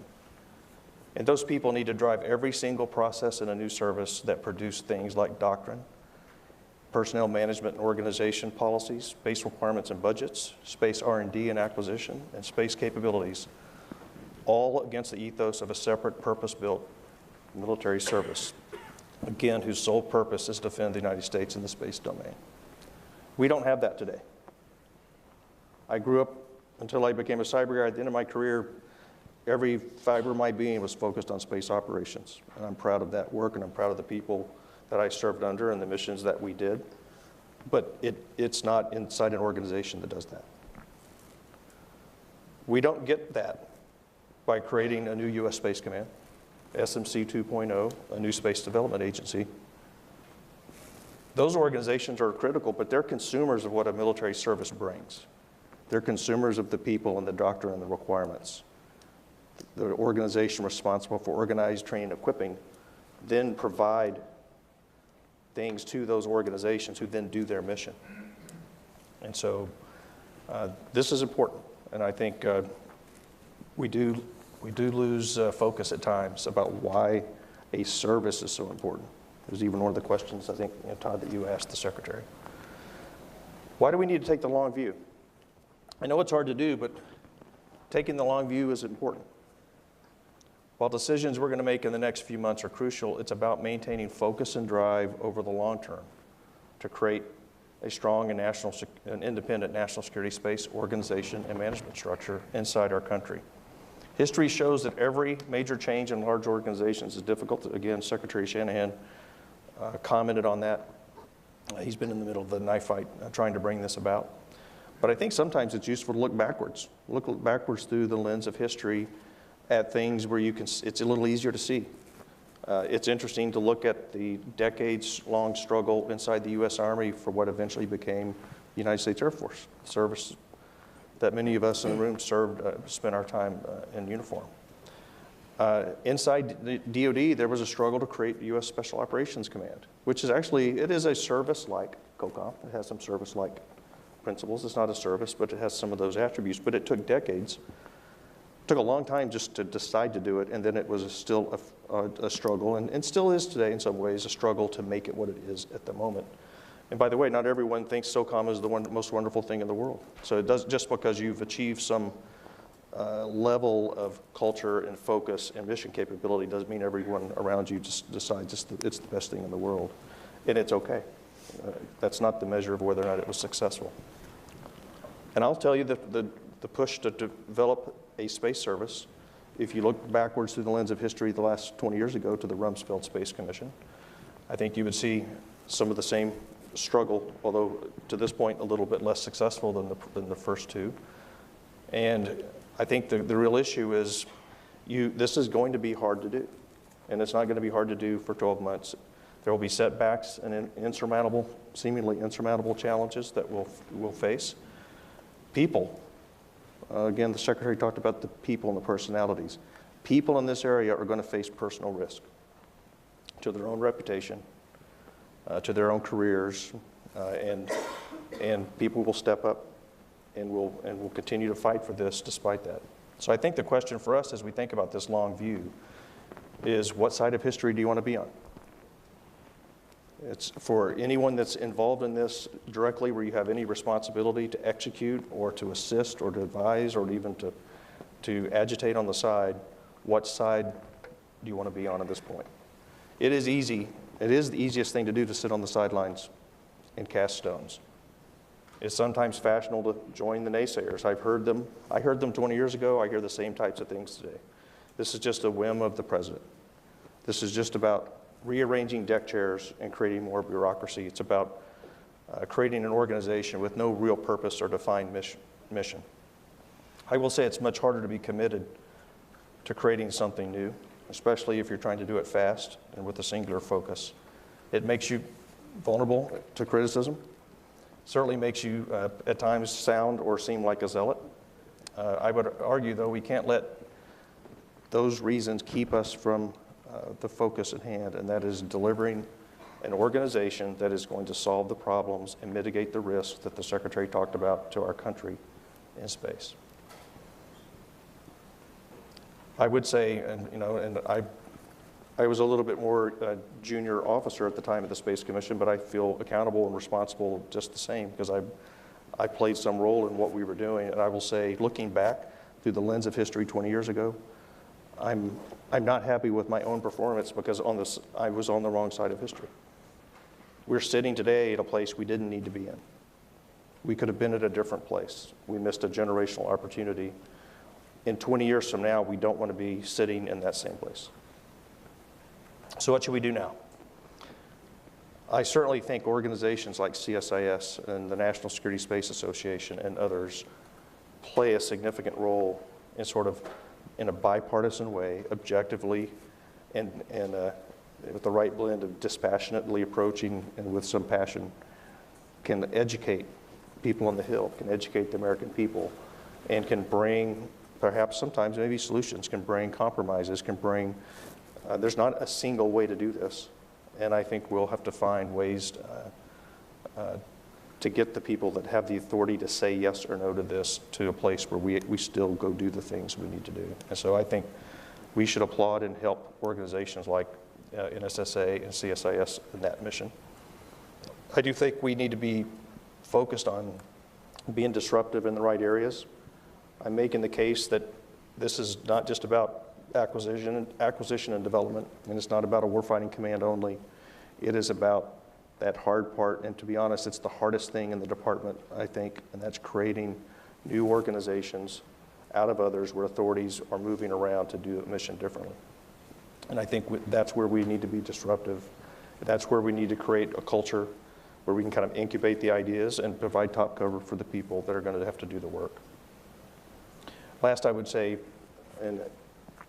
And those people need to drive every single process in a new service that produce things like doctrine, personnel management and organization policies, space requirements and budgets, space R&D and acquisition, and space capabilities, all against the ethos of a separate purpose-built military service, again, whose sole purpose is to defend the United States in the space domain. We don't have that today. I grew up until I became a cyber guy. At the end of my career, every fiber of my being was focused on space operations. And I'm proud of that work, and I'm proud of the people that I served under and the missions that we did. But it's not inside an organization that does that. We don't get that by creating a new U.S. Space Command, SMC 2.0, a new space development agency. Those organizations are critical, but they're consumers of what a military service brings. They're consumers of the people and the doctrine and the requirements. The organization responsible for organized training and equipping then provide things to those organizations who then do their mission. And so this is important, and I think we do lose focus at times about why a service is so important. It was even one of the questions, I think, Todd, that you asked the Secretary. Why do we need to take the long view? I know it's hard to do, but taking the long view is important. While decisions we're going to make in the next few months are crucial, it's about maintaining focus and drive over the long term to create a strong and independent national security space organization and management structure inside our country. History shows that every major change in large organizations is difficult. Again, Secretary Shanahan commented on that. He's been in the middle of the knife fight trying to bring this about. But I think sometimes it's useful to look backwards. Look backwards through the lens of history at things where it's a little easier to see. It's interesting to look at the decades-long struggle inside the U.S. Army for what eventually became the United States Air Force, service that many of us in the room served, spent our time in uniform. Inside the DoD, there was a struggle to create the U.S. Special Operations Command, which is actually, it is a service-like COCOM. It has some service-like principles. It's not a service, but it has some of those attributes. But it took decades. It took a long time just to decide to do it, and then it was still a struggle, and still is today in some ways, a struggle to make it what it is at the moment. And by the way, not everyone thinks SOCOM is the most wonderful thing in the world. So it does, just because you've achieved some level of culture and focus and mission capability doesn't mean everyone around you just decides it's the best thing in the world. And it's okay. That's not the measure of whether or not it was successful. And I'll tell you that the push to develop a space service, if you look backwards through the lens of history the last 20 years ago to the Rumsfeld Space Commission, I think you would see some of the same struggle, although to this point a little bit less successful than the first two. And I think the real issue is this is going to be hard to do. And it's not going to be hard to do for 12 months. There will be setbacks and seemingly insurmountable challenges that we'll face. People, again, the Secretary talked about the people and the personalities. People in this area are going to face personal risk to their own reputation, to their own careers, and people will step up and will continue to fight for this despite that. So I think the question for us as we think about this long view is, what side of history do you want to be on? It's for anyone that's involved in this directly, where you have any responsibility to execute or to assist or to advise or even to agitate on the side, what side do you want to be on at this point? It is easy. It is the easiest thing to do, to sit on the sidelines and cast stones. It's sometimes fashionable to join the naysayers. I heard them 20 years ago. I hear the same types of things today. This is just a whim of the president. This is just about rearranging deck chairs and creating more bureaucracy. It's about creating an organization with no real purpose or defined mission. I will say it's much harder to be committed to creating something new, especially if you're trying to do it fast and with a singular focus. It makes you vulnerable to criticism. Certainly makes you, at times, sound or seem like a zealot. I would argue, though, we can't let those reasons keep us from the focus at hand, and that is delivering an organization that is going to solve the problems and mitigate the risks that the Secretary talked about to our country in space. I would say, and I was a little bit more junior officer at the time of the Space Commission, but I feel accountable and responsible just the same, because I played some role in what we were doing. And I will say, looking back through the lens of history 20 years ago, I'm not happy with my own performance, because I was on the wrong side of history. We're sitting today at a place we didn't need to be in. We could have been at a different place. We missed a generational opportunity. In 20 years from now, we don't want to be sitting in that same place. So what should we do now? I certainly think organizations like CSIS and the National Security Space Association and others play a significant role in a bipartisan way, objectively, and with the right blend of dispassionately approaching and with some passion, can educate people on the Hill, can educate the American people, and can bring, perhaps sometimes maybe solutions, can bring compromises, can bring, there's not a single way to do this. And I think we'll have to find ways to get the people that have the authority to say yes or no to this to a place where we still go do the things we need to do. And so I think we should applaud and help organizations like NSSA and CSIS in that mission. I do think we need to be focused on being disruptive in the right areas. I'm making the case that this is not just about acquisition and development, and it's not about a warfighting command only. It is about that hard part, and to be honest, it's the hardest thing in the department, I think, and that's creating new organizations out of others where authorities are moving around to do a mission differently. And I think that's where we need to be disruptive. That's where we need to create a culture where we can kind of incubate the ideas and provide top cover for the people that are going to have to do the work. Last, I would say, and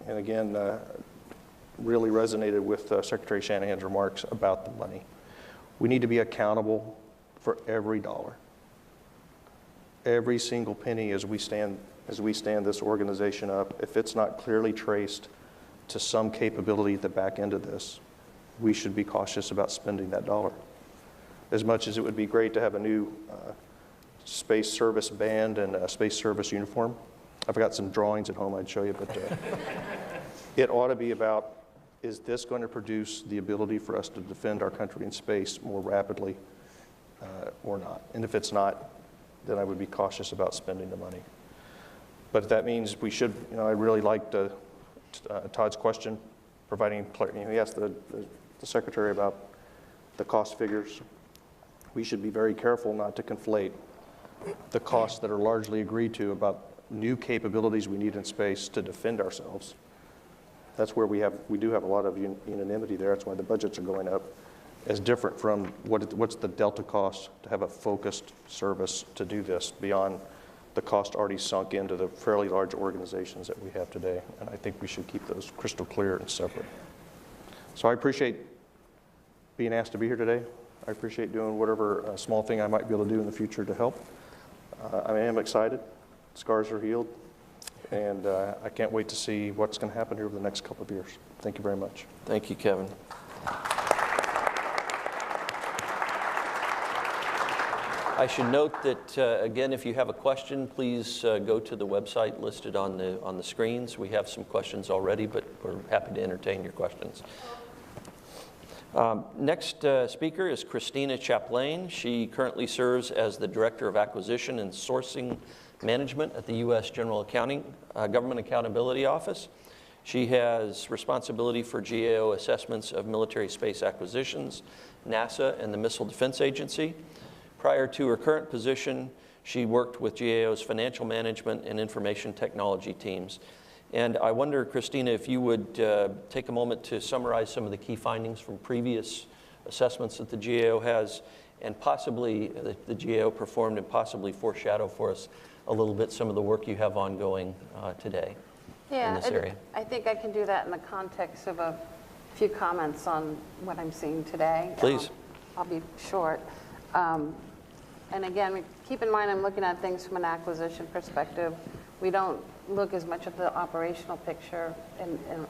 again, really resonated with Secretary Shanahan's remarks about the money. We need to be accountable for every dollar, every single penny as we stand this organization up. If it's not clearly traced to some capability at the back end of this, we should be cautious about spending that dollar. As much as it would be great to have a new space service band and a space service uniform, I've got some drawings at home I'd show you, but it ought to be about, is this going to produce the ability for us to defend our country in space more rapidly or not? And if it's not, then I would be cautious about spending the money. But that means we should, I really liked Todd's question, providing clarity. He asked the Secretary about the cost figures. We should be very careful not to conflate the costs that are largely agreed to about new capabilities we need in space to defend ourselves. That's where we do have a lot of unanimity there. That's why the budgets are going up, as different from what's the delta cost to have a focused service to do this beyond the cost already sunk into the fairly large organizations that we have today. And I think we should keep those crystal clear and separate. So I appreciate being asked to be here today. I appreciate doing whatever small thing I might be able to do in the future to help. I am excited. Scars are healed. And I can't wait to see what's going to happen here over the next couple of years. Thank you very much. Thank you, Kevin. I should note that, again, if you have a question, please go to the website listed on the screens. We have some questions already, but we're happy to entertain your questions. Next speaker is Christina Chaplain. She currently serves as the Director of Acquisition and Sourcing Management at the U.S. General Government Accountability Office. She has responsibility for GAO assessments of military space acquisitions, NASA, and the Missile Defense Agency. Prior to her current position, she worked with GAO's financial management and information technology teams. And I wonder, Christina, if you would take a moment to summarize some of the key findings from previous assessments that the GAO has, and possibly the GAO performed, and possibly foreshadow for us a little bit some of the work you have ongoing today in this area. I think I can do that in the context of a few comments on what I'm seeing today. Please. I'll be short. And again, keep in mind I'm looking at things from an acquisition perspective. We don't look as much at the operational picture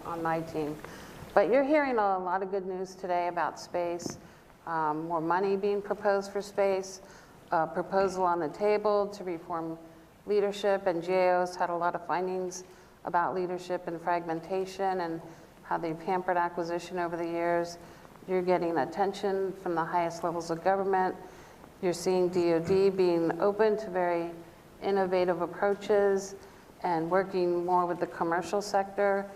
on my team. But you're hearing a lot of good news today about space, more money being proposed for space, a proposal on the table to reform leadership, and GAO's had a lot of findings about leadership and fragmentation and how they've hampered acquisition over the years. You're getting attention from the highest levels of government. You're seeing DoD being open to very innovative approaches and working more with the commercial sector.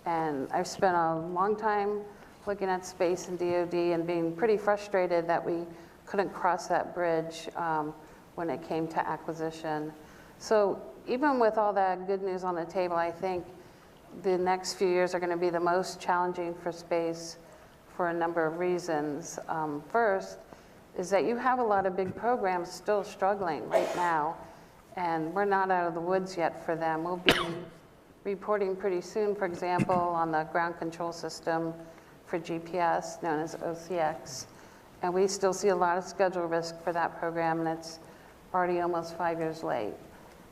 And I've spent a long time looking at space and DoD and being pretty frustrated that we couldn't cross that bridge when it came to acquisition. So even with all that good news on the table, I think the next few years are going to be the most challenging for space for a number of reasons. First is that you have a lot of big programs still struggling right now, and we're not out of the woods yet for them. We'll be reporting pretty soon, for example, on the ground control system for GPS, known as OCX. And we still see a lot of schedule risk for that program, and it's already almost 5 years late.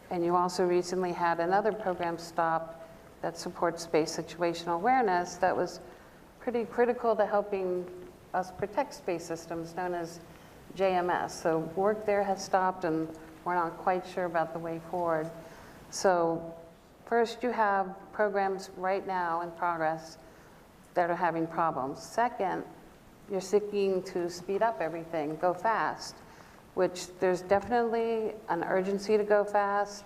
And you also recently had another program stop that supports space situational awareness that was pretty critical to helping us protect space systems, known as JMS. So work there has stopped, and we're not quite sure about the way forward. So first, you have programs right now in progress that are having problems. Second, you're seeking to speed up everything, go fast, which there's definitely an urgency to go fast,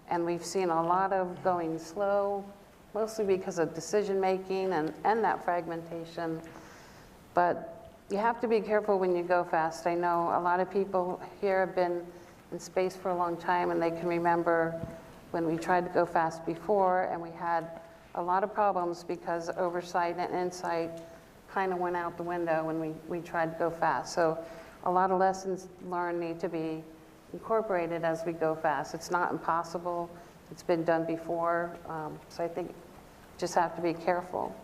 and we've seen a lot of going slow, mostly because of decision making and that fragmentation. But you have to be careful when you go fast. I know a lot of people here have been in space for a long time, and they can remember when we tried to go fast before, and we had a lot of problems because oversight and insight kind of went out the window when we tried to go fast. So a lot of lessons learned need to be incorporated as we go fast. It's not impossible. It's been done before. So I think just have to be careful.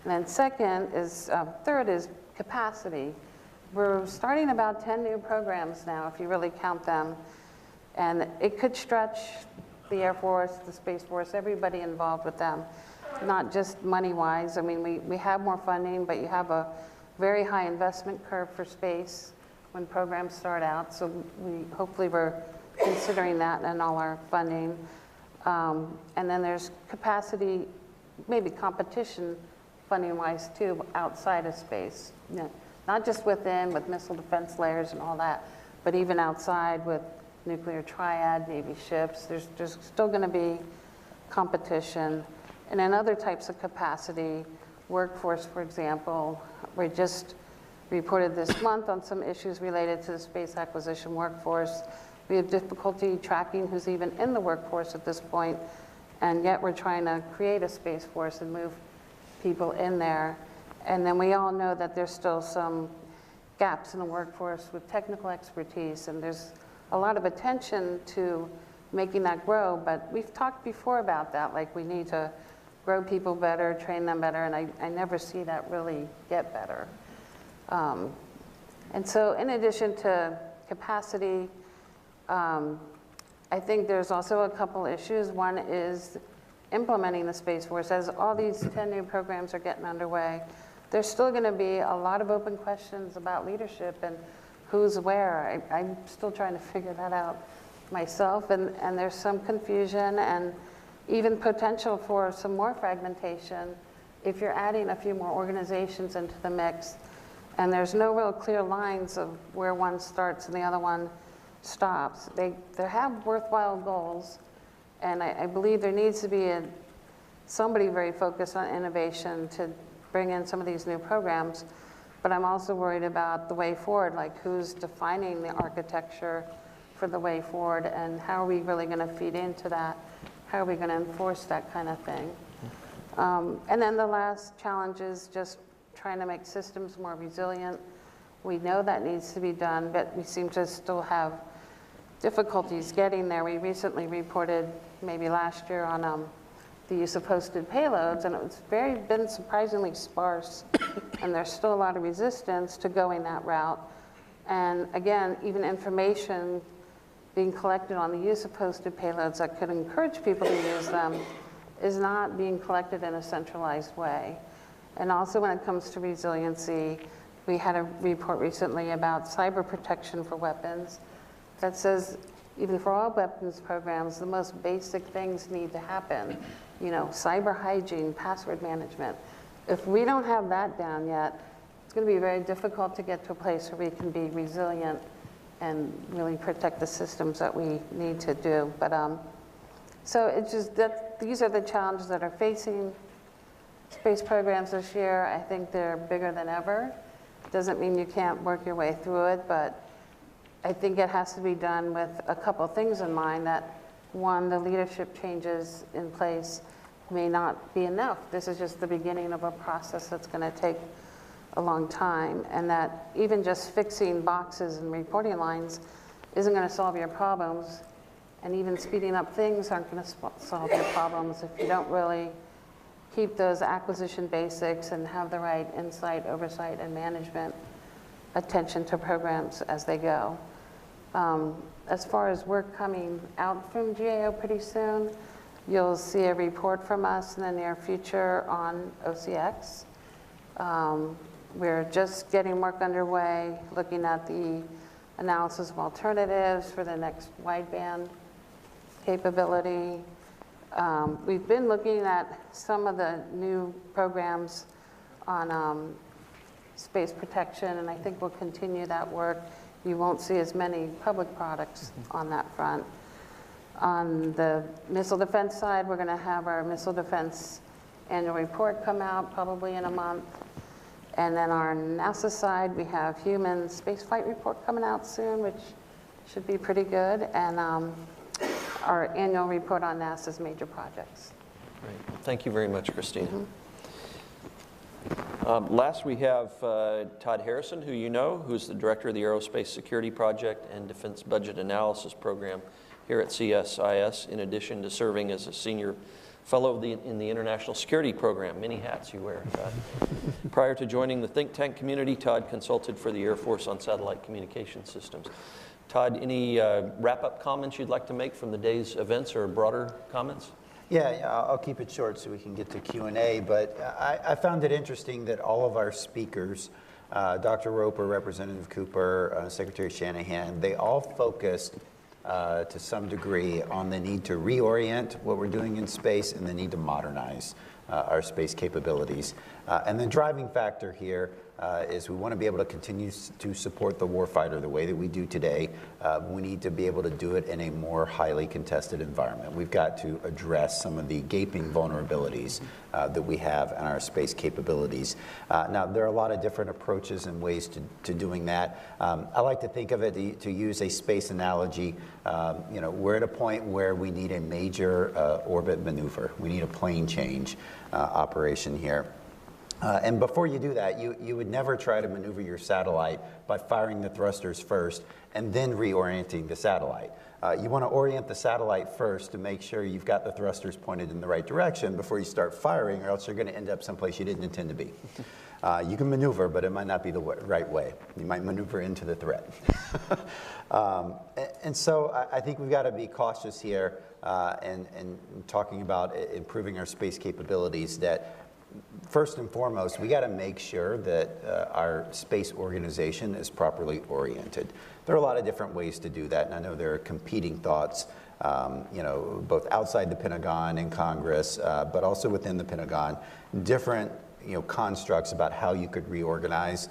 And then third is capacity. We're starting about 10 new programs now, if you really count them. And it could stretch the Air Force, the Space Force, everybody involved with them, not just money-wise. I mean, we have more funding, but you have a very high investment curve for space when programs start out. So hopefully we're considering that in all our funding. And then there's capacity, maybe competition funding-wise too, outside of space. You know, not just within with missile defense layers and all that, but even outside with nuclear triad, Navy ships. There's still going to be competition. And in other types of capacity, workforce, for example, we just reported this month on some issues related to the space acquisition workforce. We have difficulty tracking who's even in the workforce at this point, and yet we're trying to create a space force and move people in there. And then we all know that there's still some gaps in the workforce with technical expertise, and there's a lot of attention to making that grow, but we've talked before about that, like we need to grow people better, train them better, and I never see that really get better. And so in addition to capacity, I think there's also a couple issues. One is implementing the Space Force. As all these 10 new programs are getting underway, there's still going to be a lot of open questions about leadership and who's where. I'm still trying to figure that out myself, and there's some confusion and even potential for some more fragmentation if you're adding a few more organizations into the mix, and there's no real clear lines of where one starts and the other one stops. They have worthwhile goals, and I believe there needs to be somebody very focused on innovation to bring in some of these new programs. But I'm also worried about the way forward, like who's defining the architecture for the way forward, and how are we really going to feed into that? How are we going to enforce that kind of thing? And then the last challenge is just trying to make systems more resilient. We know that needs to be done, but we seem to still have difficulties getting there. We recently reported, maybe last year, on the use of hosted payloads, and it's been surprisingly sparse, and there's still a lot of resistance to going that route. And again, even information being collected on the use of hosted payloads that could encourage people to use them is not being collected in a centralized way. And also when it comes to resiliency, we had a report recently about cyber protection for weapons that says even for all weapons programs, the most basic things need to happen. You know, cyber hygiene, password management. If we don't have that down yet, it's going to be very difficult to get to a place where we can be resilient and really protect the systems that we need to do. But so it's just that these are the challenges that are facing space programs this year. I think they're bigger than ever. Doesn't mean you can't work your way through it, but I think it has to be done with a couple of things in mind. That one, the leadership changes in place may not be enough. This is just the beginning of a process that's going to take a long time, and that even just fixing boxes and reporting lines isn't going to solve your problems, and even speeding up things aren't going to solve your problems if you don't really keep those acquisition basics and have the right insight, oversight, and management attention to programs as they go. As far as work coming out from GAO pretty soon, you'll see a report from us in the near future on OCX. We're just getting work underway, looking at the analysis of alternatives for the next wideband capability. We've been looking at some of the new programs on space protection, and I think we'll continue that work. You won't see as many public products on that front. On the missile defense side, we're going to have our missile defense annual report come out probably in a month. And then our NASA side, we have human spaceflight report coming out soon, which should be pretty good. And our annual report on NASA's major projects. Great. Thank you very much, Christina. Last, we have Todd Harrison, who you know, who's the director of the Aerospace Security Project and Defense Budget Analysis Program here at CSIS, in addition to serving as a senior fellow in the International Security Program. Many hats you wear, Todd. Prior to joining the think tank community, Todd consulted for the Air Force on satellite communication systems. Todd, any wrap-up comments you'd like to make from the day's events or broader comments? Yeah, I'll keep it short so we can get to Q&A, but I found it interesting that all of our speakers, Dr. Roper, Representative Cooper, Secretary Shanahan, they all focused to some degree on the need to reorient what we're doing in space and the need to modernize our space capabilities. And the driving factor here is we want to be able to continue to support the warfighter the way that we do today. We need to be able to do it in a more highly contested environment. We've got to address some of the gaping vulnerabilities that we have in our space capabilities. Now, there are a lot of different approaches and ways to doing that. I like to think of it, to use a space analogy, we're at a point where we need a major orbit maneuver. We need a plane change operation here. And before you do that, you would never try to maneuver your satellite by firing the thrusters first and then reorienting the satellite. You want to orient the satellite first to make sure you've got the thrusters pointed in the right direction before you start firing, or else you're going to end up someplace you didn't intend to be. You can maneuver, but it might not be the right way. You might maneuver into the threat. And so I think we've got to be cautious here and talking about improving our space capabilities, that first and foremost, we got to make sure that our space organization is properly oriented. There are a lot of different ways to do that, and I know there are competing thoughts, both outside the Pentagon and Congress, but also within the Pentagon, different constructs about how you could reorganize.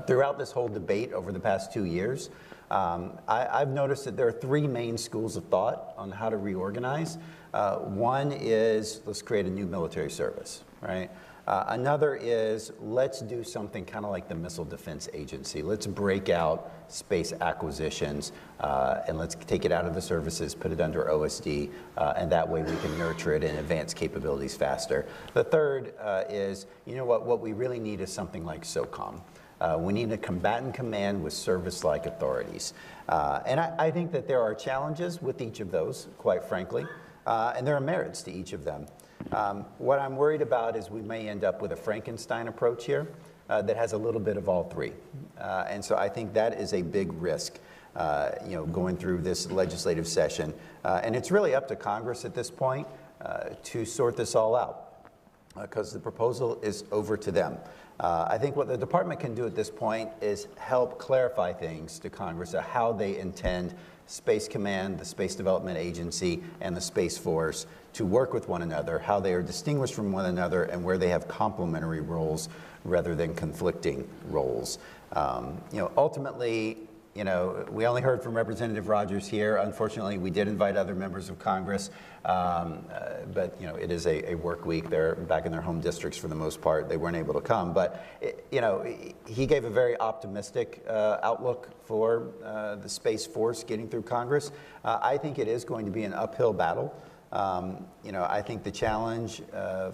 Throughout this whole debate over the past 2 years, I've noticed that there are three main schools of thought on how to reorganize. One is, let's create a new military service, right? Another is, let's do something kind of like the Missile Defense Agency. Let's break out space acquisitions and let's take it out of the services, put it under OSD, and that way we can nurture it and advance capabilities faster. The third is, what we really need is something like SOCOM. We need a combatant command with service-like authorities. And I think that there are challenges with each of those, quite frankly, and there are merits to each of them. What I'm worried about is we may end up with a Frankenstein approach here that has a little bit of all three. And so I think that is a big risk, going through this legislative session. And it's really up to Congress at this point to sort this all out, because the proposal is over to them. I think what the department can do at this point is help clarify things to Congress of how they intend Space Command, the Space Development Agency, and the Space Force to work with one another, how they are distinguished from one another, and where they have complementary roles rather than conflicting roles. Ultimately, we only heard from Representative Rogers here. Unfortunately, we did invite other members of Congress, but it is a work week. They're back in their home districts for the most part. They weren't able to come, but he gave a very optimistic outlook for the Space Force getting through Congress. I think it is going to be an uphill battle. I think the challenge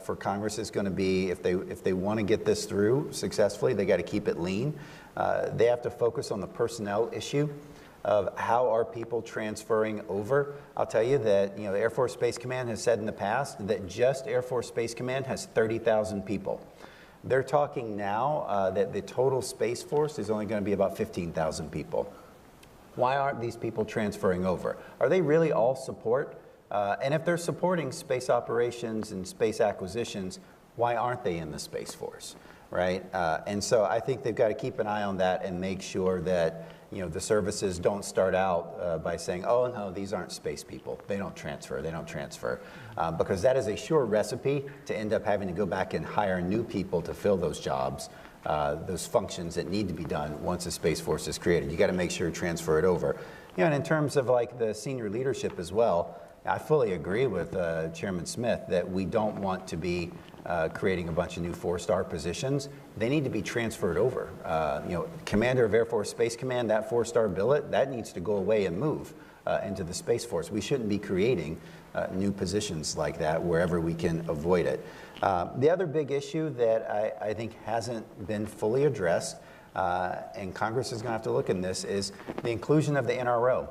for Congress is going to be, if they want to get this through successfully, they got to keep it lean. They have to focus on the personnel issue of how are people transferring over. I'll tell you that the Air Force Space Command has said in the past that just Air Force Space Command has 30,000 people. They're talking now that the total Space Force is only going to be about 15,000 people. Why aren't these people transferring over? Are they really all support? And if they're supporting space operations and space acquisitions, why aren't they in the Space Force, right? And so I think they've got to keep an eye on that and make sure that the services don't start out by saying, oh, no, these aren't space people. They don't transfer. Because that is a sure recipe to end up having to go back and hire new people to fill those jobs, those functions that need to be done once a Space Force is created. You got to make sure to transfer it over. And in terms of like the senior leadership as well, I fully agree with Chairman Smith that we don't want to be creating a bunch of new 4-star positions. They need to be transferred over. Commander of Air Force Space Command, that 4-star billet, that needs to go away and move into the Space Force. We shouldn't be creating new positions like that wherever we can avoid it. The other big issue that I think hasn't been fully addressed, and Congress is going to have to look in this, is the inclusion of the NRO.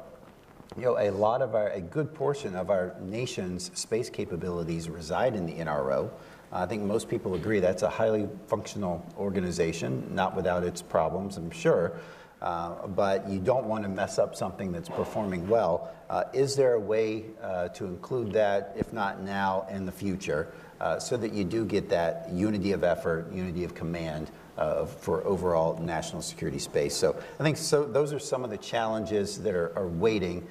a good portion of our nation's space capabilities reside in the NRO. I think most people agree that's a highly functional organization, not without its problems, I'm sure, but you don't want to mess up something that's performing well. Is there a way to include that, if not now, in the future, so that you do get that unity of effort, unity of command for overall national security space? So I think those are some of the challenges that are waiting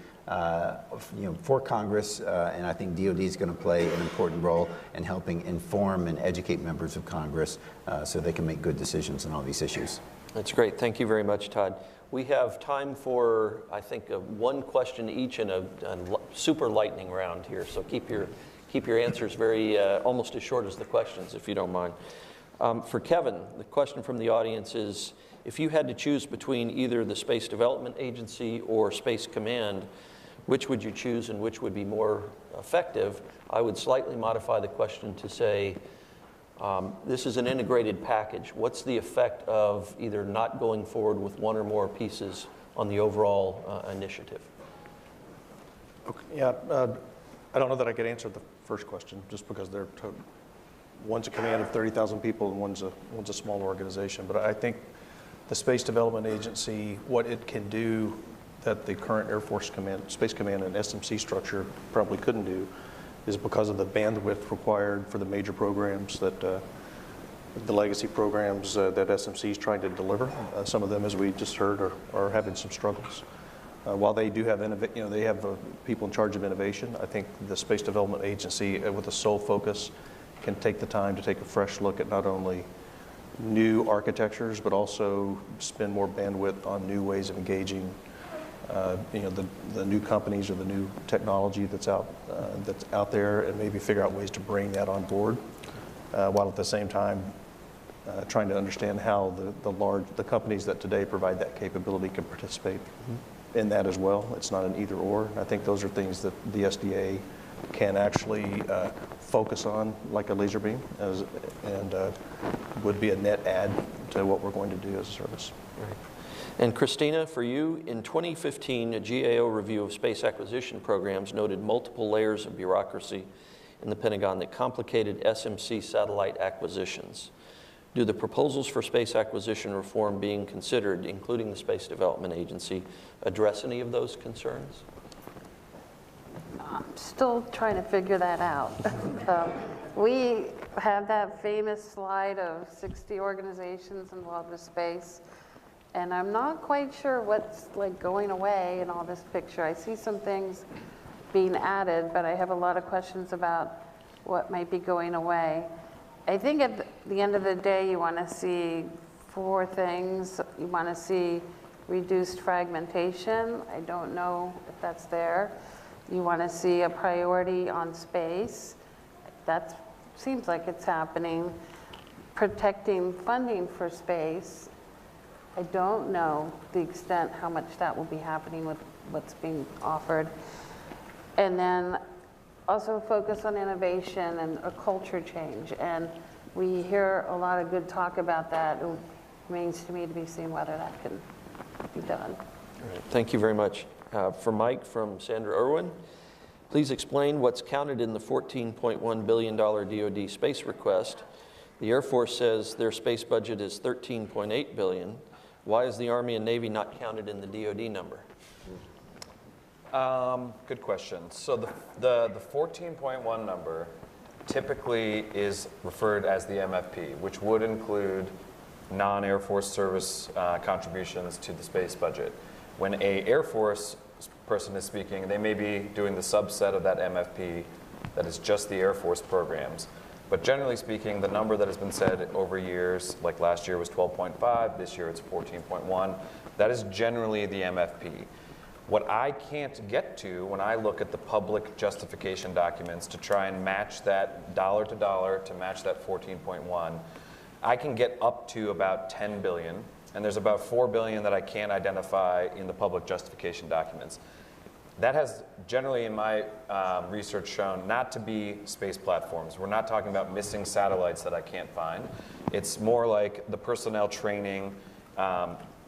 for Congress, and I think DoD is going to play an important role in helping inform and educate members of Congress so they can make good decisions on all these issues. That's great. Thank you very much, Todd. We have time for, I think, one question each and a super lightning round here. So keep your answers very almost as short as the questions, if you don't mind. For Kevin, the question from the audience is, if you had to choose between either the Space Development Agency or Space Command, which would you choose and which would be more effective? I would slightly modify the question to say, this is an integrated package. What's the effect of either not going forward with one or more pieces on the overall initiative? Okay. Yeah, I don't know that I could answer the first question just because one's a command of 30,000 people and one's a small organization. But I think the Space Development Agency, what it can do that the current Air Force Command, Space Command and SMC structure probably couldn't do, is because of the bandwidth required for the major programs that the legacy programs that SMC is trying to deliver. Some of them, as we just heard, are having some struggles. While they do have they have people in charge of innovation, I think the Space Development Agency, with a sole focus, can take the time to take a fresh look at not only new architectures, but also spend more bandwidth on new ways of engaging the new companies or the new technology that's out there, and maybe figure out ways to bring that on board, while at the same time trying to understand how the companies that today provide that capability can participate in that as well. It's not an either or. I think those are things that the SDA can actually focus on, like a laser beam, and would be a net add to what we're going to do as a service. Right. And Christina, for you, in 2015, a GAO review of space acquisition programs noted multiple layers of bureaucracy in the Pentagon that complicated SMC satellite acquisitions. Do the proposals for space acquisition reform being considered, including the Space Development Agency, address any of those concerns? I'm still trying to figure that out. We have that famous slide of 60 organizations involved with space. And I'm not quite sure what's going away in all this picture. I see some things being added, but I have a lot of questions about what might be going away. I think at the end of the day, you want to see 4 things. You want to see reduced fragmentation. I don't know if that's there. You want to see a priority on space. That seems like it's happening. Protecting funding for space. I don't know the extent how much that will be happening with what's being offered. And then also focus on innovation and a culture change. And we hear a lot of good talk about that. It remains to me to be seen whether that can be done. All right. Thank you very much. For Mike, from Sandra Irwin, please explain what's counted in the $14.1 billion DoD space request. The Air Force says their space budget is $13.8 billion. Why is the Army and Navy not counted in the DoD number? Good question. So the 14.1 number typically is referred as the MFP, which would include non-Air Force service contributions to the space budget. When a Air Force person is speaking, they may be doing the subset of that MFP that is just the Air Force programs. But generally speaking, the number that has been said over years, like last year was 12.5, this year it's 14.1, that is generally the MFP. What I can't get to when I look at the public justification documents to try and match that dollar to dollar to match that 14.1, I can get up to about 10 billion, and there's about 4 billion that I can't identify in the public justification documents. That has generally, in my research, shown not to be space platforms. We're not talking about missing satellites that I can't find. It's more like the personnel training,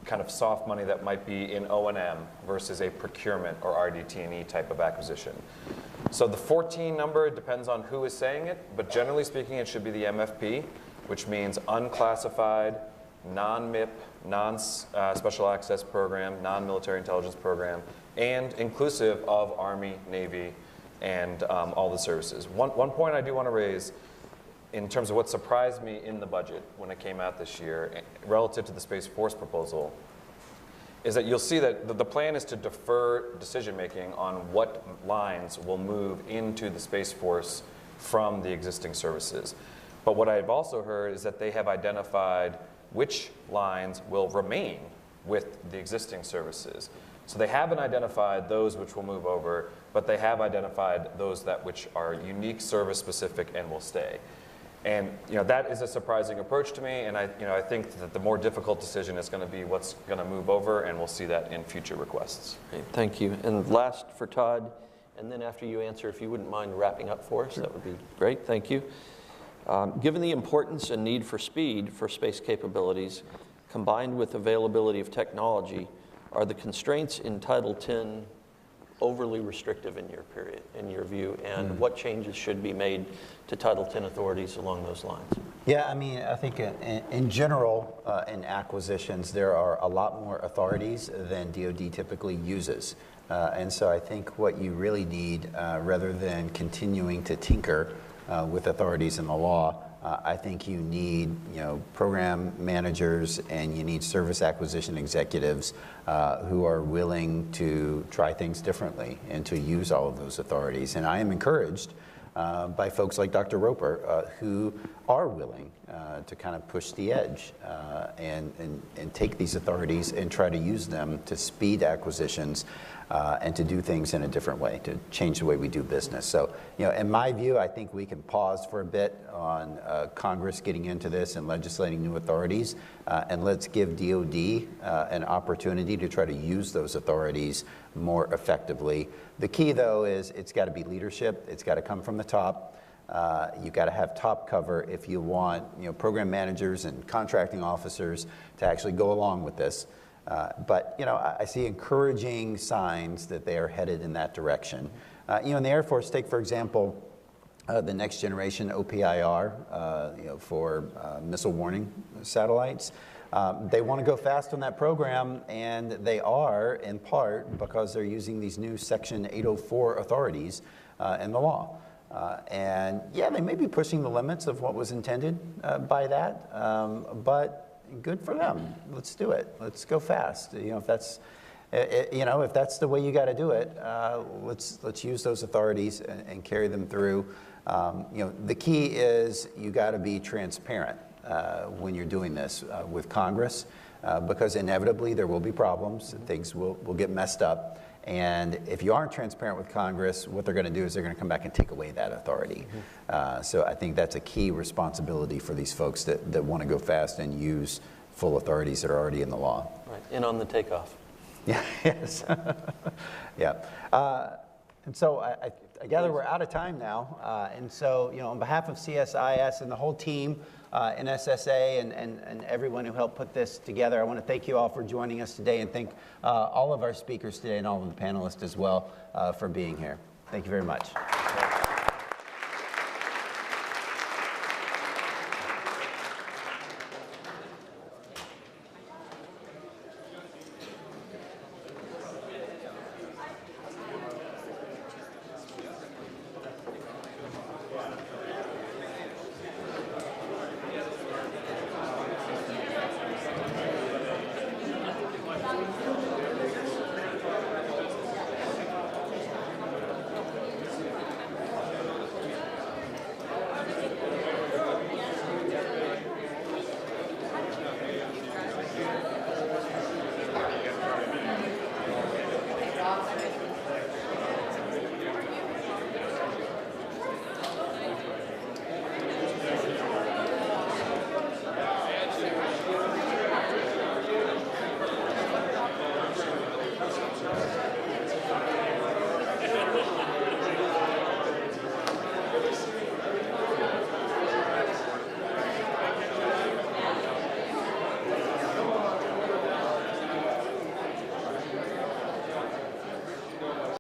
kind of soft money that might be in O&M versus a procurement or RDT&E type of acquisition. So the 14 number depends on who is saying it, but generally speaking, it should be the MFP, which means unclassified, non-MIP, non-special access program, non-military intelligence program, and inclusive of Army, Navy, and all the services. One point I do want to raise in terms of what surprised me in the budget when it came out this year relative to the Space Force proposal is that you'll see that the plan is to defer decision-making on what lines will move into the Space Force from the existing services. But what I've also heard is that they have identified which lines will remain with the existing services. So they haven't identified those which will move over, but they have identified those which are unique service specific and will stay. And that is a surprising approach to me, and I think that the more difficult decision is going to be what's going to move over, and we'll see that in future requests. Great, thank you. And last for Todd, and then after you answer, if you wouldn't mind wrapping up for us, that would be great. Thank you. Given the importance and need for speed for space capabilities, combined with availability of technology, are the constraints in Title X overly restrictive in your view, and what changes should be made to Title X authorities along those lines? Yeah, I mean, I think in general, in acquisitions, there are a lot more authorities than DoD typically uses. And so I think what you really need, rather than continuing to tinker with authorities in the law, I think you need, program managers and you need service acquisition executives who are willing to try things differently and to use all of those authorities. And I am encouraged by folks like Dr. Roper who are willing to kind of push the edge and take these authorities and try to use them to speed acquisitions and to do things in a different way, to change the way we do business. So, in my view, I think we can pause for a bit on Congress getting into this and legislating new authorities, and let's give DoD an opportunity to try to use those authorities more effectively. The key, though, is it's got to be leadership. It's got to come from the top. You've got to have top cover if you want, program managers and contracting officers to actually go along with this. But I see encouraging signs that they are headed in that direction. In the Air Force, take for example the next generation OPIR, for missile warning satellites. They want to go fast on that program, and they are in part because they're using these new Section 804 authorities in the law. And yeah, they may be pushing the limits of what was intended by that, but good for them. Let's do it. Let's go fast. If that's the way you got to do it, let's use those authorities and carry them through. The key is you got to be transparent when you're doing this with Congress, because inevitably there will be problems and things will get messed up. And if you aren't transparent with Congress, what they're going to do is they're going to come back and take away that authority. So I think that's a key responsibility for these folks that want to go fast and use full authorities that are already in the law. Right, in on the takeoff. Yeah, yes. Yeah. And so I gather we're out of time now. And so, on behalf of CSIS and the whole team, NSSA and everyone who helped put this together, I want to thank you all for joining us today, and thank all of our speakers today and all of the panelists as well for being here. Thank you very much.